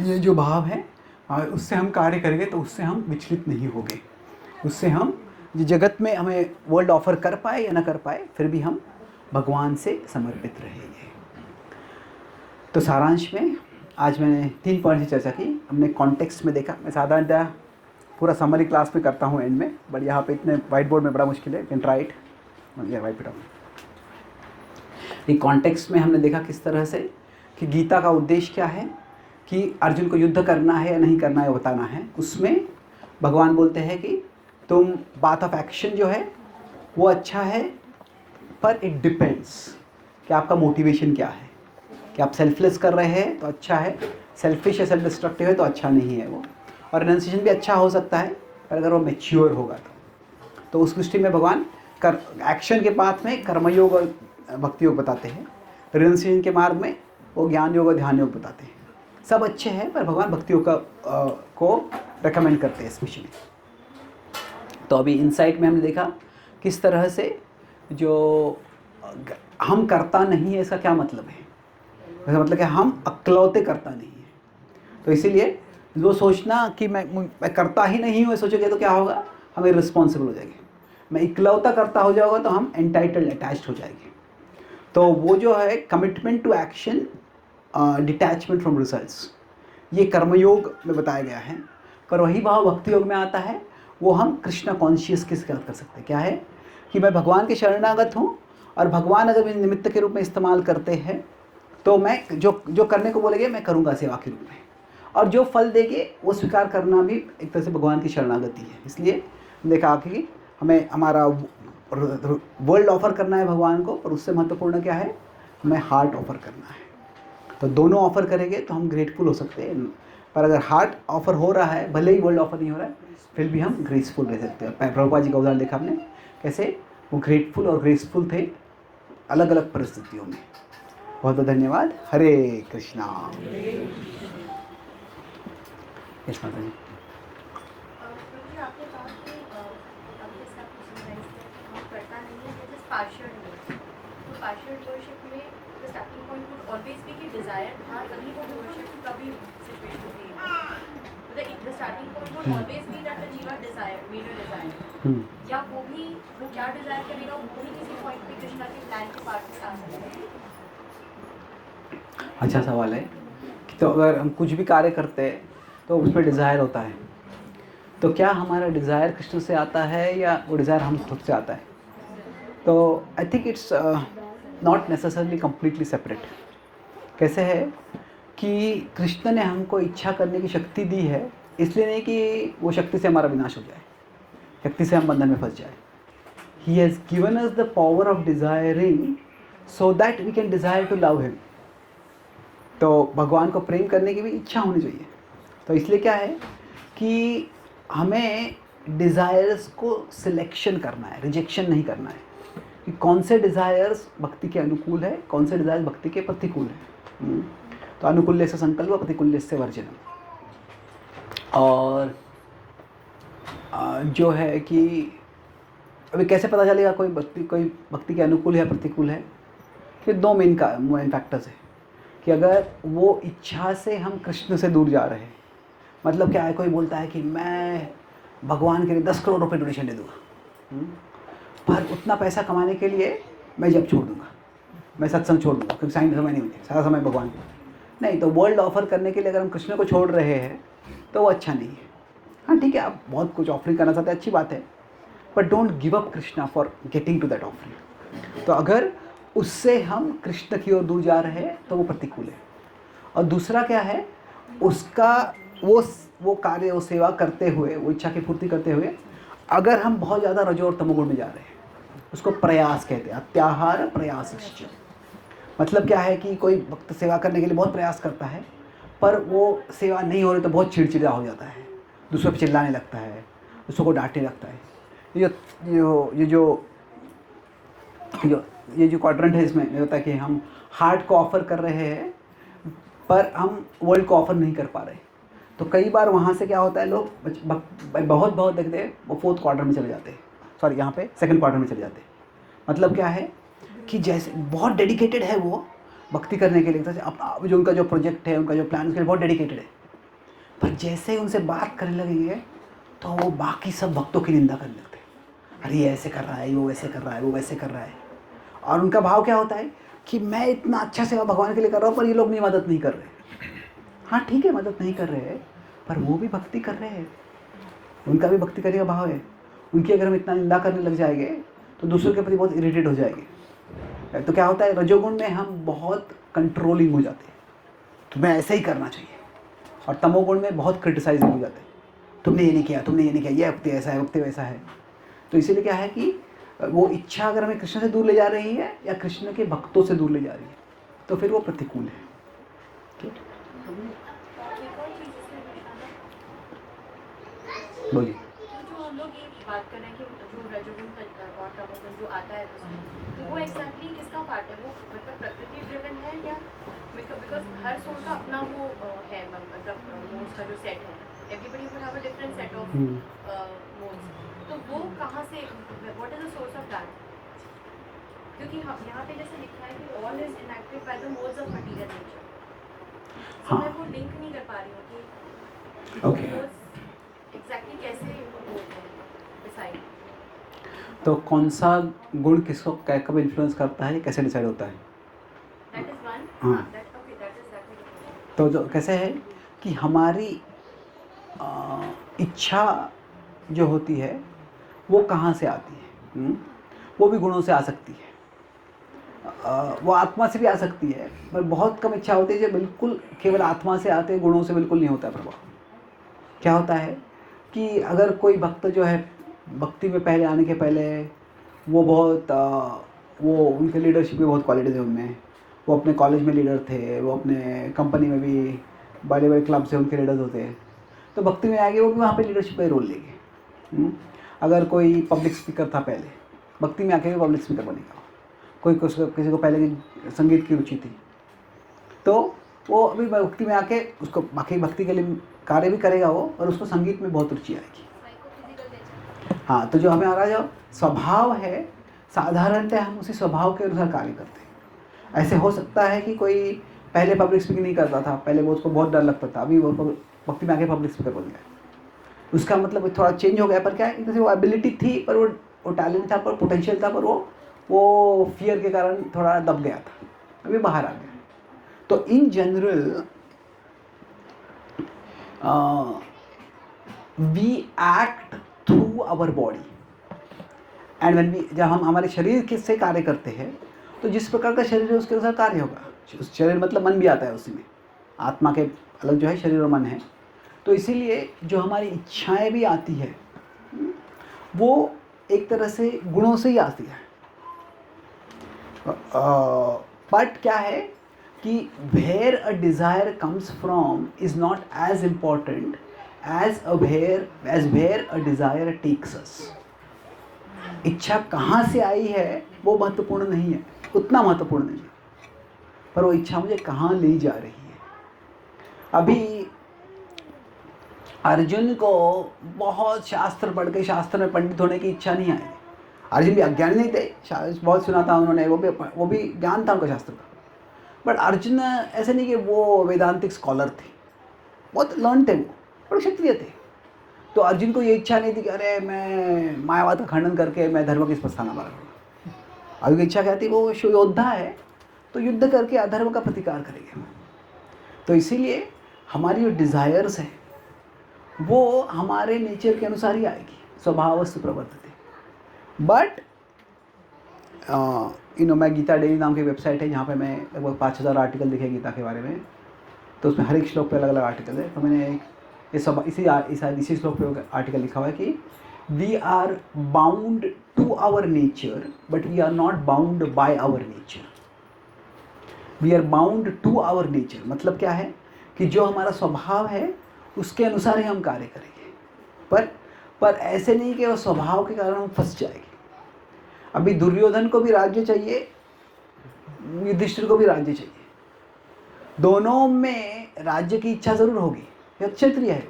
ये जो भाव है उससे हम कार्य करेंगे तो उससे हम विचलित नहीं होंगे, उससे हम ये जगत में हमें वर्ल्ड ऑफर कर पाए या ना कर पाए फिर भी हम भगवान से समर्पित रहेंगे। तो सारांश में आज मैंने 3 पॉइंट की चर्चा की। हमने कॉन्टेक्स्ट में देखा, मैं साधारणतः पूरा समरी क्लास में करता हूँ एंड में, बट यहाँ पे इतने वाइट बोर्ड में बड़ा मुश्किल है, कैन ट्राई इट, वाइट पे डाउन। ये कॉन्टेक्स्ट में हमने देखा किस तरह से कि गीता का उद्देश्य क्या है, कि अर्जुन को युद्ध करना है या नहीं करना है बताना है। उसमें भगवान बोलते हैं कि तुम बात ऑफ एक्शन जो है वो अच्छा है, पर इट डिपेंड्स कि आपका मोटिवेशन क्या है, कि आप सेल्फलेस कर रहे हैं तो अच्छा है, सेल्फिश या सेल्फ डिस्ट्रक्टिव है तो अच्छा नहीं है वो। और रिनंसिएशन भी अच्छा हो सकता है, पर अगर वो मैच्योर होगा तो उस दृष्टि में भगवान एक्शन के पाथ में कर्मयोग और भक्ति योग बताते हैं, रिनंसिएशन के मार्ग में वो ज्ञान योग और ध्यान योग बताते हैं। सब अच्छे हैं, पर भगवान भक्ति योग को रेकमेंड करते हैं स्पेशली। तो अभी इनसाइट में हमने देखा किस तरह से जो हम करता नहीं है, इसका क्या मतलब है? इसका मतलब कि हम अक्लौते करता नहीं है। तो इसीलिए वो सोचना कि मैं करता ही नहीं हूँ, ये सोचोगे तो क्या होगा? हम इररिस्पॉन्सिबल हो जाएंगे। मैं इकलौता करता हो जाऊँगा तो हम एंटाइटल्ड, अटैच्ड हो जाएंगे। तो वो जो है commitment to action, detachment from results, ये कर्मयोग में बताया गया है। पर वही भाव भक्ति योग में आता है, वो हम कृष्णा कॉन्शियस के साथ कर सकते हैं। क्या है कि मैं भगवान के शरणागत हूँ और भगवान अगर मुझे निमित्त के रूप में इस्तेमाल करते हैं तो मैं जो करने को बोलेंगे मैं करूँगा सेवा के रूप में, और जो फल देंगे वो स्वीकार करना भी एक तरह से भगवान की शरणागति है। इसलिए देखा कि हमें हमारा वर्ल्ड ऑफर करना है भगवान को, और उससे महत्वपूर्ण क्या है? हमें हार्ट ऑफर करना है। तो दोनों ऑफर करेंगे तो हम ग्रेटफुल हो सकते हैं। पर अगर हार्ट ऑफर हो रहा है, भले ही वर्ल्ड ऑफर नहीं हो रहा है, फिर भी हम ग्रेसफुल रह सकते हैं। प्रभुपाद जी का उदाहरण देखा हमने कैसे वो ग्रेटफुल और ग्रेसफुल थे अलग अलग परिस्थितियों में। बहुत बहुत धन्यवाद। हरे कृष्णा। यस माता जी। क्योंकि आपने कहा कि अभी जैसे आपने समराइज किया कि हम करता नहीं है, दिस इज पार्शियल वर्शिप। तो पार्शियल वर्शिप में the starting point would always be कि डिजायर था, तभी वो वर्शिप का भी सिचुएशन थी। The starting point would always be that the जीवा डिजायर, मेड अ डिजायर, या वो क्या डिजायर करेगा वो भी किसी पॉइंट पे कृष्णा के प्लान के पार्ट में आ सकता है। अच्छा सवाल है कि तो अगर हम कुछ भी कार्य करते हैं तो उसमें डिज़ायर होता है, तो क्या हमारा डिज़ायर कृष्ण से आता है या वो डिज़ायर हम खुद से आता है? तो I think it's not necessarily completely separate. कैसे है कि कृष्ण ने हमको इच्छा करने की शक्ति दी है, इसलिए नहीं कि वो शक्ति से हमारा विनाश हो जाए, शक्ति से हम बंधन में फंस जाए। He has given us the power of desiring so that we can desire to love him. तो भगवान को प्रेम करने की भी इच्छा होनी चाहिए। तो इसलिए क्या है कि हमें डिज़ायर्स को सिलेक्शन करना है, रिजेक्शन नहीं करना है कि कौन से डिज़ायर्स भक्ति के अनुकूल है, कौन से डिज़ायर्स भक्ति के प्रतिकूल है। तो अनुकूल्य से संकल्प, प्रतिकूल्य से वर्जनम। और जो है कि अभी कैसे पता चलेगा कोई भक्ति के अनुकूल है प्रतिकूल है? कि दो मेन फैक्टर्स है कि अगर वो इच्छा से हम कृष्ण से दूर जा रहे हैं, मतलब क्या है, कोई बोलता है कि मैं भगवान के लिए 10 करोड़ रुपए डोनेशन दे दूँगा, पर उतना पैसा कमाने के लिए मैं जब छोड़ दूँगा, मैं सत्संग छोड़ दूँगा, क्योंकि समय नहीं होती, सारा समय भगवान को नहीं। तो वर्ल्ड ऑफर करने के लिए अगर हम कृष्ण को छोड़ रहे हैं तो वो अच्छा नहीं है। हाँ ठीक है, आप बहुत कुछ ऑफरिंग करना चाहते हैं, अच्छी बात है, but don't give up Krishna for getting to that offering. तो अगर उससे हम कृष्ण की ओर दूर जा रहे हैं तो वो प्रतिकूल है। और दूसरा क्या है, उसका वो कार्य, वो सेवा करते हुए, वो इच्छा की पूर्ति करते हुए अगर हम बहुत ज़्यादा रजो और तमोगुण में जा रहे हैं, उसको प्रयास कहते हैं, अत्याहार प्रयासश्च। मतलब क्या है कि कोई भक्त सेवा करने के लिए बहुत प्रयास करता है, पर वो सेवा नहीं हो रही तो बहुत चिड़चिड़ा हो जाता है, दूसरों पर चिल्लाने लगता है, दूसरों को डांटने लगता है। ये जो क्वाड्रेंट है, इसमें ये होता है कि हम हार्ट को ऑफ़र कर रहे हैं पर हम वर्ल्ड को ऑफ़र नहीं कर पा रहे। तो कई बार वहाँ से क्या होता है, लोग बहुत देखते हैं वो 4th क्वार्टर में चले जाते हैं, सॉरी यहाँ पे 2nd क्वार्टर में चले जाते हैं। मतलब क्या है कि जैसे बहुत डेडिकेटेड है वो भक्ति करने के लिए, अपना जो उनका जो प्रोजेक्ट है, उनका जो प्लान, उसके लिए बहुत डेडिकेटेड है, पर जैसे ही उनसे बात करने लगेंगे तो वो बाकी सब भक्तों की निंदा करने लगते हैं। अरे ये ऐसे कर रहा है, वो वैसे कर रहा है, वो वैसे कर रहा है। और उनका भाव क्या होता है कि मैं इतना अच्छा सेवा भगवान के लिए कर रहा हूँ पर ये लोग मदद नहीं कर रहे। हाँ ठीक है, मदद नहीं कर रहे हैं, पर वो भी भक्ति कर रहे हैं, उनका भी भक्ति करने का भाव है। उनकी अगर हम इतना निंदा करने लग जाएंगे तो दूसरों के प्रति बहुत इरिटेट हो जाएंगे। तो क्या होता है, रजोगुण में हम बहुत कंट्रोलिंग हो जाते हैं, तुम्हें ऐसे ही करना चाहिए। और तमोगुण में बहुत क्रिटिसाइजिंग हो जाते हैं, तुमने ये नहीं किया, तुमने ये नहीं किया, ये भक्ति ऐसा है, भक्ति वैसा है। तो इसीलिए क्या है कि वो इच्छा अगर हमें कृष्ण से दूर ले जा रही है या कृष्ण के भक्तों से दूर ले जा रही है तो फिर वो प्रतिकूल है। बोलिए। जो हम लोग ये बात कर रहे हैं कि जो रजोगुण और तमोगुण जो आता है तो वो एक्जैक्टली किसका पार्ट है? वो मतलब प्रकृति ड्रिवन है या बिकॉज हर सोल का अपना वो है, मतलब मोड्स का जो सेट है, everybody would have a different set of modes. तो वो कहाँ से, what is the source of that? क्योंकि यहाँ पे जैसे लिखा है कि all is enacted by the modes of material nature. So हाँ। मैं वो लिंक नहीं कर पा रही हूँ कि Okay. modes exactly कैसे होते हैं decide. तो कौन सा गुण किसको कब इन्फ्लुएंस करता है, कैसे डिसाइड होता है? That is one. हाँ। That okay. That is that is. तो जो कैसे है कि हमारी इच्छा जो होती है वो कहाँ से आती है? वो भी गुणों से आ सकती है, वो आत्मा से भी आ सकती है, पर बहुत कम इच्छा होती है जो बिल्कुल केवल आत्मा से आते, गुणों से बिल्कुल नहीं होता प्रभाव। क्या होता है कि अगर कोई भक्त जो है भक्ति में पहले आने के पहले वो बहुत वो उनके लीडरशिप की बहुत क्वालिटीज़ है उनमें, वो अपने कॉलेज में लीडर थे, वो अपने कंपनी में भी बड़े बड़े क्लब से उनके लीडर्स होते हैं, तो भक्ति में आगे वो भी वहाँ पे लीडरशिप का रोल लेंगे। अगर कोई पब्लिक स्पीकर था पहले, भक्ति में आके भी पब्लिक स्पीकर बनेगा। कोई किसी को पहले संगीत की रुचि थी तो वो अभी भक्ति में आके उसको बाकी भक्ति के लिए कार्य भी करेगा वो, और उसको संगीत में बहुत रुचि आएगी। हाँ, तो जो हमें आ रहा जो स्वभाव है, साधारणतः हम उसी स्वभाव के अनुसार कार्य करते हैं। ऐसे हो सकता है कि कोई पहले पब्लिक स्पीकिंग नहीं करता था, पहले वो उसको बहुत डर लगता था, अभी वो भक्ति में आके पब्लिक स्पीकर बन गया। उसका मतलब थोड़ा चेंज हो गया, पर क्या है, वो एबिलिटी थी, पर वो टैलेंट था, पर पोटेंशियल था, पर वो फियर के कारण थोड़ा दब गया था, अभी बाहर आ गया। तो in general we act through our body and when we, जब हम हमारे शरीर किससे कार्य करते हैं तो जिस प्रकार का शरीर है उसके अनुसार कार्य होगा। शरीर मतलब मन भी आता है उसी में, आत्मा के अलग जो है शरीर और मन है। तो इसीलिए जो हमारी इच्छाएं भी आती है वो एक तरह से गुणों से ही आती है। बट क्या है कि where a desire comes from is not as important as where a desire takes us. इच्छा कहाँ से आई है वो महत्वपूर्ण नहीं है, उतना महत्वपूर्ण नहीं है, पर वो इच्छा मुझे कहाँ ले जा रही है। अभी अर्जुन को बहुत शास्त्र पढ़ के शास्त्र में पंडित होने की इच्छा नहीं आई। अर्जुन भी अज्ञानी नहीं थे, बहुत सुना था उन्होंने, वो भी ज्ञान था उनका शास्त्र का, बट अर्जुन ऐसे नहीं कि वो वेदांतिक स्कॉलर थे, बहुत लर्न थे, वो बड़े क्षत्रिय थे। तो अर्जुन को ये इच्छा नहीं थी कि अरे मैं मायावाद का खंडन करके मैं धर्म की स्थापना करूँगा। अर्जुन की इच्छा क्या थी, वो योद्धा है तो युद्ध करके अधर्म का प्रतिकार करेंगे। तो इसीलिए हमारी जो डिज़ायर्स है वो हमारे नेचर के अनुसार ही आएगी, स्वभावस्तु प्रवर्तते। बट मैं गीता डेली नाम की वेबसाइट है जहाँ पे मैं लगभग 5000 आर्टिकल लिखे गीता के बारे में, तो उसमें हर एक श्लोक पे अलग अलग आर्टिकल है। तो मैंने इसी श्लोक पे आर्टिकल लिखा हुआ है कि we are bound to our nature but we are not bound by our nature. We are bound to our nature मतलब क्या है कि जो हमारा स्वभाव है उसके अनुसार ही हम कार्य करेंगे, पर ऐसे नहीं कि वो स्वभाव के कारण हम फंस जाएंगे। अभी दुर्योधन को भी राज्य चाहिए, युधिष्ठिर को भी राज्य चाहिए, दोनों में राज्य की इच्छा जरूर होगी, यह क्षत्रिय है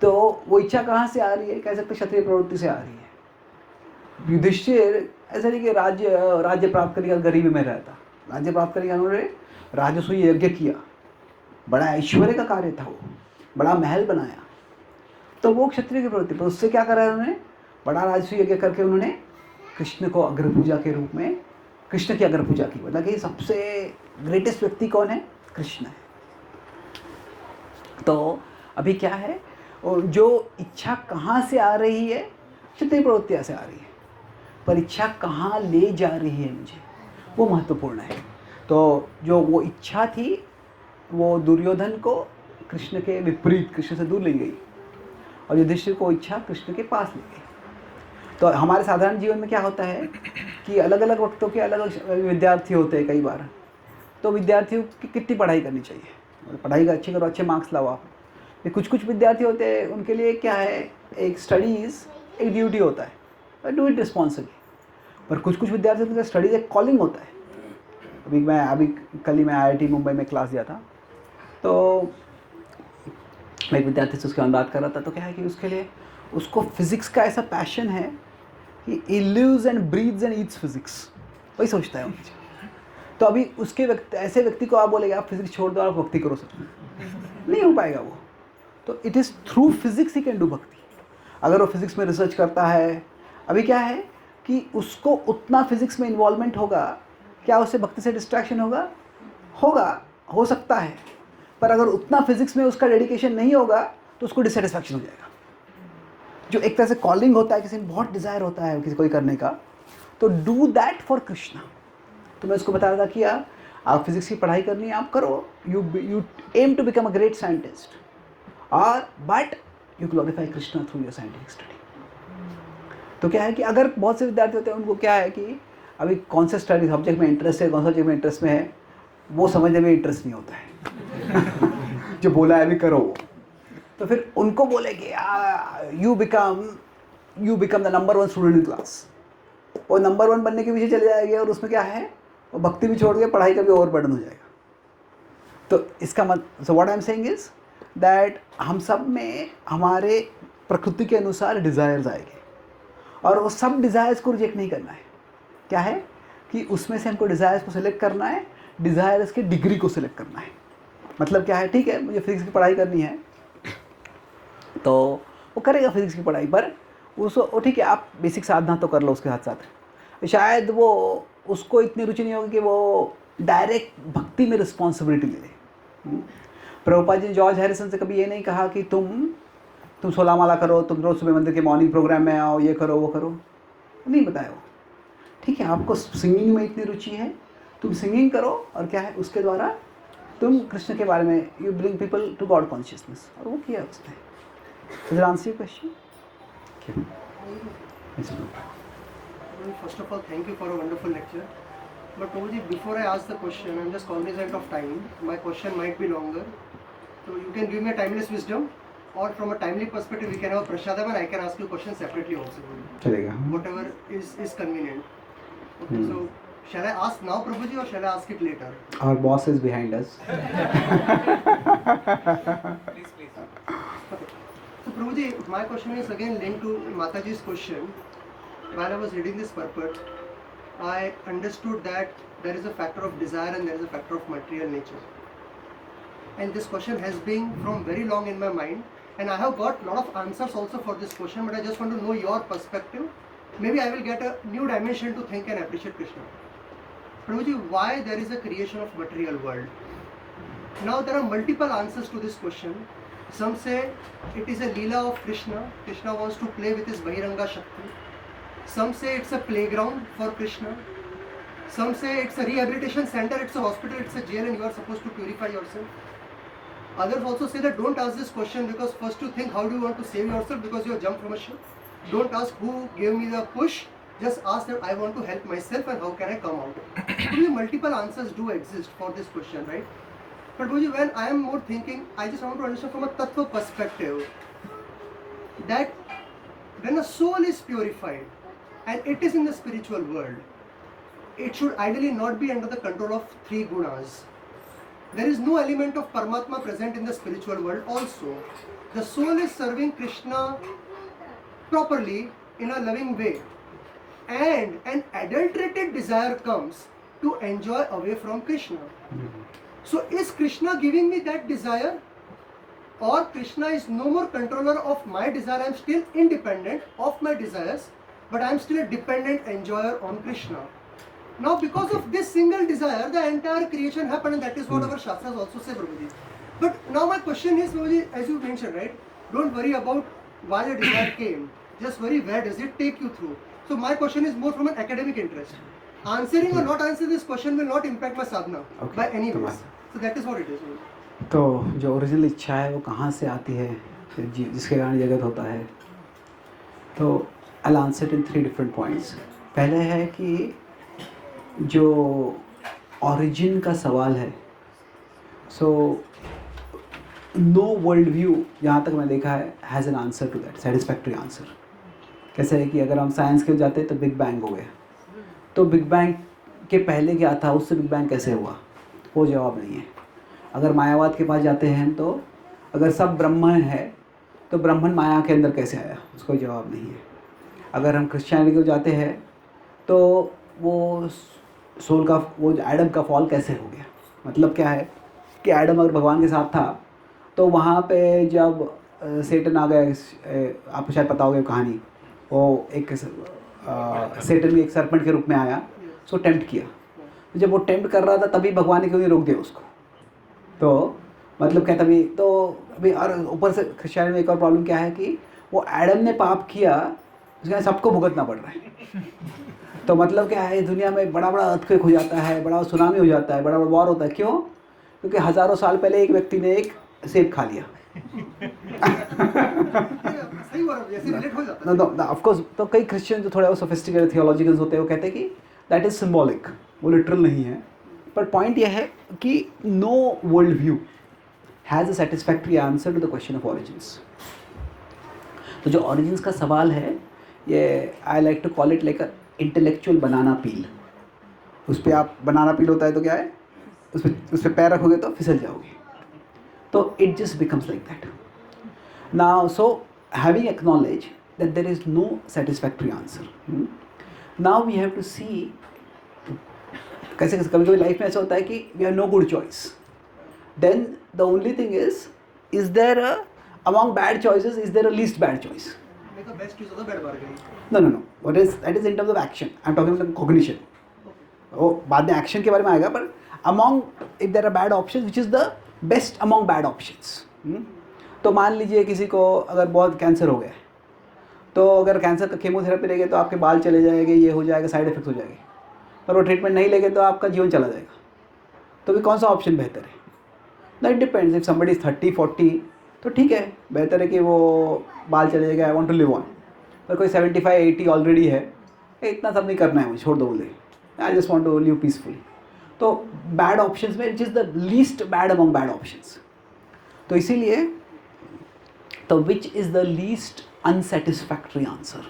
तो वो इच्छा कहाँ से आ रही है, कह सकते क्षत्रिय प्रवृत्ति से आ रही है। युधिष्ठिर ऐसा नहीं कि राज्य प्राप्त करने का गरीबी में रहता, राज्य प्राप्त करने का उन्होंने राजसूय यज्ञ किया, बड़ा ऐश्वर्य का कार्य था, वो बड़ा महल बनाया, तो वो क्षत्रिय की प्रवृत्ति। पर उससे क्या करा उन्होंने, बड़ा राजसूय यज्ञ करके उन्होंने कृष्ण को अग्र पूजा के रूप में कृष्ण की अग्र पूजा की। मतलब कि सबसे ग्रेटेस्ट व्यक्ति कौन है, कृष्ण है। तो अभी क्या है, जो इच्छा कहाँ से आ रही है, क्षत्रिय प्रवृत्ति से आ रही है, पर इच्छा कहाँ ले जा रही है मुझे, वो महत्वपूर्ण है। तो जो वो इच्छा थी वो दुर्योधन को कृष्ण के विपरीत, कृष्ण से दूर ले गई, और युधिष्ठिर को इच्छा कृष्ण के पास ले गई। तो हमारे साधारण जीवन में क्या होता है कि अलग अलग वक्तों के अलग अलग विद्यार्थी होते हैं कई बार। तो विद्यार्थियों की कितनी पढ़ाई करनी चाहिए, पढ़ाई अच्छी करो, अच्छे मार्क्स लाओ आप। कुछ विद्यार्थी होते हैं उनके लिए क्या है, एक स्टडीज़ एक ड्यूटी होता है, डू इट रिस्पॉन्सिबली। पर कुछ विद्यार्थी होते हैं स्टडीज़ एक कॉलिंग होता है। अभी कल ही मैं IIT मुंबई में क्लास दिया था, तो मैं एक विद्यार्थी से उसके बाद बात कर रहा था। तो क्या है कि उसके लिए उसको फिज़िक्स का ऐसा पैशन है कि he lives and breathes and eats physics. वही सोचता है हमेशा। तो अभी उसके ऐसे व्यक्ति को आप बोलेगे आप फिजिक्स छोड़ दो आप भक्ति करो, सर नहीं हो पाएगा वो। तो it is through physics he can do भक्ति। अगर वो फिजिक्स में रिसर्च करता है, अभी क्या है कि उसको उतना फिजिक्स में इन्वॉल्वमेंट होगा, क्या उससे भक्ति से डिस्ट्रैक्शन होगा? होगा, हो सकता है, पर अगर उतना फिजिक्स में उसका डेडिकेशन नहीं होगा तो उसको डिससेटिस्फैक्शन हो जाएगा। जो एक तरह से कॉलिंग होता है, किसी में बहुत डिज़ायर होता है किसी कोई करने का, तो डू दैट फॉर कृष्णा। तो मैं उसको बता रहा था कि यार आप फिजिक्स की पढ़ाई करनी है, आप करो, you aim to become a great scientist, और but you glorify Krishna through your scientific study. तो क्या है कि अगर बहुत से विद्यार्थी होते हैं, उनको क्या है कि अभी कौन से स्टडी सब्जेक्ट में इंटरेस्ट है, कौन सा सब्जेक्ट में इंटरेस्ट में है, वो समझने में इंटरेस्ट नहीं होता है जो बोला है अभी करो। तो फिर उनको बोले कि you become the number 1 student in class. वो नंबर 1 बनने के पीछे चले जाएंगे और उसमें क्या है, वो भक्ति भी छोड़ के पढ़ाई का भी ओवर बर्डन हो जाएगा। तो इसका so what I am saying is that हम सब में हमारे प्रकृति के अनुसार डिज़ायर्स आएंगे, और वो सब डिज़ायर्स को रिजेक्ट नहीं करना है। क्या है कि उसमें से हमको डिज़ायर्स को सिलेक्ट करना है, डिज़ायर्स के डिग्री को सिलेक्ट करना है। मतलब क्या है, ठीक है मुझे फिजिक्स की पढ़ाई करनी है, तो वो करेगा फिजिक्स की पढ़ाई, पर वो ठीक है आप बेसिक साधना तो कर लो उसके साथ साथ। शायद वो उसको इतनी रुचि नहीं होगी कि वो डायरेक्ट भक्ति में रिस्पॉन्सिबिलिटी ले ले। प्रभुपाद जी ने जॉर्ज हैरिसन से कभी ये नहीं कहा कि तुम 16 माला करो, तुम रोज़ सुबह मंदिर के मॉर्निंग प्रोग्राम में आओ, ये करो वो करो, नहीं बताया वो। ठीक है आपको सिंगिंग में इतनी रुचि है, तुम सिंगिंग करो, और क्या है उसके द्वारा तुम कृष्ण के बारे में you bring people to God consciousness, और वो किया उसने। Does that answer your question? Okay. Yes, no. First of all, thank you for a wonderful lecture. But Prabhuji, before I ask the question, I'm just cognizant of time. My question might be longer. So you can give me a timeless wisdom, or from a timely perspective, we can have a prashadam and I can ask you questions separately also. चलेगा। Whatever is convenient. Okay, so shall I ask now, Prabhuji, or shall I ask it later? Our boss is behind us. Please. So Prabhuji, my question is again linked to Mataji's question. While I was reading this purport, I understood that there is a factor of desire and there is a factor of material nature. And this question has been from very long in my mind, and I have got a lot of answers also for this question, but I just want to know your perspective. Maybe I will get a new dimension to think and appreciate Krishna. Prabhuji, why there is a creation of material world? Now there are multiple answers to this question. Some say it is a Leela of Krishna. Krishna wants to play with his Bahiranga Shakti. Some say it's a playground for Krishna. Some say it's a rehabilitation center, it's a hospital, it's a jail, and you are supposed to purify yourself. Others also say that don't ask this question, because first you think how do you want to save yourself because you have jumped from a ship. Don't ask who gave me the push. Just ask that I want to help myself and how can I come out. Probably multiple answers do exist for this question, right? But Guruji, when I am more thinking, I just want to understand from a tattva perspective that when a soul is purified and it is in the spiritual world, it should ideally not be under the control of 3 gunas. There is no element of Paramatma present in the spiritual world also. The soul is serving Krishna properly in a loving way, and an adulterated desire comes to enjoy away from Krishna. So is Krishna giving me that desire, or Krishna is no more controller of my desire? I am still independent of my desires, but I am still a dependent enjoyer on Krishna. Now because of this single desire, the entire creation happened, and that is what our Shastras also say, Prabhuji. But now my question is, Prabhuji, as you mentioned, right? Don't worry about why the desire came. Just worry where does it take you through. So my question is more from an academic interest. Answering or not answering this question will not impact my sadhana by any means. So that is what it is. तो जो original इच्छा है वो कहाँ से आती है, फिर जिसके कारण जगत होता है, तो I'll answer it in 3 different points. पहले है कि जो ओरिजिन का सवाल है, सो नो वर्ल्ड व्यू जहाँ तक मैं देखा है has an answer to that, satisfactory answer. कैसे है कि अगर हम साइंस के जाते तो बिग बैंग हो गया, तो बिग बैंग के पहले क्या था, उससे बिग बैंग कैसे हुआ, वो जवाब नहीं है। अगर मायावाद के पास जाते हैं तो अगर सब ब्रह्मन है तो ब्रह्मन माया के अंदर कैसे आया, उसका जवाब नहीं है। अगर हम क्रिश्चियनिटी को जाते हैं तो वो सोल का वो एडम का फॉल कैसे हो गया। मतलब क्या है कि एडम अगर भगवान के साथ था तो वहाँ पे जब सेटन आ गया, आपको शायद पता होगा कहानी, वो एक सेटन भी एक सर्पेंट के रूप में आया, उसको टेम्प्ट किया। तो जब वो टेम्प्ट कर रहा था तभी भगवान ने क्यों नहीं रोक दिया उसको। तो मतलब क्या तभी तो अभी, और ऊपर से क्रिश्चियन में एक और प्रॉब्लम क्या है कि वो एडम ने पाप किया, उसके सबको भुगतना पड़ रहा है। तो मतलब क्या है, दुनिया में बड़ा बड़ा अर्थक्वेक हो जाता है, बड़ा सुनामी हो जाता है, बड़ा बड़ा वॉर होता है। क्यों? क्योंकि हज़ारों साल पहले एक व्यक्ति ने एक सेब खा लिया। सही हुआ, जैसे रिलेट हो जाता है। No of course. तो कई क्रिश्चियन जो थोड़ा सोफिस्टिकेटेड थियोलॉजिकल्स होते हैं वो कहते हैं कि दैट इज सिंबॉलिक, वो लिटरल नहीं है। पर पॉइंट यह है कि no world view has a satisfactory answer to the question of origins. तो जो ऑरिजिन्स का सवाल है, ये I like to call it like a intellectual banana peel. उस पर आप बनाना पील होता है तो क्या है, उस पर पैर रखोगे तो फिसल जाओगे। तो it just becomes like that now. So having acknowledge that there is no satisfactory answer, now we have to see कैसे कभी कभी लाइफ में ऐसा होता है कि we have no good choice, then the only thing is there among bad choices, is there a least bad choice? Make the best use of the bad bargain. No. What is that is in terms of action. I'm talking about cognition. वो बाद में action के बारे में आएगा, पर among if there are bad options, which is the best among bad options. तो मान लीजिए किसी को अगर बहुत कैंसर हो गया है, तो अगर कैंसर का केमोथेरेपी लेंगे तो आपके बाल चले जाएंगे, ये हो जाएगा, साइड इफेक्ट हो जाएंगे। पर वो ट्रीटमेंट नहीं लेंगे तो आपका जीवन चला जाएगा। तो भी कौन सा ऑप्शन बेहतर है? ना it depends. If somebody is 30-40 तो ठीक है, बेहतर है कि वो बाल चले जाएगा, I want to live on. पर कोई 75-80 ऑलरेडी है, इतना सब नहीं करना है, मुझे छोड़ दो, बोले I just want to live peacefully. तो बैड ऑप्शंस में it is the least bad among bad options. तो इसीलिए तो which is the least unsatisfactory answer.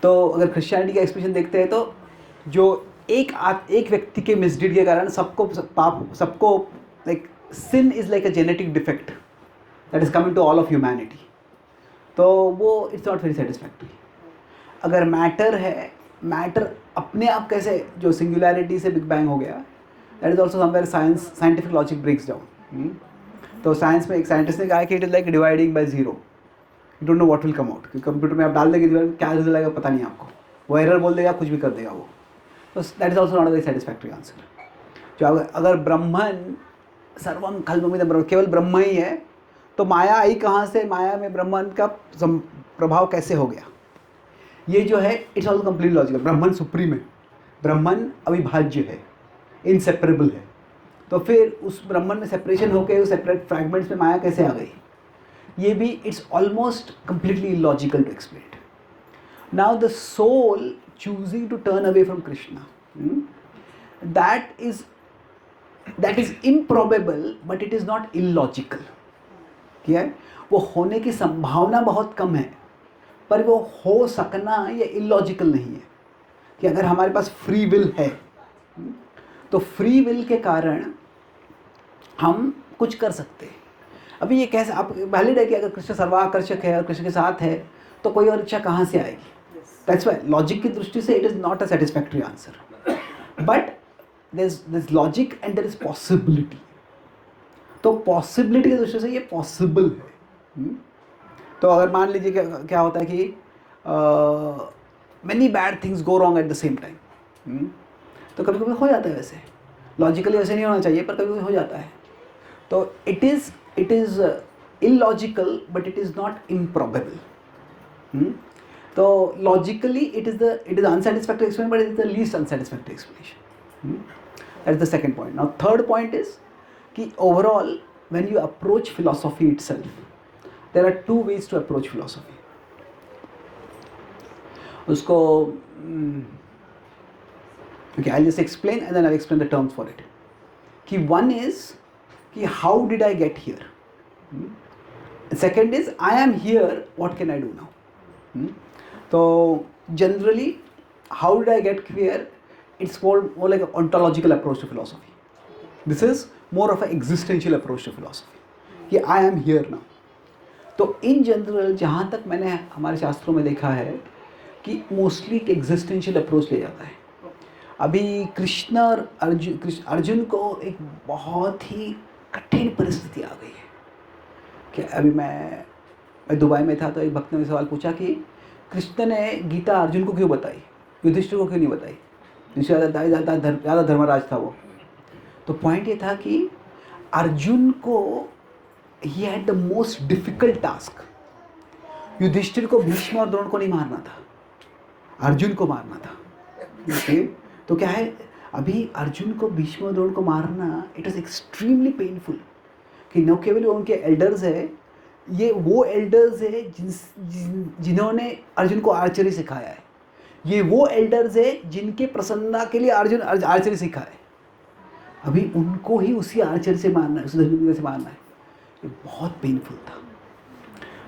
तो अगर क्रिश्चियनिटी का एक्सप्रेशन देखते हैं तो जो एक व्यक्ति के मिसडीड के कारण सबको like sin is like a genetic defect that is coming to all of humanity, तो वो it's not very satisfactory। अगर मैटर है, मैटर अपने आप कैसे जो सिंगुलैरिटी से बिग बैंग हो गया, that is also somewhere scientific logic breaks down. तो साइंस में एक साइंटिस्ट ने कहा कि it is like dividing by zero, you don't know what will come out. क्योंकि कंप्यूटर में आप डाल देंगे क्या रिजल्ट आएगा पता नहीं आपको, वो एरर बोल देगा, कुछ भी कर देगा वो। तो that is also not a very satisfactory answer. जो अगर ब्रह्मन सर्वम खल्वमिदं ब्रह्म, केवल ब्रह्म ही है, तो माया आई कहाँ से, माया में ब्रह्मन का प्रभाव कैसे हो गया, ये जो है it's also complete logical. Brahman supreme है, ब्रह्मन अविभाज्य है, इनसेपरेबल है, तो फिर उस ब्रह्मन में सेपरेशन होकर उस सेपरेट फ्रैगमेंट्स में माया कैसे आ गई, ये भी it's almost completely illogical to explain. Now the soul choosing to turn away from Krishna, that is improbable but it is not illogical। क्या है, वो होने की संभावना बहुत कम है, पर वो हो सकना ये इलॉजिकल नहीं है। कि अगर हमारे पास फ्री विल है तो फ्री विल के कारण हम कुछ कर सकते हैं। अभी ये कैसे आप वैलिड है कि अगर कृष्ण सर्वाकर्षक है और कृष्ण के साथ है तो कोई और इच्छा कहाँ से आएगी। दैट्स व्हाई लॉजिक की दृष्टि से it is not a satisfactory answer, but there's logic and there is possibility। तो पॉसिबिलिटी की दृष्टि से ये पॉसिबल है। तो अगर मान लीजिए क्या होता है कि many bad things go wrong at the same time, तो कभी कभी हो जाता है, वैसे लॉजिकली वैसे नहीं होना चाहिए पर कभी कभी हो जाता है। तो it is illogical but it is not improbable। तो logically it is unsatisfactory explanation but it is the least unsatisfactory explanation। That is the second point. Now third point is कि overall when you approach philosophy itself, there are two ways to approach philosophy। उसको okay, I'll just explain and then I'll explain the terms for it। कि one is कि how did I get here, second is I am here, what can I do now। तो generally how did I get here, it's more like an ontological approach to philosophy। This is more of an existential approach to philosophy कि I am here now। तो in general जहाँ तक मैंने हमारे शास्त्रों में देखा है कि मोस्टली एक existential approach ले जाता है। अभी कृष्ण और अर्जुन को एक बहुत ही कठिन परिस्थिति आ गई है कि अभी मैं दुबई में था तो एक भक्त ने सवाल पूछा कि कृष्ण ने गीता अर्जुन को क्यों बताई, युधिष्ठिर को क्यों नहीं बताई? ज़्यादा धर्मराज था वो। तो पॉइंट ये था कि अर्जुन को he had the most difficult task. Yudhishthir को भीष्म और द्रोण को नहीं मारना था, अर्जुन को मारना था। ओके, तो क्या है, अभी अर्जुन को भीष्म और द्रोण को मारना इट इज़ एक्सट्रीमली पेनफुल कि न केवल उनके एल्डर्स है, ये वो एल्डर्स है जिन्होंने अर्जुन को आर्चरी सिखाया है, ये वो एल्डर्स है जिनके प्रसन्नता के लिए अर्जुन आर्चरी सीखा है, अभी उनको ही उसी आर्चरी से मारना है, उसी धनुर्विद्या से मारना है। ये बहुत पेनफुल था।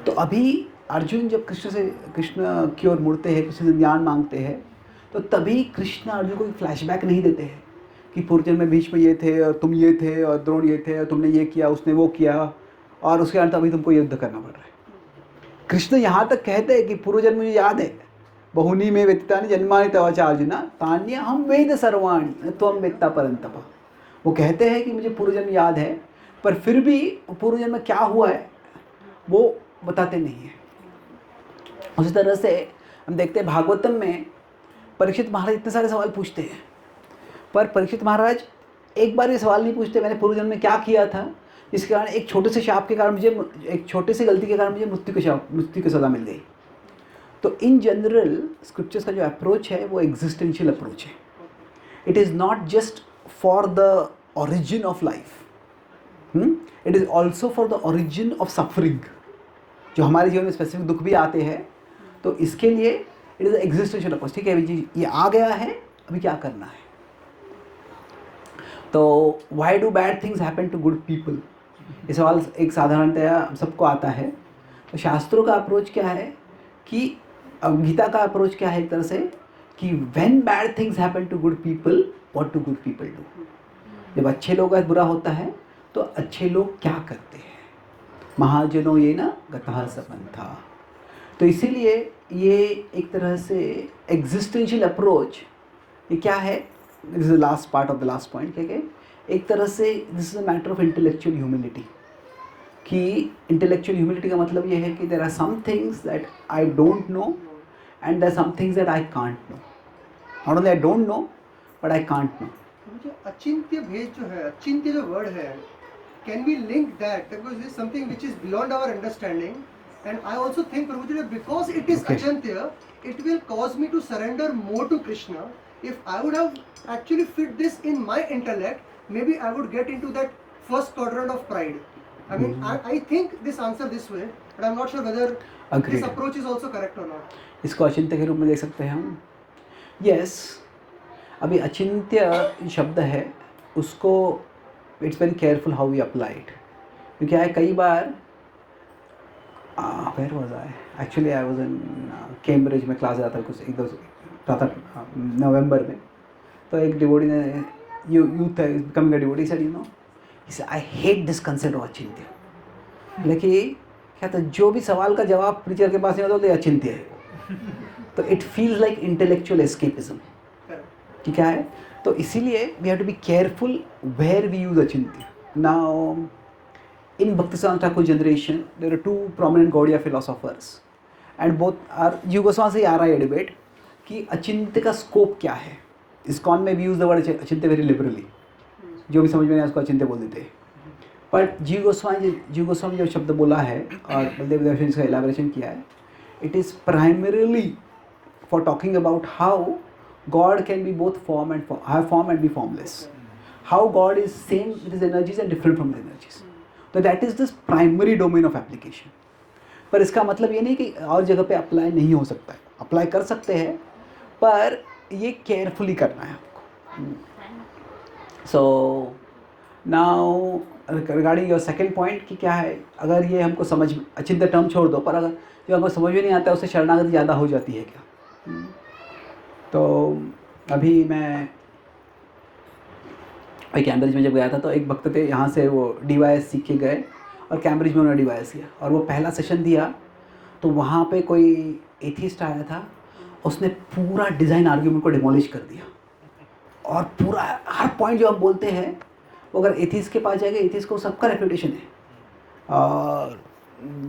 तो अभी अर्जुन जब कृष्ण की ओर मुड़ते हैं, कृष्ण से ज्ञान मांगते हैं, तो तभी कृष्ण अर्जुन को फ्लैशबैक नहीं देते हैं कि पूर्वजन्म में भीष्म ये थे और तुम ये थे और द्रोण ये थे और तुमने ये किया, उसने वो किया और उसके अंत अभी तुमको युद्ध करना पड़ रहा है। कृष्ण यहाँ तक कहते हैं कि पूर्वजन्म मुझे याद है, बहुनी में व्यतीतानि जन्मानि तव च अर्जुन तान्य हम वेद सर्वाणि त्वं वेत्ता परन्तप। वो कहते हैं कि मुझे पूर्वजन्म याद है, पर फिर भी पूर्वजन्म में क्या हुआ है वो बताते नहीं हैं। उसी तरह से हम देखते हैं भागवतम में परीक्षित महाराज इतने सारे सवाल पूछते हैं, पर परीक्षित महाराज एक बार ये सवाल नहीं पूछते मैंने पूर्वजन्म में क्या किया था, जिसके कारण एक छोटे से शाप के कारण मुझे, एक छोटे से गलती के कारण मुझे मृत्यु की सज़ा मिल गई। तो इन जनरल स्क्रिप्चर्स का जो अप्रोच है वो एग्जिस्टेंशियल अप्रोच है। It is not just for the origin of life, it is also for the origin of suffering. जो हमारे जीवन में स्पेसिफिक दुख भी आते हैं, तो इसके लिए इट इज़ एग्जिस्टेंशियल अप्रोच। ठीक है जी, ये आ गया है, अभी क्या करना है। तो why do bad things happen to good people, ये सवाल एक साधारणतया सबको आता है। तो शास्त्रों का अप्रोच क्या है कि गीता का अप्रोच क्या है एक तरह से कि when bad things happen to good people what do good people do. जब अच्छे लोग का बुरा होता है तो अच्छे लोग क्या करते हैं, महाजनों ये ना गतः सपंथा। तो इसीलिए ये एक तरह से एग्जिस्टेंशियल अप्रोच ये क्या है, this is the last part of the last point, क्या है एक तरह से this is a matter of intellectual humility. कि इंटेलेक्चुअल ह्यूमिलिटी का मतलब ये है कि there are some things that I don't know and there are some things that I can't know. Not only I don't know but I can't know. मुझे अचिंत्य भेद जो है, अचिंत्य जो वर्ड है, can we link that because this something which is beyond our understanding and I also think प्रभुजी because it is अचिंत्य it will cause me to surrender more to Krishna. If I would have actually fit this in my intellect, maybe I would get into that first quadrant of pride. I mean, I think this answer this way, but I'm not sure whether this approach is also correct or not. इसको अचिंत्य के रूप में देख सकते हैं हम। Yes, अभी अचिंत्य शब्द है, उसको it's very careful how we apply it. क्योंकि आए कई बार where was I actually I was in Cambridge में क्लास जाता कुछ एक दो नवंबर में। तो एक डिवोटी ने यूथ है coming a devotee said you know I hate this concept of अचिंत्य। लेकिन क्या था, जो भी सवाल का जवाब प्रीचर के पास नहीं होता तो ये अचिंत्य है। तो it feels like intellectual escapism कि क्या है। तो इसीलिए we have to be careful where we use अचिंत्य। Now in Bhaktisiddhanta Thakur generation, there are two prominent Gaudiya philosophers, and both are Jiva Goswami से आ रहा है डिबेट कि अचिंत्य का स्कोप क्या है। ISKCON में भी यूज द वर्ड अचिंत्य वेरी लिबरली, जो भी समझ में नहीं उसको अचिंत्य बोल देते हैं। पर जीव गोस्वामी जो शब्द बोला है और बलदेव दर्शन ने इसका एलाबोरेशन किया है, it is primarily for talking about how God can be both form and be formless, how God is same with his energies and different from his energies. तो that is this primary domain of application. पर इसका मतलब ये नहीं कि और जगह पे अप्लाई नहीं हो सकता है, अप्लाई कर सकते हैं, पर ये केयरफुली करना है आपको। So now regarding your second point कि क्या है, अगर ये हमको समझ अचिंत्य टर्म छोड़ दो, पर अगर जो हमको समझ में नहीं आता है उससे शरणागति ज़्यादा हो जाती है क्या। तो अभी मैं कैम्ब्रिज में जब गया था तो एक भक्त थे यहाँ से, वो DYS सीख के गए और कैम्ब्रिज में उन्होंने DYS किया और वो पहला सेशन दिया। तो वहाँ पे कोई एथिस्ट आया था, उसने पूरा डिज़ाइन आर्ग्यूमेंट को डिमोलिश कर दिया और पूरा हर पॉइंट जो हम बोलते हैं वो अगर एथिस्ट के पास जाएगा, एथिस्ट को सबका रेपुटेशन है। और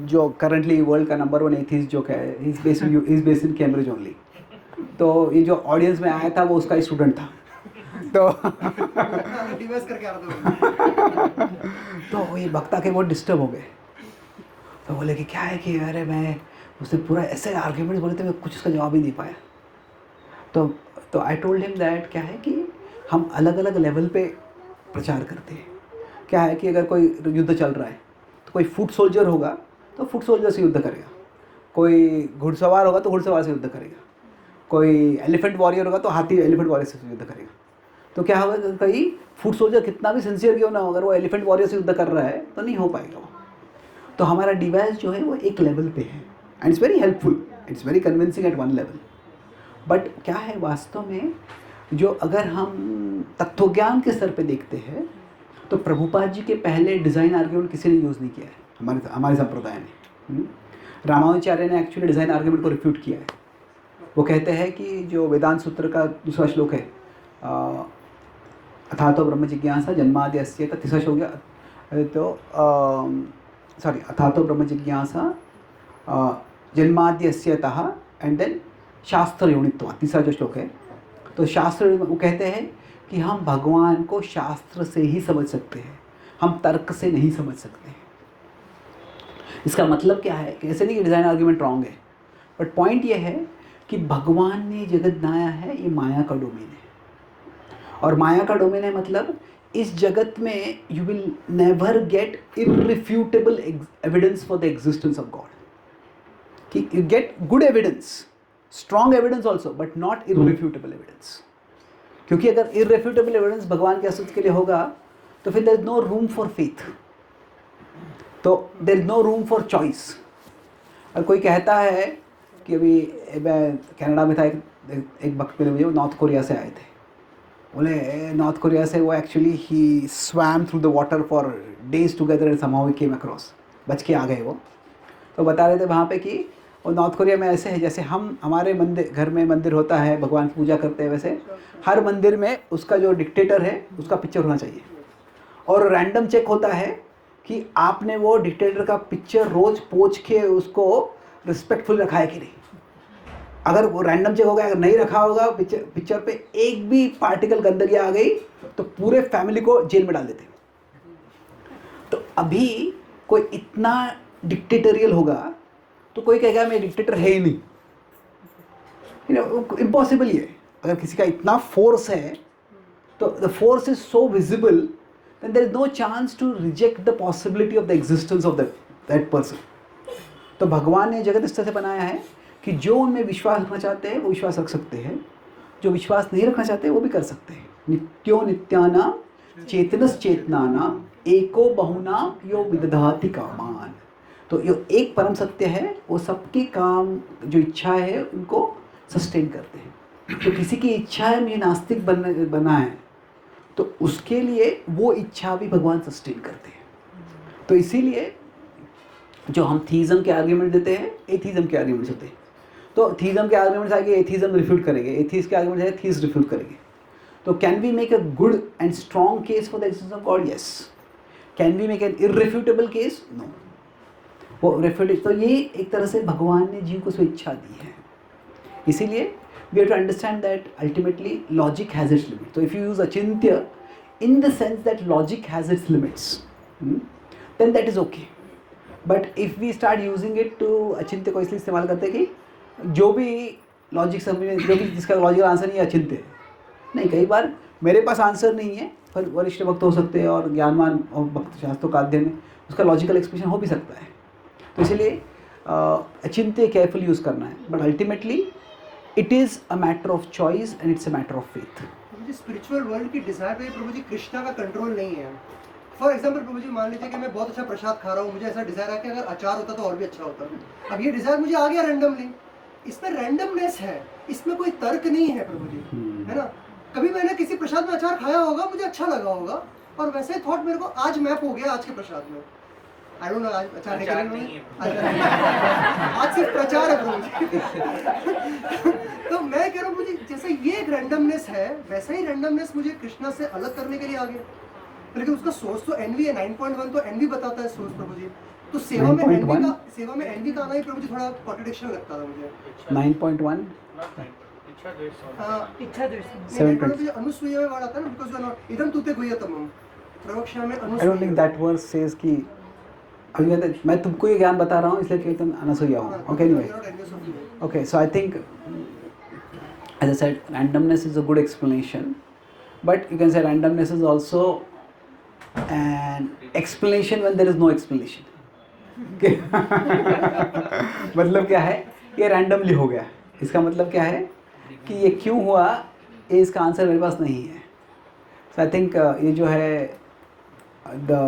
जो करंटली वर्ल्ड का नंबर 1 एथिस्ट जो है is based in Cambridge only. तो ये जो ऑडियंस में आया था वो उसका स्टूडेंट था। तो डिवाइस करके आ रहा था। तो ये भक्ता के बहुत डिस्टर्ब हो गए। तो बोले कि क्या है कि अरे मैं उसने पूरा ऐसे आर्ग्यूमेंट्स बोले थे, मैं कुछ उसका जवाब ही नहीं पाया। तो आई टोल्ड हिम दैट क्या है कि हम अलग अलग लेवल पे प्रचार करते हैं। क्या है कि अगर कोई युद्ध चल रहा है तो कोई फुट सोल्जर होगा तो फुट सोल्जर से युद्ध करेगा, कोई घुड़सवार होगा तो घुड़सवार से युद्ध करेगा, कोई एलिफेंट वॉरियर होगा तो हाथी एलिफेंट वॉरियर से युद्ध करेगा। तो क्या होगा, कहीं फुट सोल्जर कितना भी सिंसियर क्यों ना हो, अगर वो एलिफेंट वॉरियर से युद्ध कर रहा है तो नहीं हो पाएगा वो। तो हमारा डिवाइस जो है वो एक लेवल पे है and it's very helpful, it's very convincing at one level. But क्या है वास्तव में, जो अगर हम तत्वज्ञान के स्तर पे देखते हैं तो प्रभुपाद जी के पहले डिज़ाइन आर्ग्यूमेंट किसी ने यूज़ नहीं किया है हमारे संप्रदाय में। रामानुजाचार्य ने एक्चुअली डिज़ाइन आर्ग्यूमेंट को रिफ्यूट किया है। वो कहते हैं कि जो वेदांत सूत्र का दूसरा श्लोक है, अथातो ब्रह्म जिज्ञासा जन्माद्यस्य, तीसरा श्लोक है तो सॉरी अथातो ब्रह्म जिज्ञासा जन्माद्यस्यतः एंड देन शास्त्र योनित्वा, तीसरा जो श्लोक है। तो शास्त्र वो कहते हैं कि हम भगवान को शास्त्र से ही समझ सकते हैं, हम तर्क से नहीं समझ सकते। इसका मतलब क्या है कि ऐसे नहीं कि डिज़ाइन आर्ग्यूमेंट रॉन्ग है, बट पॉइंट ये है कि भगवान ने जगत बनाया है, ये माया का डोमेन है। और माया का डोमेन है मतलब इस जगत में you will never get irrefutable evidence for the existence of God. कि you get good evidence, strong evidence also, but not irrefutable evidence. क्योंकि अगर इररिफ्यूटेबल एविडेंस भगवान के अस्तित्व के लिए होगा तो फिर there is no room for faith, तो there is no room for choice. और कोई कहता है कि अभी मैं कनाडा में था, एक वक्त में मुझे नॉर्थ कोरिया से आए थे। बोले नॉर्थ कोरिया से वो actually he swum through the water for days together and somehow he came across, बच के आ गए वो। तो बता रहे थे वहाँ पे कि वो नॉर्थ कोरिया में ऐसे है जैसे हम हमारे मंदिर, घर में मंदिर होता है, भगवान की पूजा करते हैं, वैसे हर मंदिर में उसका जो डिक्टेटर है उसका पिक्चर होना चाहिए। और रैंडम चेक होता है कि आपने वो डिक्टेटर का पिक्चर रोज़ पोंछ के उसको रिस्पेक्टफुल रखा है कि नहीं। अगर वो रैंडम चेक हो गया, अगर नहीं रखा होगा पिक्चर पे एक भी पार्टिकल गंदगी आ गई तो पूरे फैमिली को जेल में डाल देते। तो अभी कोई इतना डिक्टेटोरियल होगा तो कोई कहेगा मैं डिक्टेटर है ही नहीं, इम्पॉसिबल ही है। अगर किसी का इतना फोर्स है तो the force is so visible then there is no chance to reject the possibility of the existence of that person. तो भगवान ने जगत इस तरह से बनाया है कि जो उनमें विश्वास रखना चाहते हैं वो विश्वास रख सकते हैं, जो विश्वास नहीं रखना चाहते वो भी कर सकते हैं। नित्यो नित्यानां चेतनस चेतनानां एको बहुनां यो विदधाति कामान। तो ये एक परम सत्य है, वो सबके काम जो इच्छा है उनको सस्टेन करते हैं। तो किसी की इच्छा है मुझे नास्तिक बनना है तो उसके लिए वो इच्छा भी भगवान सस्टेन करते हैं। तो इसीलिए जो हम थीज़म के आर्ग्यूमेंट देते हैं, एथीज़म के आर्ग्यूमेंट्स होते हैं। तो थीज़म के आर्ग्यूमेंट्स आगे एथीज़म रिफ्यूट करेंगे, एथीज़ के आर्ग्यूमेंट्स आगे थीज़ रिफ्यूट करेंगे। तो can we make a good and strong case for the existence of God? Yes. Can we make an irrefutable case? No. वो रेफ्यूट, तो ये एक तरह से भगवान ने जीव को स्वेच्छा दी है। इसीलिए we have to understand that ultimately logic has its limit. तो इफ़ यू यूज़ अचिंत्य in the sense that logic has its limits then that is okay. But if we start using it to, अचिंत्य को इसलिए इस्तेमाल करते हैं कि जो भी लॉजिक समझ, जो भी जिसका लॉजिकल आंसर नहीं है अचिंत्य नहीं। कई बार मेरे पास आंसर नहीं है पर वरिष्ठ भक्त हो सकते हैं और ज्ञानवान और भक्त शास्त्रों का अध्ययन में उसका लॉजिकल एक्सप्रेशन हो भी सकता है। तो इसलिए अचिंत्य केयरफुल यूज़ करना है। But ultimately it is a matter of choice and it's a matter of faith. मुझे स्पिरिचुअल वर्ल्ड की डिज़ायर पे प्रभु जी कृष्णा का कंट्रोल नहीं है। फॉर एग्जाम्पल प्रभु जी मान लीजिए कि मैं बहुत अच्छा प्रसाद खा रहा हूँ, मुझे ऐसा डिज़ायर है कि अगर अचार होता तो और भी अच्छा होता। अब ये डिज़ायर मुझे आ गया रैंडमली, इसमें रैंडमनेस है, इसमें कोई तर्क नहीं है प्रभु जी, है ना। कभी मैंने किसी प्रसाद में अचार खाया होगा, मुझे अच्छा लगा होगा और वैसे थॉट मेरे को आज मैप हो गया आज के प्रसाद में। आई डोंट नो आज अच्छा प्रचार recurring नहीं है। अच्छा, आज सिर्फ प्रचार है प्रभु जी। तो मैं कह रहा हूँ मुझे जैसे ये एक रैंडमनेस है वैसा ही रैंडमनेस मुझे कृष्णा से अलग करने के लिए आ गया। लेकिन उसका सोर्स तो एनवी है, 9.1 तो एनवी बताता है सोर्स प्रभु जी। तो सेवा में एनवी 9.1? का आना ही प्रभु जी थोड़ा कॉन्ट्रडिक्शन लगता था मुझे। 9.1 हाँ, इच्छा द्वेष नहीं, प्रभु जी अनुसूया में वर्ड आता है ना, बिकॉज़ यू आर नॉट इदं तुते गुह्यतमम्। प्रवक्ष्या में आई डोंट अनुसूया। थिंक दैट वर्स सेज कि अभी मैं तुमको ये ज्ञान बता रहा हूँ इसलिए कि तुम अनसूया हो. Okay, anyway. Okay, so I think, as I said, randomness is a good explanation, but you can say randomness is also an explanation when there is no explanation. Okay? मतलब क्या है, ये randomly हो गया. इसका मतलब क्या है कि ये क्यों हुआ, ये इसका आंसर मेरे पास नहीं है. So I think ये जो है the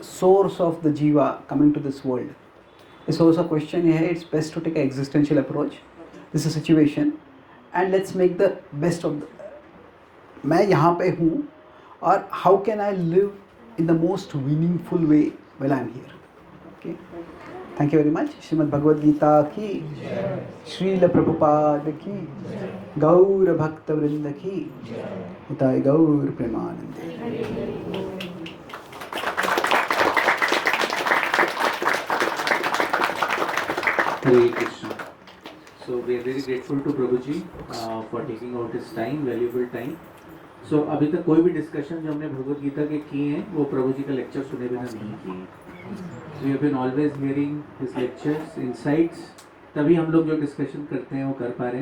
source of the jiva coming to this world. The source of question here, it's best to take an existential approach. This is a situation and let's make the best of the, मैं यहाँ पे हूँ और how can I live in the most meaningful way while I'm here. Okay. Thank you very much. Shrimad Bhagavad Gita की, श्रील प्रभुपाद की, गौर भक्त वृंद की, हिताय गौर प्रेमानंदे. Hare Krishna. So we are very grateful to Prabhuji for taking out his time, valuable time. So अभी तक कोई भी डिस्कशन जो हमने भगवद गीता के किए हैं वो प्रभु जी का लेक्चर सुने बिना नहीं किए. We have been always hearing his lectures, insights. तभी हम लोग जो डिस्कशन करते हैं वो कर पा रहे हैं.